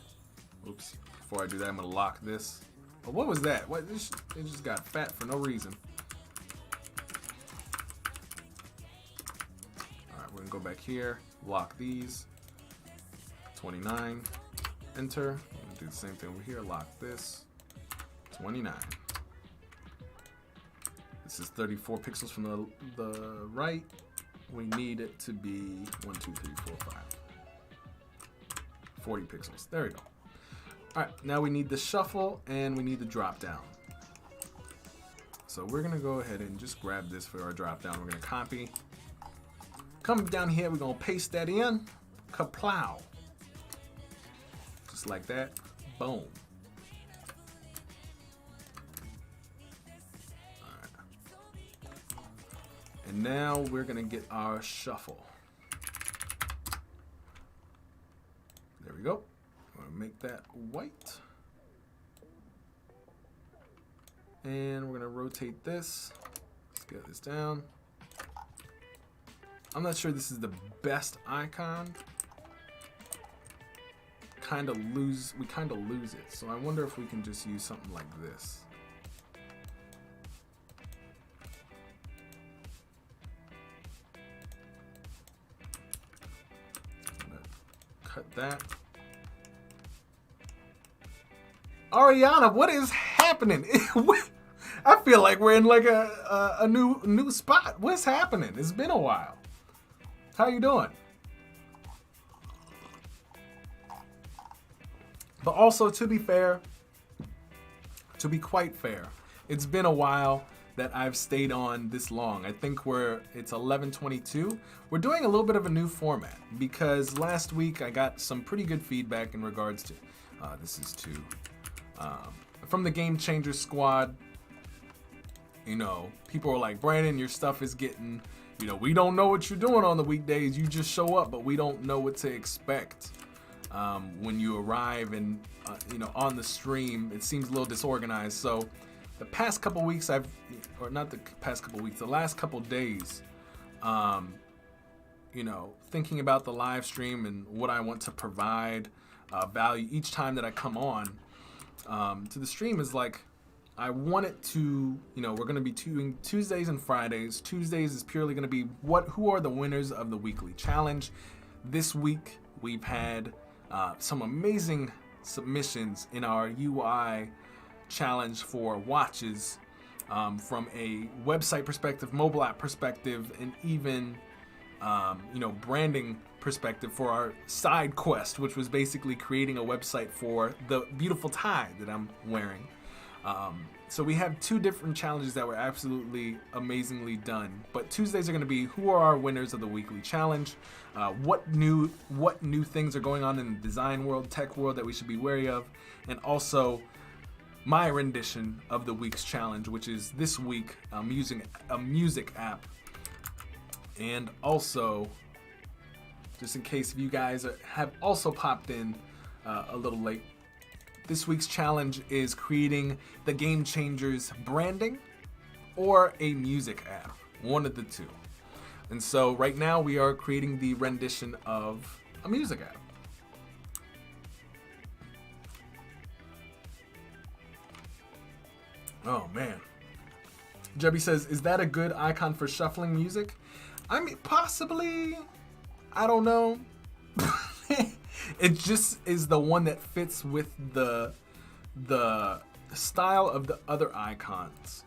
Oops. Before I do that, I'm gonna lock this. Oh, what was that? What? It just got fat for no reason. All right, we're gonna go back here, lock these. 29. Enter. I'm gonna do the same thing over here. Lock this. 29. This is 34 pixels from the right. We need it to be 1, 2, 3, 4, 5. 40 pixels. There we go. All right, now we need the shuffle and we need the drop down. So we're gonna go ahead and just grab this for our drop down. We're gonna copy. Come down here, we're gonna paste that in. Kaplow. Just like that. Boom. And now we're gonna get our shuffle. There we go. I'm gonna make that white. And we're gonna rotate this. Let's get this down. I'm not sure this is the best icon. We kind of lose it. So I wonder if we can just use something like this. Cut that. Ariana, what is happening? I feel like we're in like a new spot. What's happening? It's been a while. How you doing? But also, to be fair, to be quite fair, it's been a while that I've stayed on this long. I think it's 11:22. We're doing a little bit of a new format because last week I got some pretty good feedback in regards to, this is from the Game Changers squad. You know, people were like, Brandon, your stuff is getting, we don't know what you're doing on the weekdays. You just show up, but we don't know what to expect. When you arrive and, on the stream, it seems a little disorganized. So the past couple weeks the last couple days, thinking about the live stream and what I want to provide value each time that I come on to the stream is like, I want it to, we're going to be doing Tuesdays and Fridays. Tuesdays is purely going to be who are the winners of the weekly challenge. This week, we've had some amazing submissions in our UI challenge for watches from a website perspective, mobile app perspective, and even, branding perspective for our side quest, which was basically creating a website for the beautiful tie that I'm wearing. So we have two different challenges that were absolutely amazingly done. But Tuesdays are going to be who are our winners of the weekly challenge, what new things are going on in the design world, tech world that we should be wary of, and also my rendition of the week's challenge, which is this week I'm using a music app. And also, just in case if you guys have also popped in a little late, this week's challenge is creating the Game Changers branding or a music app, one of the two. And so right now we are creating the rendition of a music app. Oh man. Jebby says, is that a good icon for shuffling music? I mean, possibly. I don't know. It just is the one that fits with the style of the other icons.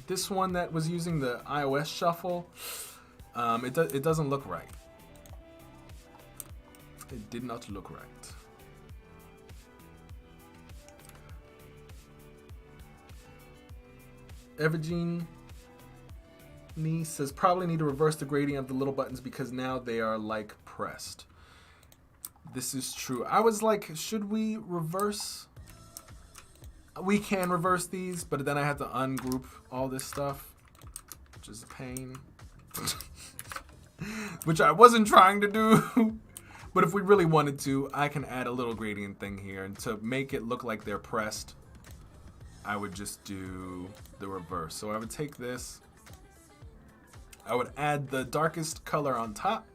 This one that was using the iOS shuffle, it doesn't look right. It did not look right. Evergene, Niece says probably need to reverse the gradient of the little buttons because now they are like pressed. This is true. I was like, should we reverse? We can reverse these, but then I have to ungroup all this stuff, which is a pain. Which I wasn't trying to do. But if we really wanted to, I can add a little gradient thing here. And to make it look like they're pressed, I would just do the reverse. So I would take this. I would add the darkest color on top.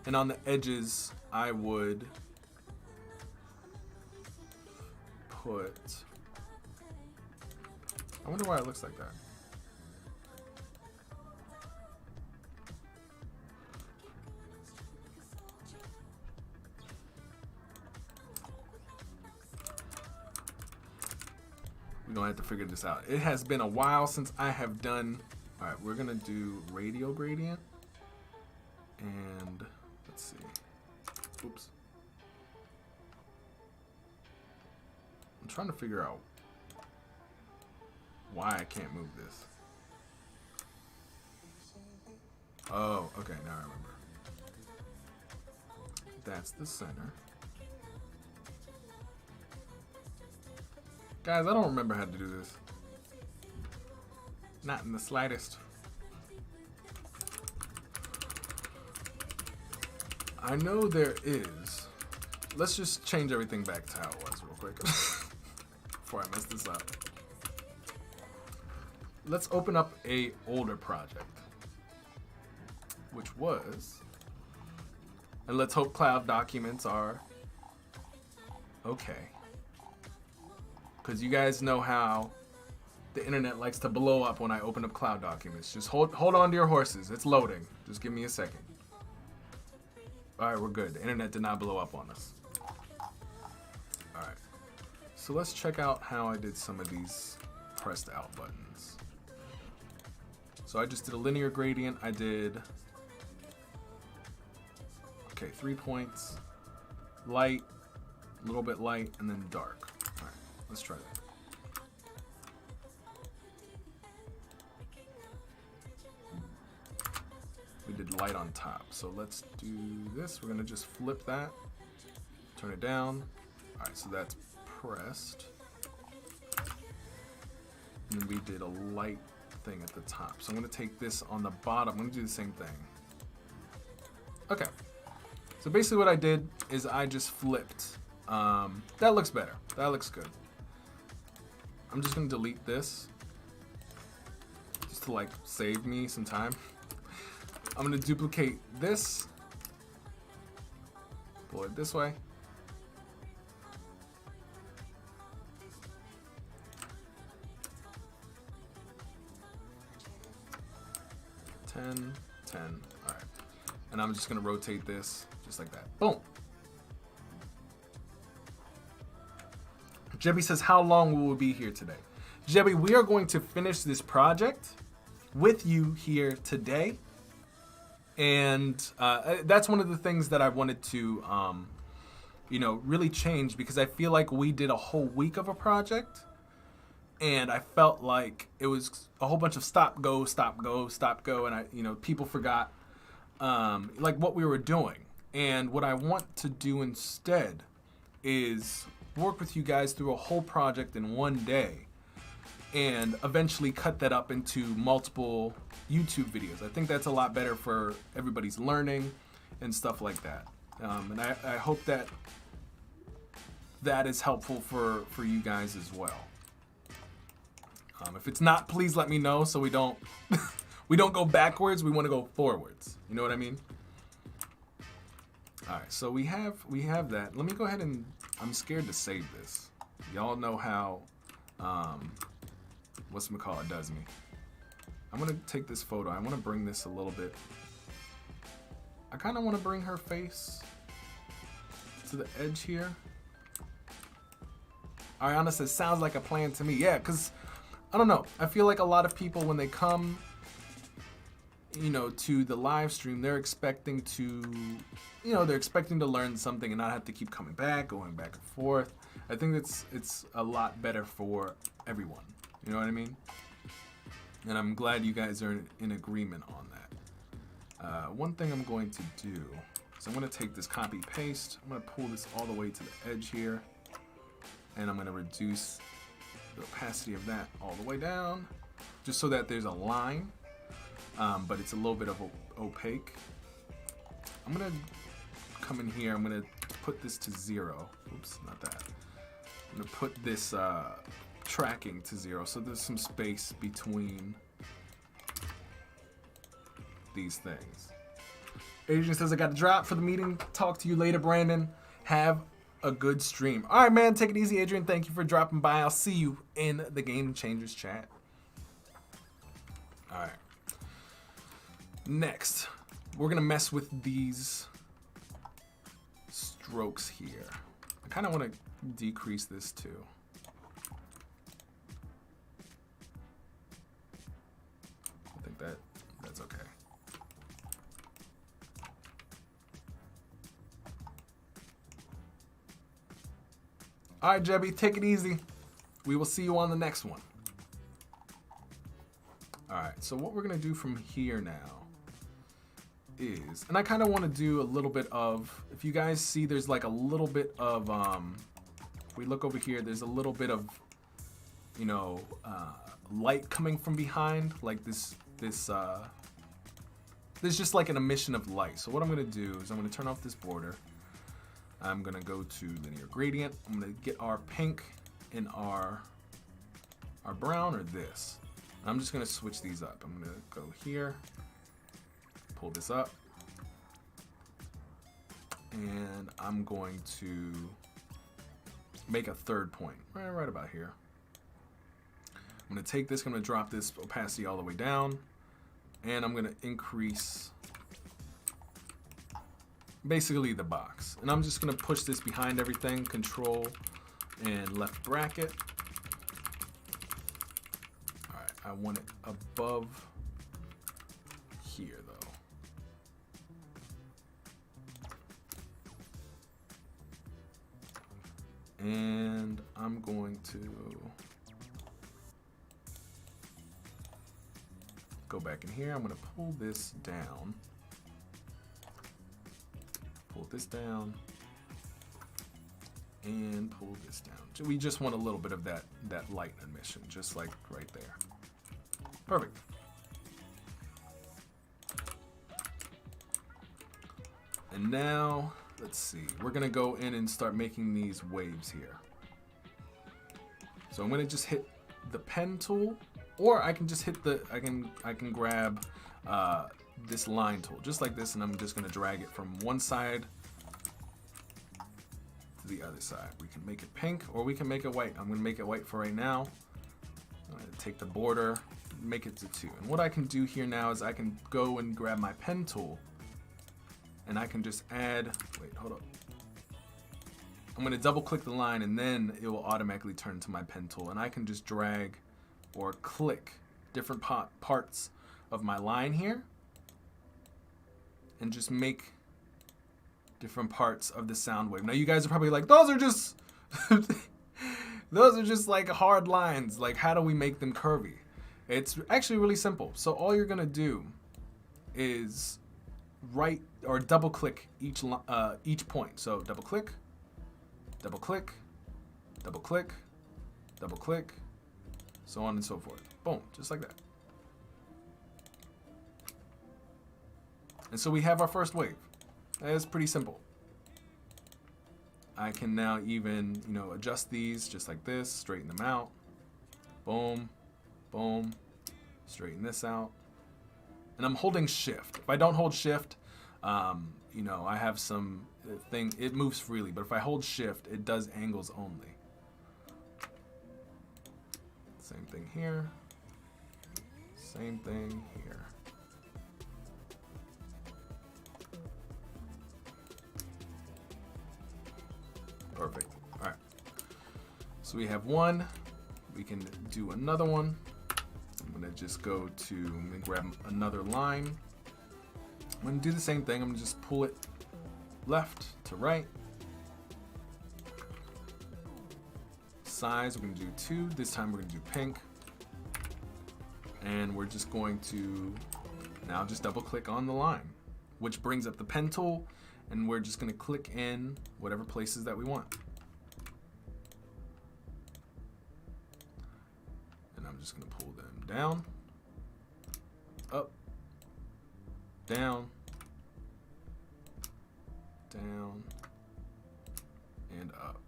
And on the edges, I would put... I wonder why it looks like that. We're gonna have to figure this out. It has been a while since I have done. All right, we're gonna do Radial Gradient, and let's see. Oops. I'm trying to figure out why I can't move this. Oh, okay, now I remember. That's the center. Guys, I don't remember how to do this. Not in the slightest. I know there is. Let's just change everything back to how it was real quick before I mess this up. Let's open up a older project, which was, and let's hope cloud documents are okay. Because you guys know how the internet likes to blow up when I open up cloud documents. Just hold on to your horses. It's loading. Just give me a second. All right, we're good. The internet did not blow up on us. All right. So let's check out how I did some of these pressed out buttons. So I just did a linear gradient. I did, okay, 3 points, light, a little bit light, and then dark. All right, let's try that. We did light on top. So let's do this. We're gonna just flip that, turn it down. All right, so that's pressed. And we did a light thing at the top. So I'm gonna take this on the bottom. I'm gonna do the same thing. Okay. So basically what I did is I just flipped. That looks better. That looks good. I'm just gonna delete this just to like save me some time. I'm gonna duplicate this, pull it this way. Ten, all right. And I'm just gonna rotate this just like that. Boom. Jebby says, how long will we be here today? Jebby, we are going to finish this project with you here today. And that's one of the things that I wanted to, you know, really change, because I feel like we did a whole week of a project, and I felt like it was a whole bunch of stop, go, stop, go, stop, go, and you know, people forgot like what we were doing. And what I want to do instead is work with you guys through a whole project in one day, and eventually cut that up into multiple YouTube videos. I think that's a lot better for everybody's learning and stuff like that. And I hope that that is helpful for you guys as well. If it's not, please let me know so we don't we don't go backwards. We want to go forwards. You know what I mean? All right, so we have that. Let me go ahead and, I'm scared to save this. Y'all know how whatchamacallit does me. I'm gonna take this photo. I want to bring this a little bit. I kind of want to bring her face to the edge here. Ariana says, sounds like a plan to me. Yeah, because I don't know. I feel like a lot of people, when they come, you know, to the live stream, they're expecting to, you know, they're expecting to learn something and not have to keep coming back, going back and forth. I think it's a lot better for everyone. You know what I mean? And I'm glad you guys are in agreement on that. One thing I'm going to do is I'm going to take this copy paste. I'm going to pull this all the way to the edge here. And I'm going to reduce the opacity of that all the way down, just so that there's a line, but it's a little bit of opaque. I'm going to come in here. I'm going to put this to 0. Oops, not that. I'm going to put this tracking to 0, so there's some space between these things. Adrian says, I got to drop for the meeting. Talk to you later, Brandon. Have a good stream. All right, man. Take it easy, Adrian. Thank you for dropping by. I'll see you in the Game Changers chat. All right. Next, we're going to mess with these strokes here. I kind of want to decrease this too. I think that's okay. All right, Jebby, take it easy. We will see you on the next one. All right, so what we're gonna do from here now is, and I kind of want to do a little bit of, if you guys see, there's like a little bit of, if we look over here, there's a little bit of, you know, light coming from behind, like this, there's just like an emission of light. So what I'm gonna do is I'm gonna turn off this border. I'm gonna go to linear gradient. I'm gonna get our pink and our brown, or this. And I'm just gonna switch these up. I'm gonna go here, pull this up, and I'm going to make a third point right about here. I'm gonna take this, I'm gonna drop this opacity all the way down, and I'm gonna increase basically the box. And I'm just gonna push this behind everything, Control and left bracket. All right, I want it above here though. And I'm going to go back in here. I'm gonna pull this down. Pull this down. And pull this down. We just want a little bit of that light emission, just like right there. Perfect. And now, let's see. We're gonna go in and start making these waves here. So I'm gonna just hit the pen tool, or I can just hit the, I can grab this line tool, just like this, and I'm just gonna drag it from one side to the other side. We can make it pink, or we can make it white. I'm gonna make it white for right now. I'm gonna take the border, make it to 2. And what I can do here now is I can go and grab my pen tool, and I can just add, wait, hold up. I'm gonna double click the line, and then it will automatically turn to my pen tool, and I can just drag or click different parts of my line here and just make different parts of the sound wave. Now you guys are probably like, those are just those are just like hard lines. Like, how do we make them curvy? It's actually really simple. So all you're gonna do is right or double click each point. So double click, double click, double click, double click, so on and so forth. Boom, just like that. And so we have our first wave. It's pretty simple. I can now even, you know, adjust these just like this, straighten them out. Boom, boom, straighten this out. And I'm holding shift. If I don't hold shift, you know, I have some thing, it moves freely, but if I hold shift, it does angles only. Same thing here. Same thing here. Perfect. All right. So we have one. We can do another one. I'm gonna just go to, I'm gonna grab another line. I'm gonna do the same thing. I'm gonna just pull it left to right. Size, we're gonna do 2. This time we're gonna do pink. And we're just going to now just double click on the line, which brings up the pen tool, and we're just going to click in whatever places that we want. And I'm just going to pull them down, up, down, down, and up.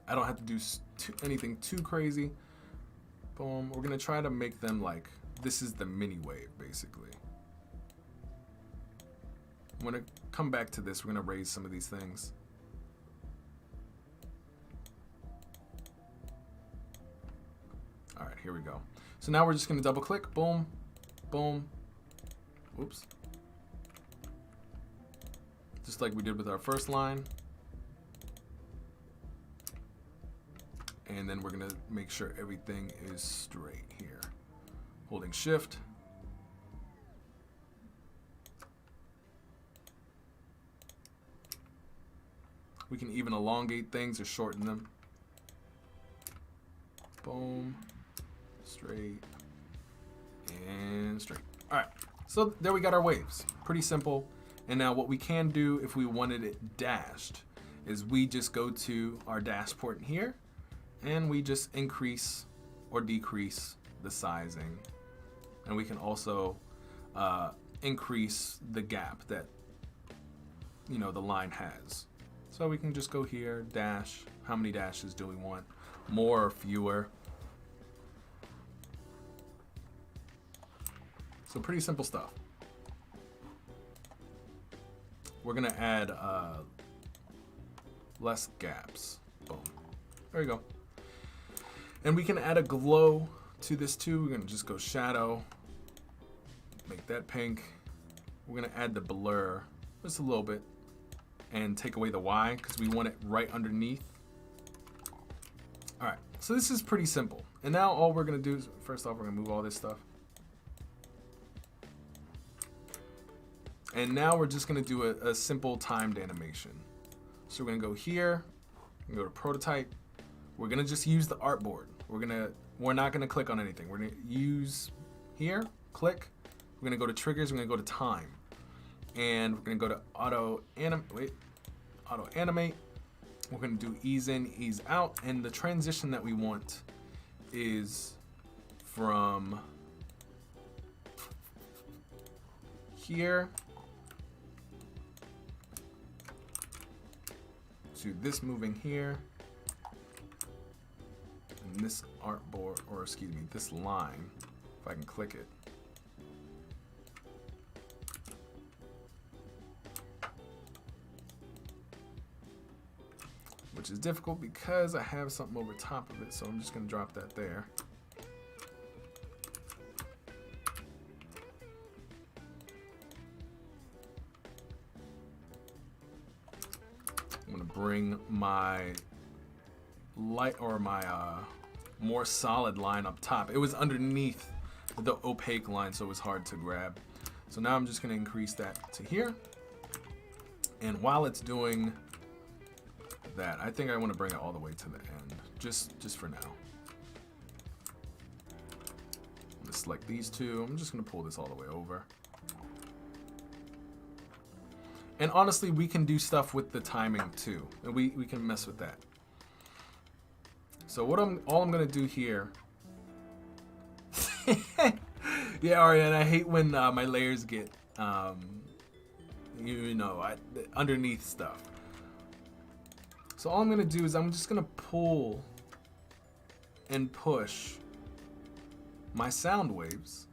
I don't have to do anything too crazy. Boom. We're going to try to make them like, this is the mini wave, basically. I'm going to come back to this. We're going to raise some of these things. All right, here we go. So now we're just going to double click. Boom, boom. Oops. Just like we did with our first line. And then we're going to make sure everything is straight here. Holding shift. We can even elongate things or shorten them. Boom. Straight. And straight. All right. So there we got our waves. Pretty simple. And now what we can do if we wanted it dashed is we just go to our dash port here. And we just increase or decrease the sizing. And we can also increase the gap that, you know, the line has. So we can just go here, dash. How many dashes do we want? More or fewer? So pretty simple stuff. We're gonna add less gaps. Boom. There you go. And we can add a glow to this too. We're gonna just go shadow, make that pink. We're gonna add the blur just a little bit and take away the Y because we want it right underneath. All right, so this is pretty simple. And now all we're gonna do is, first off, we're gonna move all this stuff. And now we're just gonna do a simple timed animation. So we're gonna go here, we're gonna go to prototype. We're gonna just use the artboard. We're not gonna click on anything. We're gonna use here, click. We're gonna go to triggers. We're gonna go to time, and we're gonna go to auto animate. We're gonna do ease in, ease out, and the transition that we want is from here to this moving here. And this artboard, or excuse me, this line, if I can click it. Which is difficult because I have something over top of it, so I'm just gonna drop that there. I'm gonna bring my light or my more solid line up top. It was underneath the opaque line, so it was hard to grab. So now I'm just going to increase that to here. And while it's doing that, I think I want to bring it all the way to the end, just for now. I'm going to select these two. I'm just going to pull this all the way over. And honestly, we can do stuff with the timing too. And we can mess with that. So all I'm gonna do here. Yeah, Ariane, I hate when my layers get underneath stuff. So all I'm gonna do is I'm just gonna pull and push my sound waves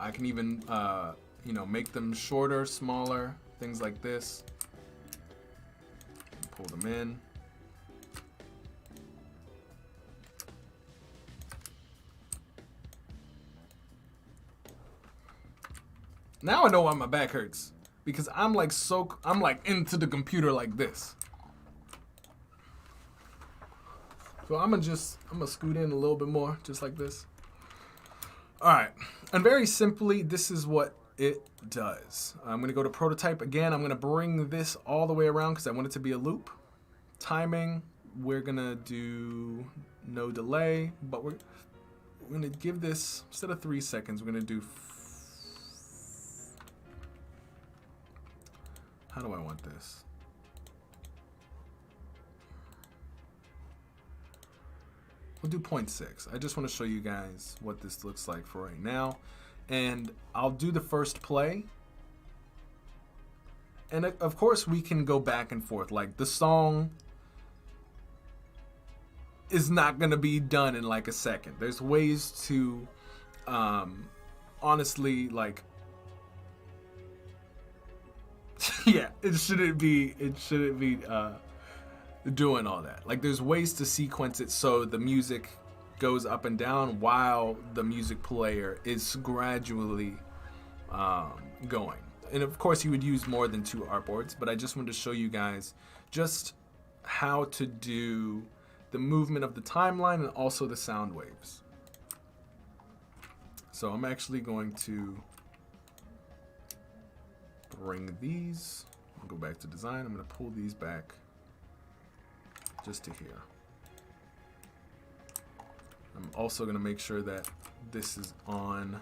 I can even, make them shorter, smaller, things like this. Pull them in. Now I know why my back hurts. Because I'm like into the computer like this. So I'm gonna scoot in a little bit more, just like this. All right, and very simply, this is what it does. I'm gonna go to prototype again. I'm gonna bring this all the way around because I want it to be a loop. Timing, we're gonna do no delay, but we're gonna give this, instead of 3 seconds, we're gonna do, how do I want this? We'll do 0.6. I just want to show you guys what this looks like for right now. And I'll do the first play. And of course we can go back and forth. Like the song is not going to be done in like a second. There's ways to honestly, like, yeah, it shouldn't be doing all that. Like there's ways to sequence it so the music goes up and down while the music player is gradually going. And of course you would use more than 2 artboards, but I just wanted to show you guys just how to do the movement of the timeline and also the sound waves. So I'm actually going to bring these, I'll go back to design, I'm going to pull these back just to here. I'm also going to make sure that this is on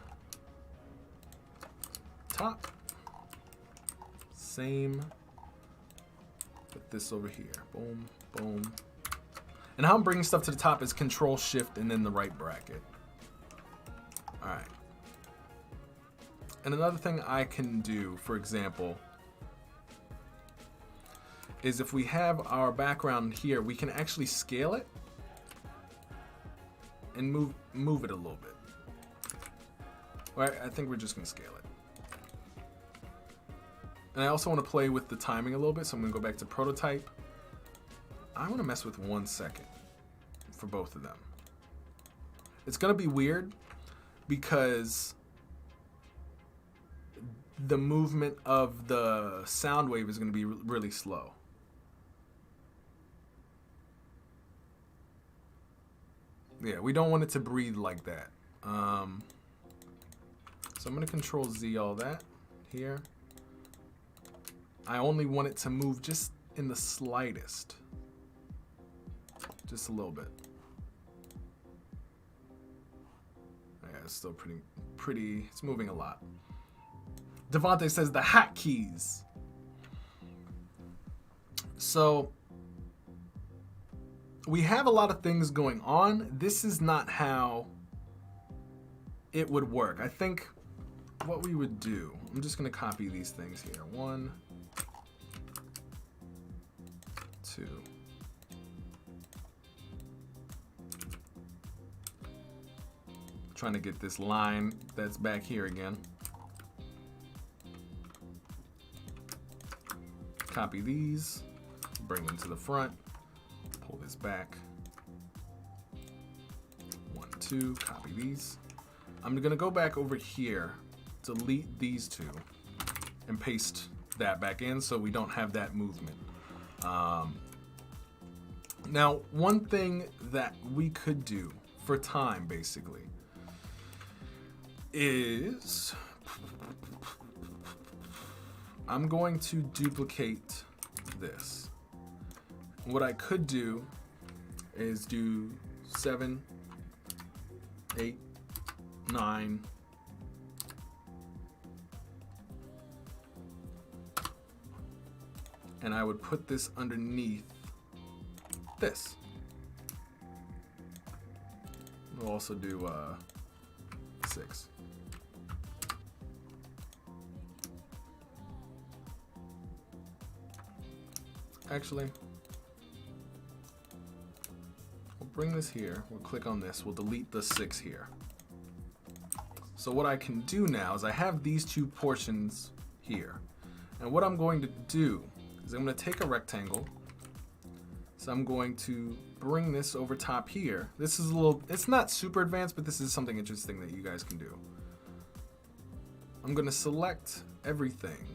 top. Same. Put this over here. Boom, boom. And how I'm bringing stuff to the top is Control Shift and then the right bracket. All right. And another thing I can do, for example, is if we have our background here, we can actually scale it and move it a little bit. Right, I think we're just gonna scale it. And I also want to play with the timing a little bit, so I'm gonna go back to prototype. I want to mess with 1 second for both of them. It's gonna be weird because the movement of the sound wave is gonna be really slow. Yeah, we don't want it to breathe like that. So I'm going to Control Z all that here. I only want it to move just in the slightest. Just a little bit. Yeah, it's still pretty, it's moving a lot. Devontae says the hotkeys. So we have a lot of things going on. This is not how it would work. I think what we would do, I'm just gonna copy these things here. 1, 2. Trying to get this line that's back here again. Copy these, bring them to the front. Pull this back. 1, 2, copy these. I'm gonna go back over here, delete these 2, and paste that back in so we don't have that movement. Now, one thing that we could do for time, basically, is I'm going to duplicate this. What I could do is do 7, 8, 9, and I would put this underneath this. We'll also do 6. Actually, we'll bring this here, we'll click on this, we'll delete the 6 here. So what I can do now is I have these 2 portions here. And what I'm going to do is I'm going to take a rectangle. So I'm going to bring this over top here. This is a little, it's not super advanced, but this is something interesting that you guys can do. I'm gonna select everything.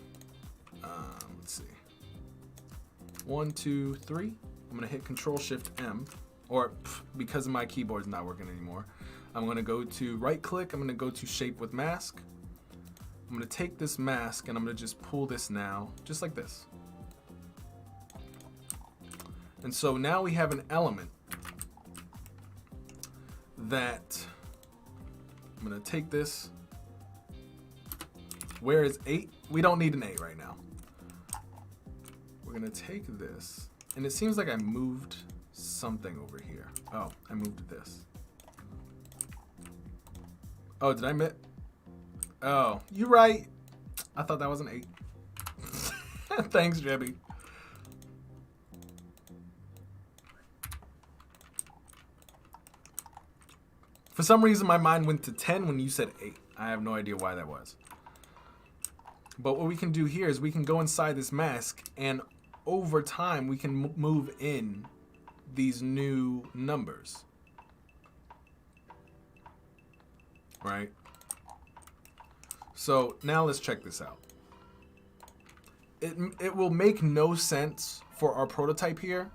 Let's see. 1, 2, 3. I'm gonna hit Control-Shift-M, or because my keyboard's not working anymore, I'm gonna go to right click, I'm gonna go to Shape with Mask. I'm gonna take this mask and I'm gonna just pull this now, just like this. And so now we have an element that, I'm gonna take this. Where is 8? We don't need an 8 right now. We're gonna take this, and it seems like I moved something over here. Oh, I moved this. Oh, did I miss? Oh, you're right. I thought that was an 8. Thanks, Jebby. For some reason, my mind went to 10 when you said 8. I have no idea why that was. But what we can do here is we can go inside this mask, and over time, we can move in these new numbers. Right? So now let's check this out. It will make no sense for our prototype here,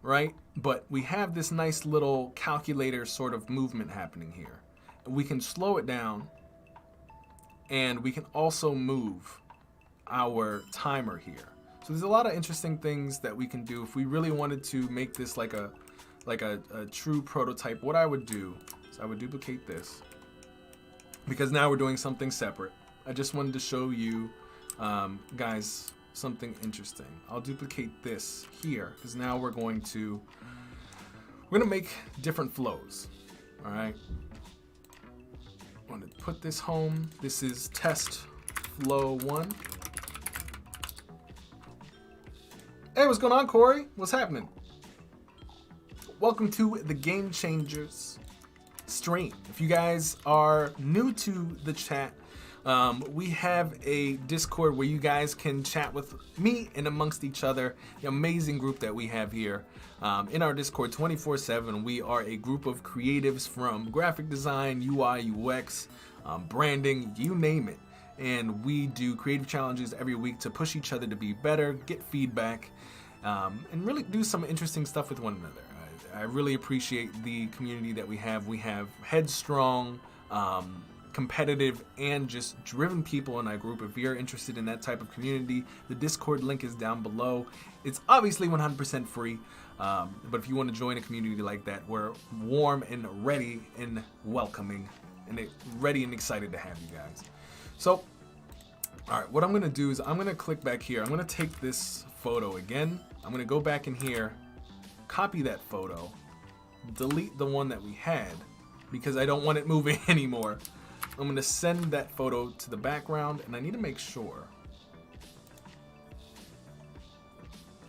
right? But we have this nice little calculator sort of movement happening here. We can slow it down, and we can also move our timer here. So there's a lot of interesting things that we can do if we really wanted to make this like a true prototype. What I would do is I would duplicate this, because now we're doing something separate. I just wanted to show you guys something interesting. I'll duplicate this here, because now we're gonna make different flows. All right. I'm gonna put this home. This is test flow 1. Hey, what's going on, Corey? What's happening? Welcome to the Game Changers stream. If you guys are new to the chat, we have a Discord where you guys can chat with me and amongst each other. The amazing group that we have here in our Discord 24/7. We are a group of creatives from graphic design, UI, UX, branding, you name it. And we do creative challenges every week to push each other to be better, get feedback, and really do some interesting stuff with one another. I really appreciate the community that we have. We have headstrong, competitive, and just driven people in our group. If you're interested in that type of community, the Discord link is down below. It's obviously 100% free, but if you want to join a community like that, we're warm and ready and welcoming and ready and excited to have you guys. So, all right, what I'm gonna do is I'm gonna click back here. I'm gonna take this photo again. I'm gonna go back in here, copy that photo, delete the one that we had because I don't want it moving anymore. I'm gonna send that photo to the background, and I need to make sure.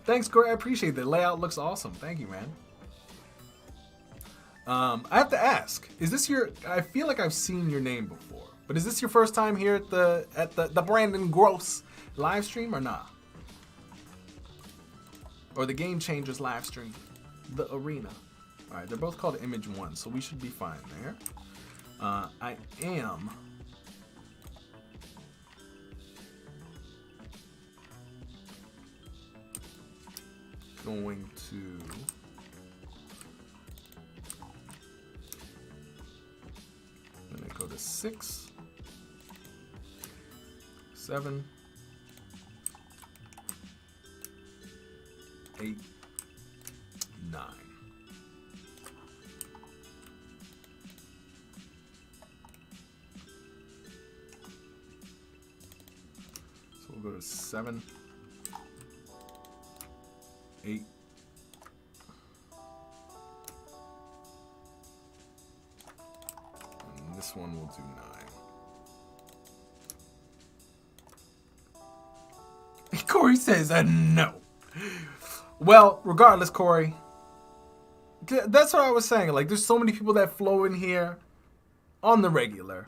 Thanks, Corey, I appreciate that. Layout looks awesome. Thank you, man. I have to ask, is this I feel like I've seen your name before, but is this your first time here at the Brandon Groce live stream or not? Or the Game Changers live stream, the arena. All right, they're both called Image 1, so we should be fine there. I am going to go to 6, 7, 8, 9. So we'll go to 7, 8, and this one will do 9. Corey says no. Well, regardless, Corey, that's what I was saying. Like, there's so many people that flow in here on the regular.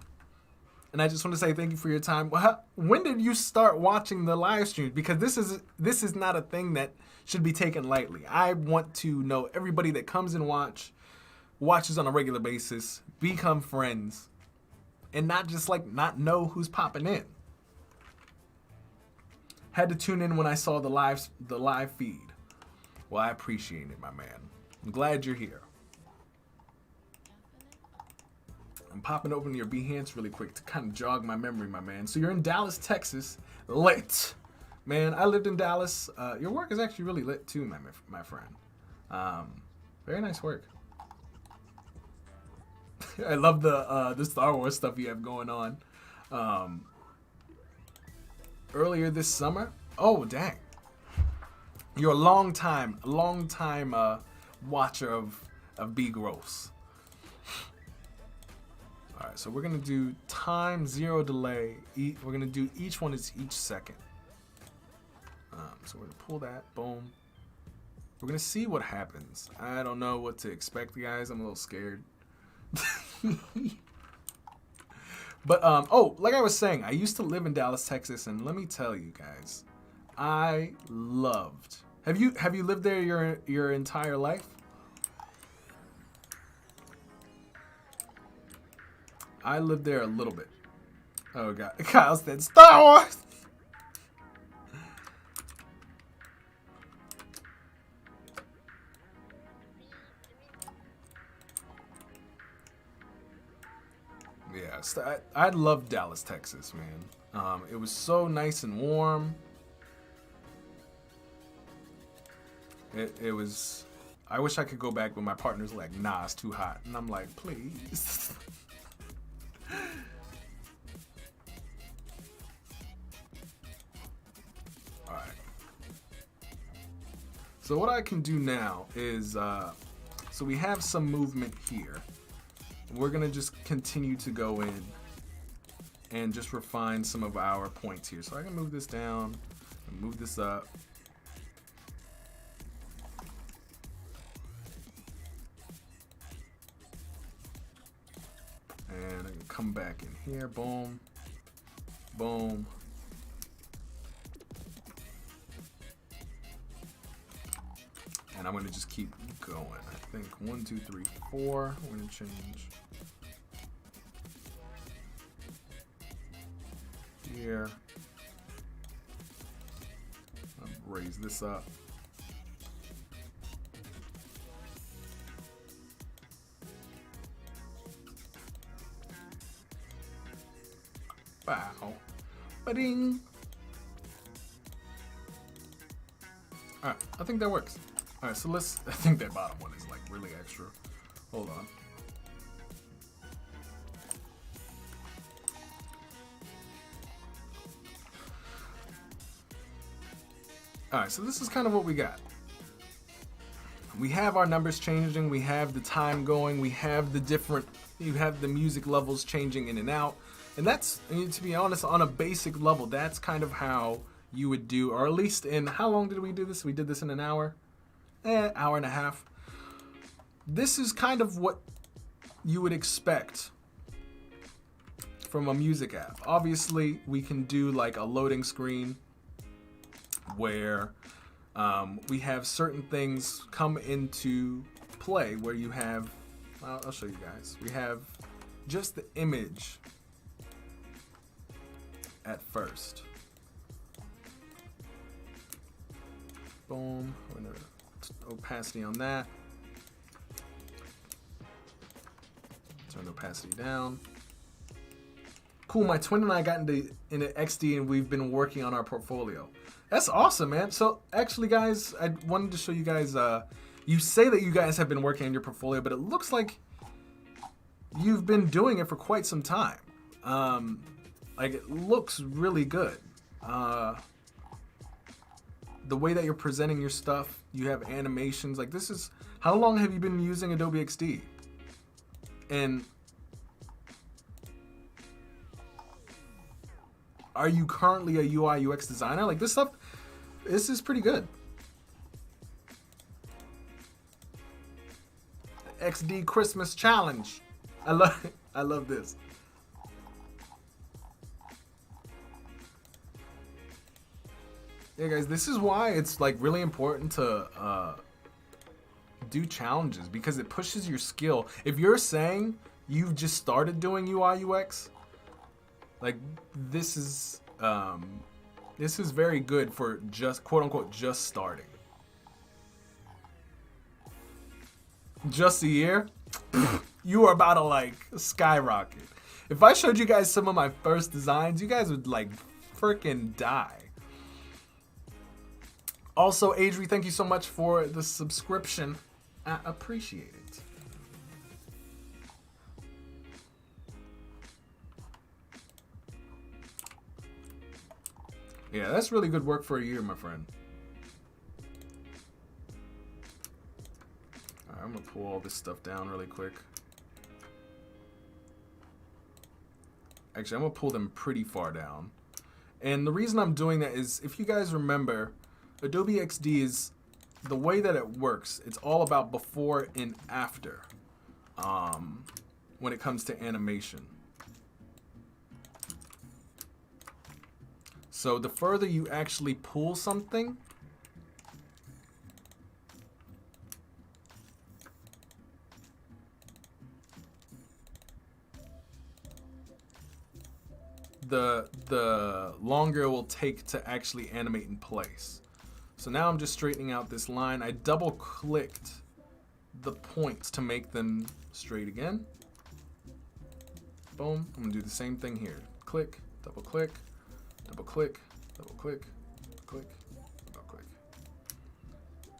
And I just want to say thank you for your time. Well, when did you start watching the live streams? Because this is not a thing that should be taken lightly. I want to know everybody that comes and watches on a regular basis, become friends, and not just like not know who's popping in. Had to tune in when I saw the live feed. Well, I appreciate it, my man. I'm glad you're here. I'm popping open your Behance really quick to kind of jog my memory, my man. So you're in Dallas, Texas. Lit. Man, I lived in Dallas. Your work is actually really lit too, my friend. Very nice work. I love the Star Wars stuff you have going on. Earlier this summer. Oh, dang. You're a long time watcher of B Groce. All right, so we're gonna do time, 0 delay. We're gonna do each one is each second. So we're gonna pull that, boom. We're gonna see what happens. I don't know what to expect, guys. I'm a little scared. But oh, like I was saying, I used to live in Dallas, Texas, and let me tell you guys, I loved. Have you lived there your entire life? I lived there a little bit. Oh god, Kyle said Star Wars. Yeah, I love Dallas, Texas, man. It was so nice and warm. It was. I wish I could go back, but my partner's like, nah, it's too hot, and I'm like, please. All right. So what I can do now is, so we have some movement here. We're gonna just continue to go in and just refine some of our points here. So I can move this down and move this up. And I can come back in here, boom, boom. And I'm gonna just keep going. I think 1, 2, 3, 4. We're gonna change here. I'll raise this up. Bow. Ba-ding. Alright, I think that works. Alright, so let's, I think that bottom one is like really extra. Hold on. Alright, so this is kind of what we got. We have our numbers changing, we have the time going, we have the different, you have the music levels changing in and out. And that's, to be honest, on a basic level, that's kind of how you would do, or at least in, how long did we do this? We did this in an hour? Hour and a half. This is kind of what you would expect from a music app. Obviously, we can do like a loading screen where we have certain things come into play where you have, I'll show you guys. We have just the image at first. Boom. We're gonna opacity on that. Turn the opacity down. Cool, my twin and I got into XD and we've been working on our portfolio. That's awesome, man. So actually, guys, I wanted to show you guys, you say that you guys have been working on your portfolio, but it looks like you've been doing it for quite some time. Like, it looks really good. The way that you're presenting your stuff, you have animations. Like, this is, how long have you been using Adobe XD? And are you currently a UI UX designer? Like, this stuff, this is pretty good. XD Christmas Challenge. I love this. Yeah, guys, this is why it's like really important to do challenges, because it pushes your skill. If you're saying you've just started doing UI UX, Like this is very good for just quote unquote just starting. Just a year, you are about to like skyrocket. If I showed you guys some of my first designs, you guys would like freaking die. Also, Adri, thank you so much for the subscription. I appreciate it. Yeah, that's really good work for a year, my friend. All right, I'm gonna pull all this stuff down really quick. Actually, I'm gonna pull them pretty far down. And the reason I'm doing that is, if you guys remember, Adobe XD is the way that it works. It's all about before and after when it comes to animation. So the further you actually pull something, the longer it will take to actually animate in place. So now I'm just straightening out this line. I double clicked the points to make them straight again. Boom. I'm gonna do the same thing here. Click, double click, double click, double click, click, double click.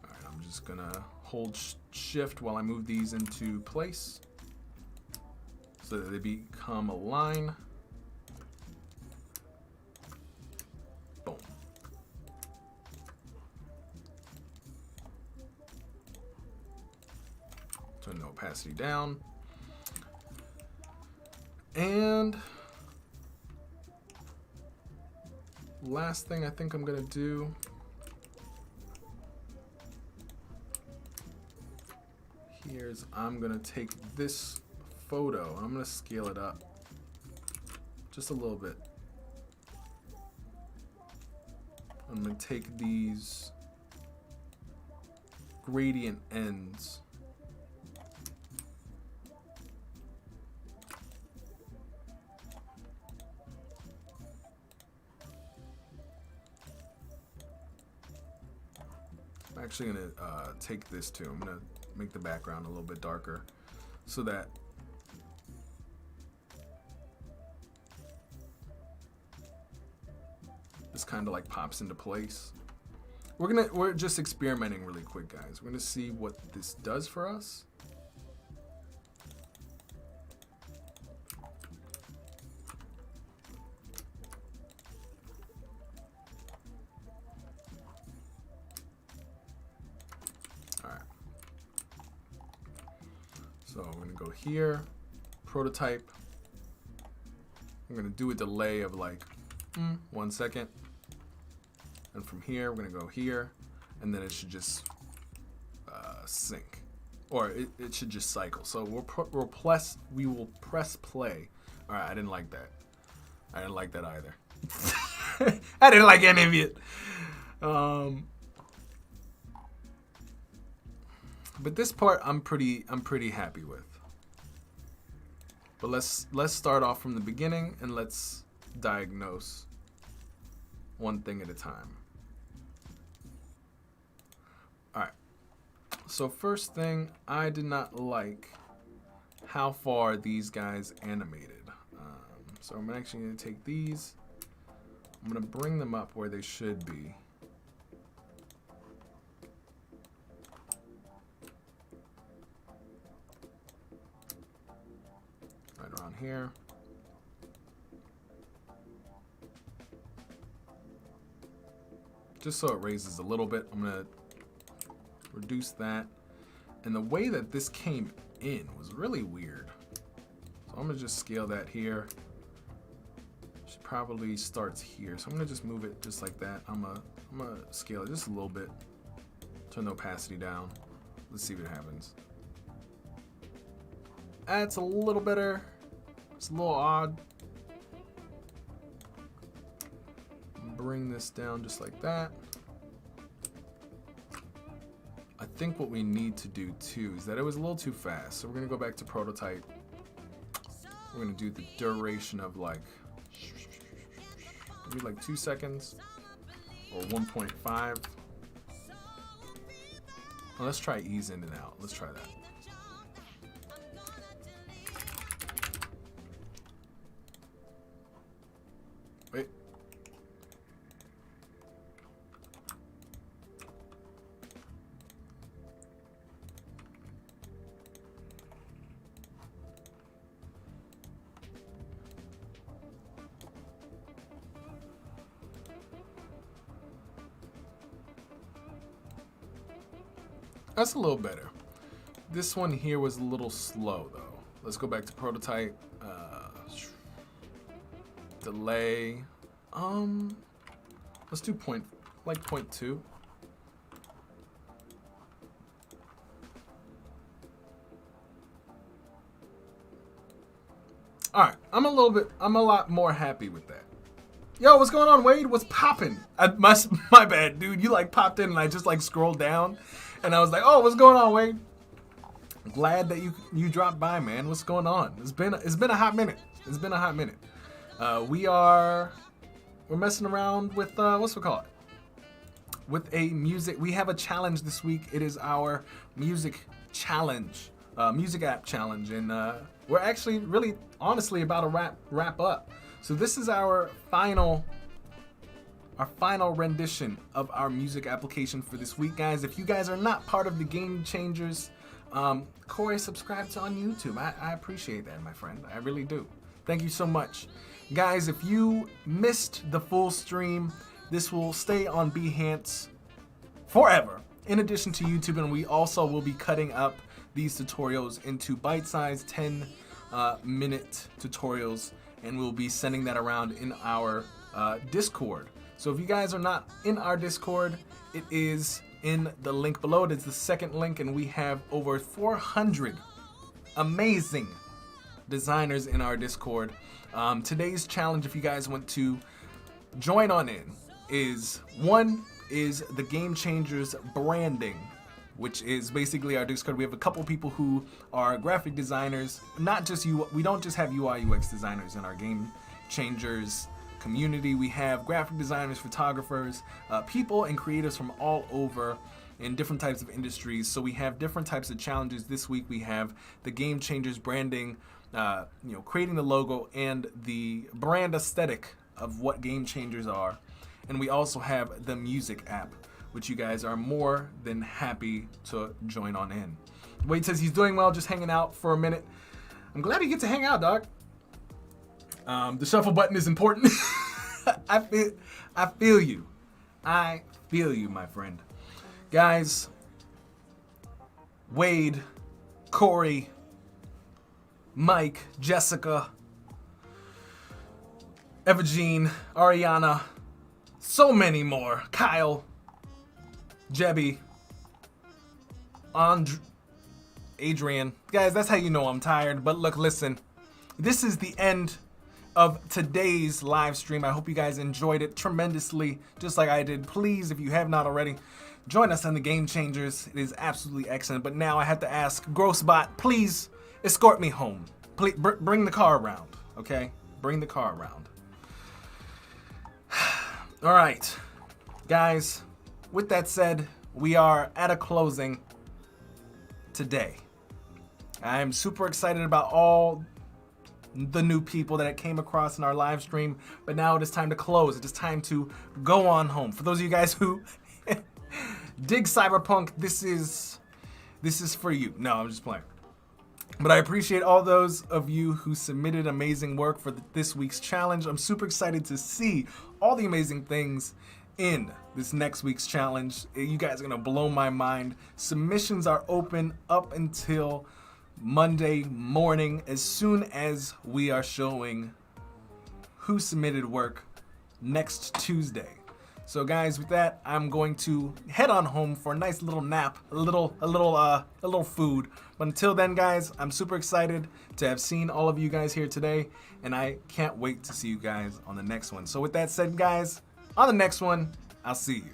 All right, I'm just gonna hold shift while I move these into place so that they become a line. Boom. Turn the opacity down. And last thing I think I'm gonna do here is I'm gonna take this photo and I'm gonna scale it up just a little bit. I'm gonna take these gradient ends . I'm actually gonna take this too. I'm gonna make the background a little bit darker so that this kind of like pops into place. We're just experimenting really quick, guys. We're gonna see what this does for us. So I'm gonna go here, prototype. I'm gonna do a delay of like 1 second. And from here, we're gonna go here, and then it should just sync. Or it should just cycle. So we will press play. All right, I didn't like that. I didn't like that either. I didn't like any of it. But this part I'm pretty happy with. But let's start off from the beginning and let's diagnose one thing at a time. All right. So first thing, I did not like how far these guys animated. So I'm actually going to take these. I'm going to bring them up where they should be. Right around here. Just so it raises a little bit, I'm going to reduce that. And the way that this came in was really weird. So I'm going to just scale that here. Should probably starts here. So I'm going to just move it just like that. I'm gonna scale it just a little bit. Turn the opacity down. Let's see what happens. That's a little better. It's a little odd. Bring this down just like that. I think what we need to do too is that it was a little too fast. So we're gonna go back to prototype. We're gonna do the duration of like Give me like 2 seconds or 1.5. Well, let's try ease in and out. Let's try that. Wait. That's a little better. This one here was a little slow though. Let's go back to prototype. Delay. Let's do 0.2. All right, I'm a lot more happy with that. Yo, what's going on, Wade? What's poppin'? My bad, dude. You like popped in and I just like scrolled down and I was like, oh, what's going on, Wade? Glad that you dropped by, man. What's going on? It's been a hot minute. It's been a hot minute. We're messing around with what's we call it? With a music. We have a challenge this week. It is our music challenge, music app challenge, and we're actually really honestly about to wrap up. So this is our final rendition of our music application for this week, guys. If you guys are not part of the Game Changers, Corey, subscribe to on YouTube. I appreciate that, my friend. I really do. Thank you so much. Guys, if you missed the full stream, this will stay on Behance forever, in addition to YouTube, and we also will be cutting up these tutorials into bite-sized 10-minute tutorials, and we'll be sending that around in our Discord. So if you guys are not in our Discord, it is in the link below. It's the second link, and we have over 400 amazing designers in our Discord. Today's challenge, if you guys want to join on in, is the Game Changers branding, which is basically our Discord. We have a couple people who are graphic designers, not just we don't just have UI UX designers in our Game Changers community. We have graphic designers, photographers, people and creatives from all over in different types of industries. So we have different types of challenges. This week we have the Game Changers branding, creating the logo and the brand aesthetic of what Game Changers are. And we also have the music app, which you guys are more than happy to join on in. Wade says he's doing well, just hanging out for a minute. I'm glad you get to hang out, dog. The shuffle button is important. I feel you. I feel you, my friend. Guys, Wade, Corey, Mike, Jessica, Eva-Jean, Ariana, so many more. Kyle, Jebby, Adrian. Guys, that's how you know I'm tired. But look, listen, this is the end of today's live stream. I hope you guys enjoyed it tremendously, just like I did. Please, if you have not already, join us on the Game Changers. It is absolutely excellent. But now I have to ask, Grossbot, please escort me home. Please bring the car around, okay? Bring the car around. All right, guys, with that said, we are at a closing today. I'm super excited about all the new people that came across in our live stream, but now it is time to close. It is time to go on home. For those of you guys who dig Cyberpunk, this is for you. No, I'm just playing. But I appreciate all those of you who submitted amazing work for this week's challenge. I'm super excited to see all the amazing things in this next week's challenge. You guys are gonna blow my mind. Submissions are open up until Monday morning, as soon as we are showing who submitted work next Tuesday. So guys, with that, I'm going to head on home for a nice little nap, a little food. But until then, guys, I'm super excited to have seen all of you guys here today, and I can't wait to see you guys on the next one. So with that said, guys, on the next one, I'll see you.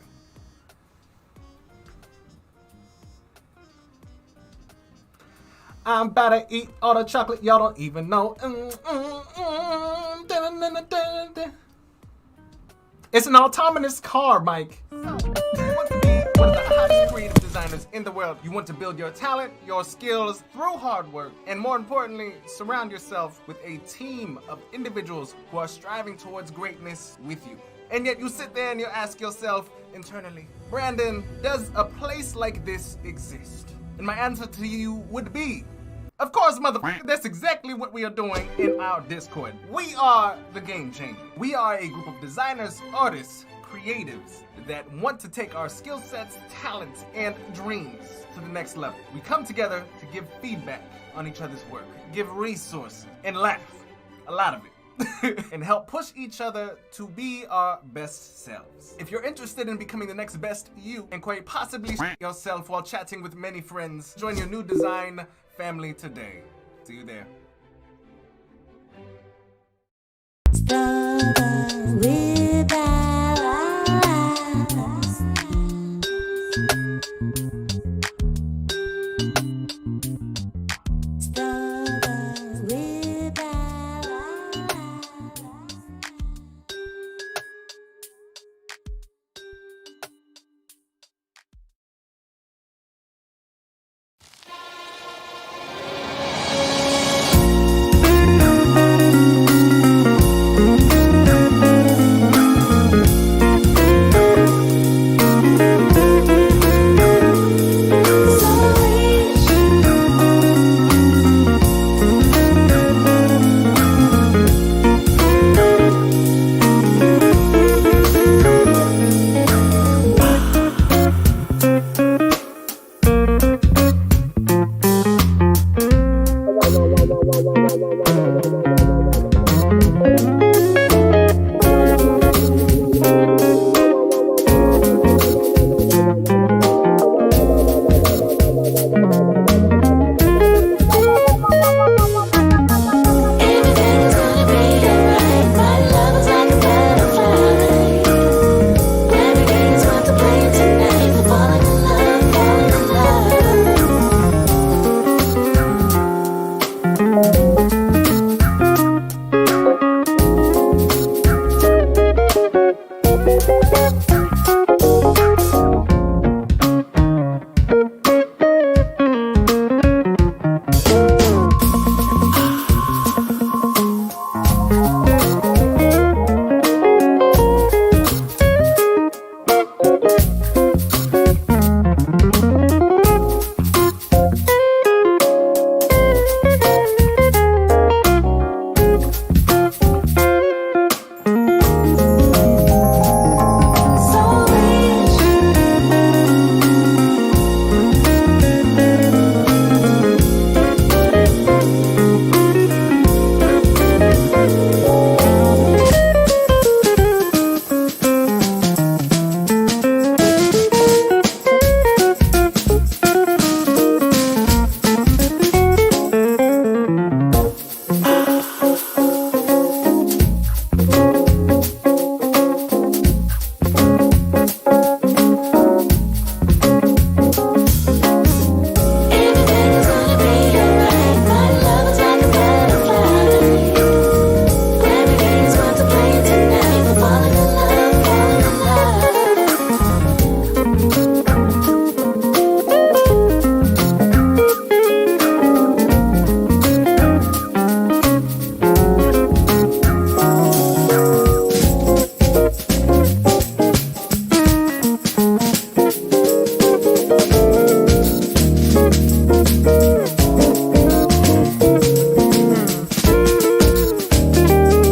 I'm about to eat all the chocolate y'all don't even know. It's an autonomous car, Mike. So, you want to be one of the hottest creative designers in the world. You want to build your talent, your skills through hard work, and more importantly, surround yourself with a team of individuals who are striving towards greatness with you. And yet you sit there and you ask yourself internally, Brandon, does a place like this exist? And my answer to you would be, of course, motherfucker, that's exactly what we are doing in our Discord. We are the Game Changer. We are a group of designers, artists, creatives that want to take our skill sets, talents, and dreams to the next level. We come together to give feedback on each other's work, give resources, and laugh. A lot of it. And help push each other to be our best selves. If you're interested in becoming the next best you and quite possibly yourself while chatting with many friends, join your new design family today. See you there.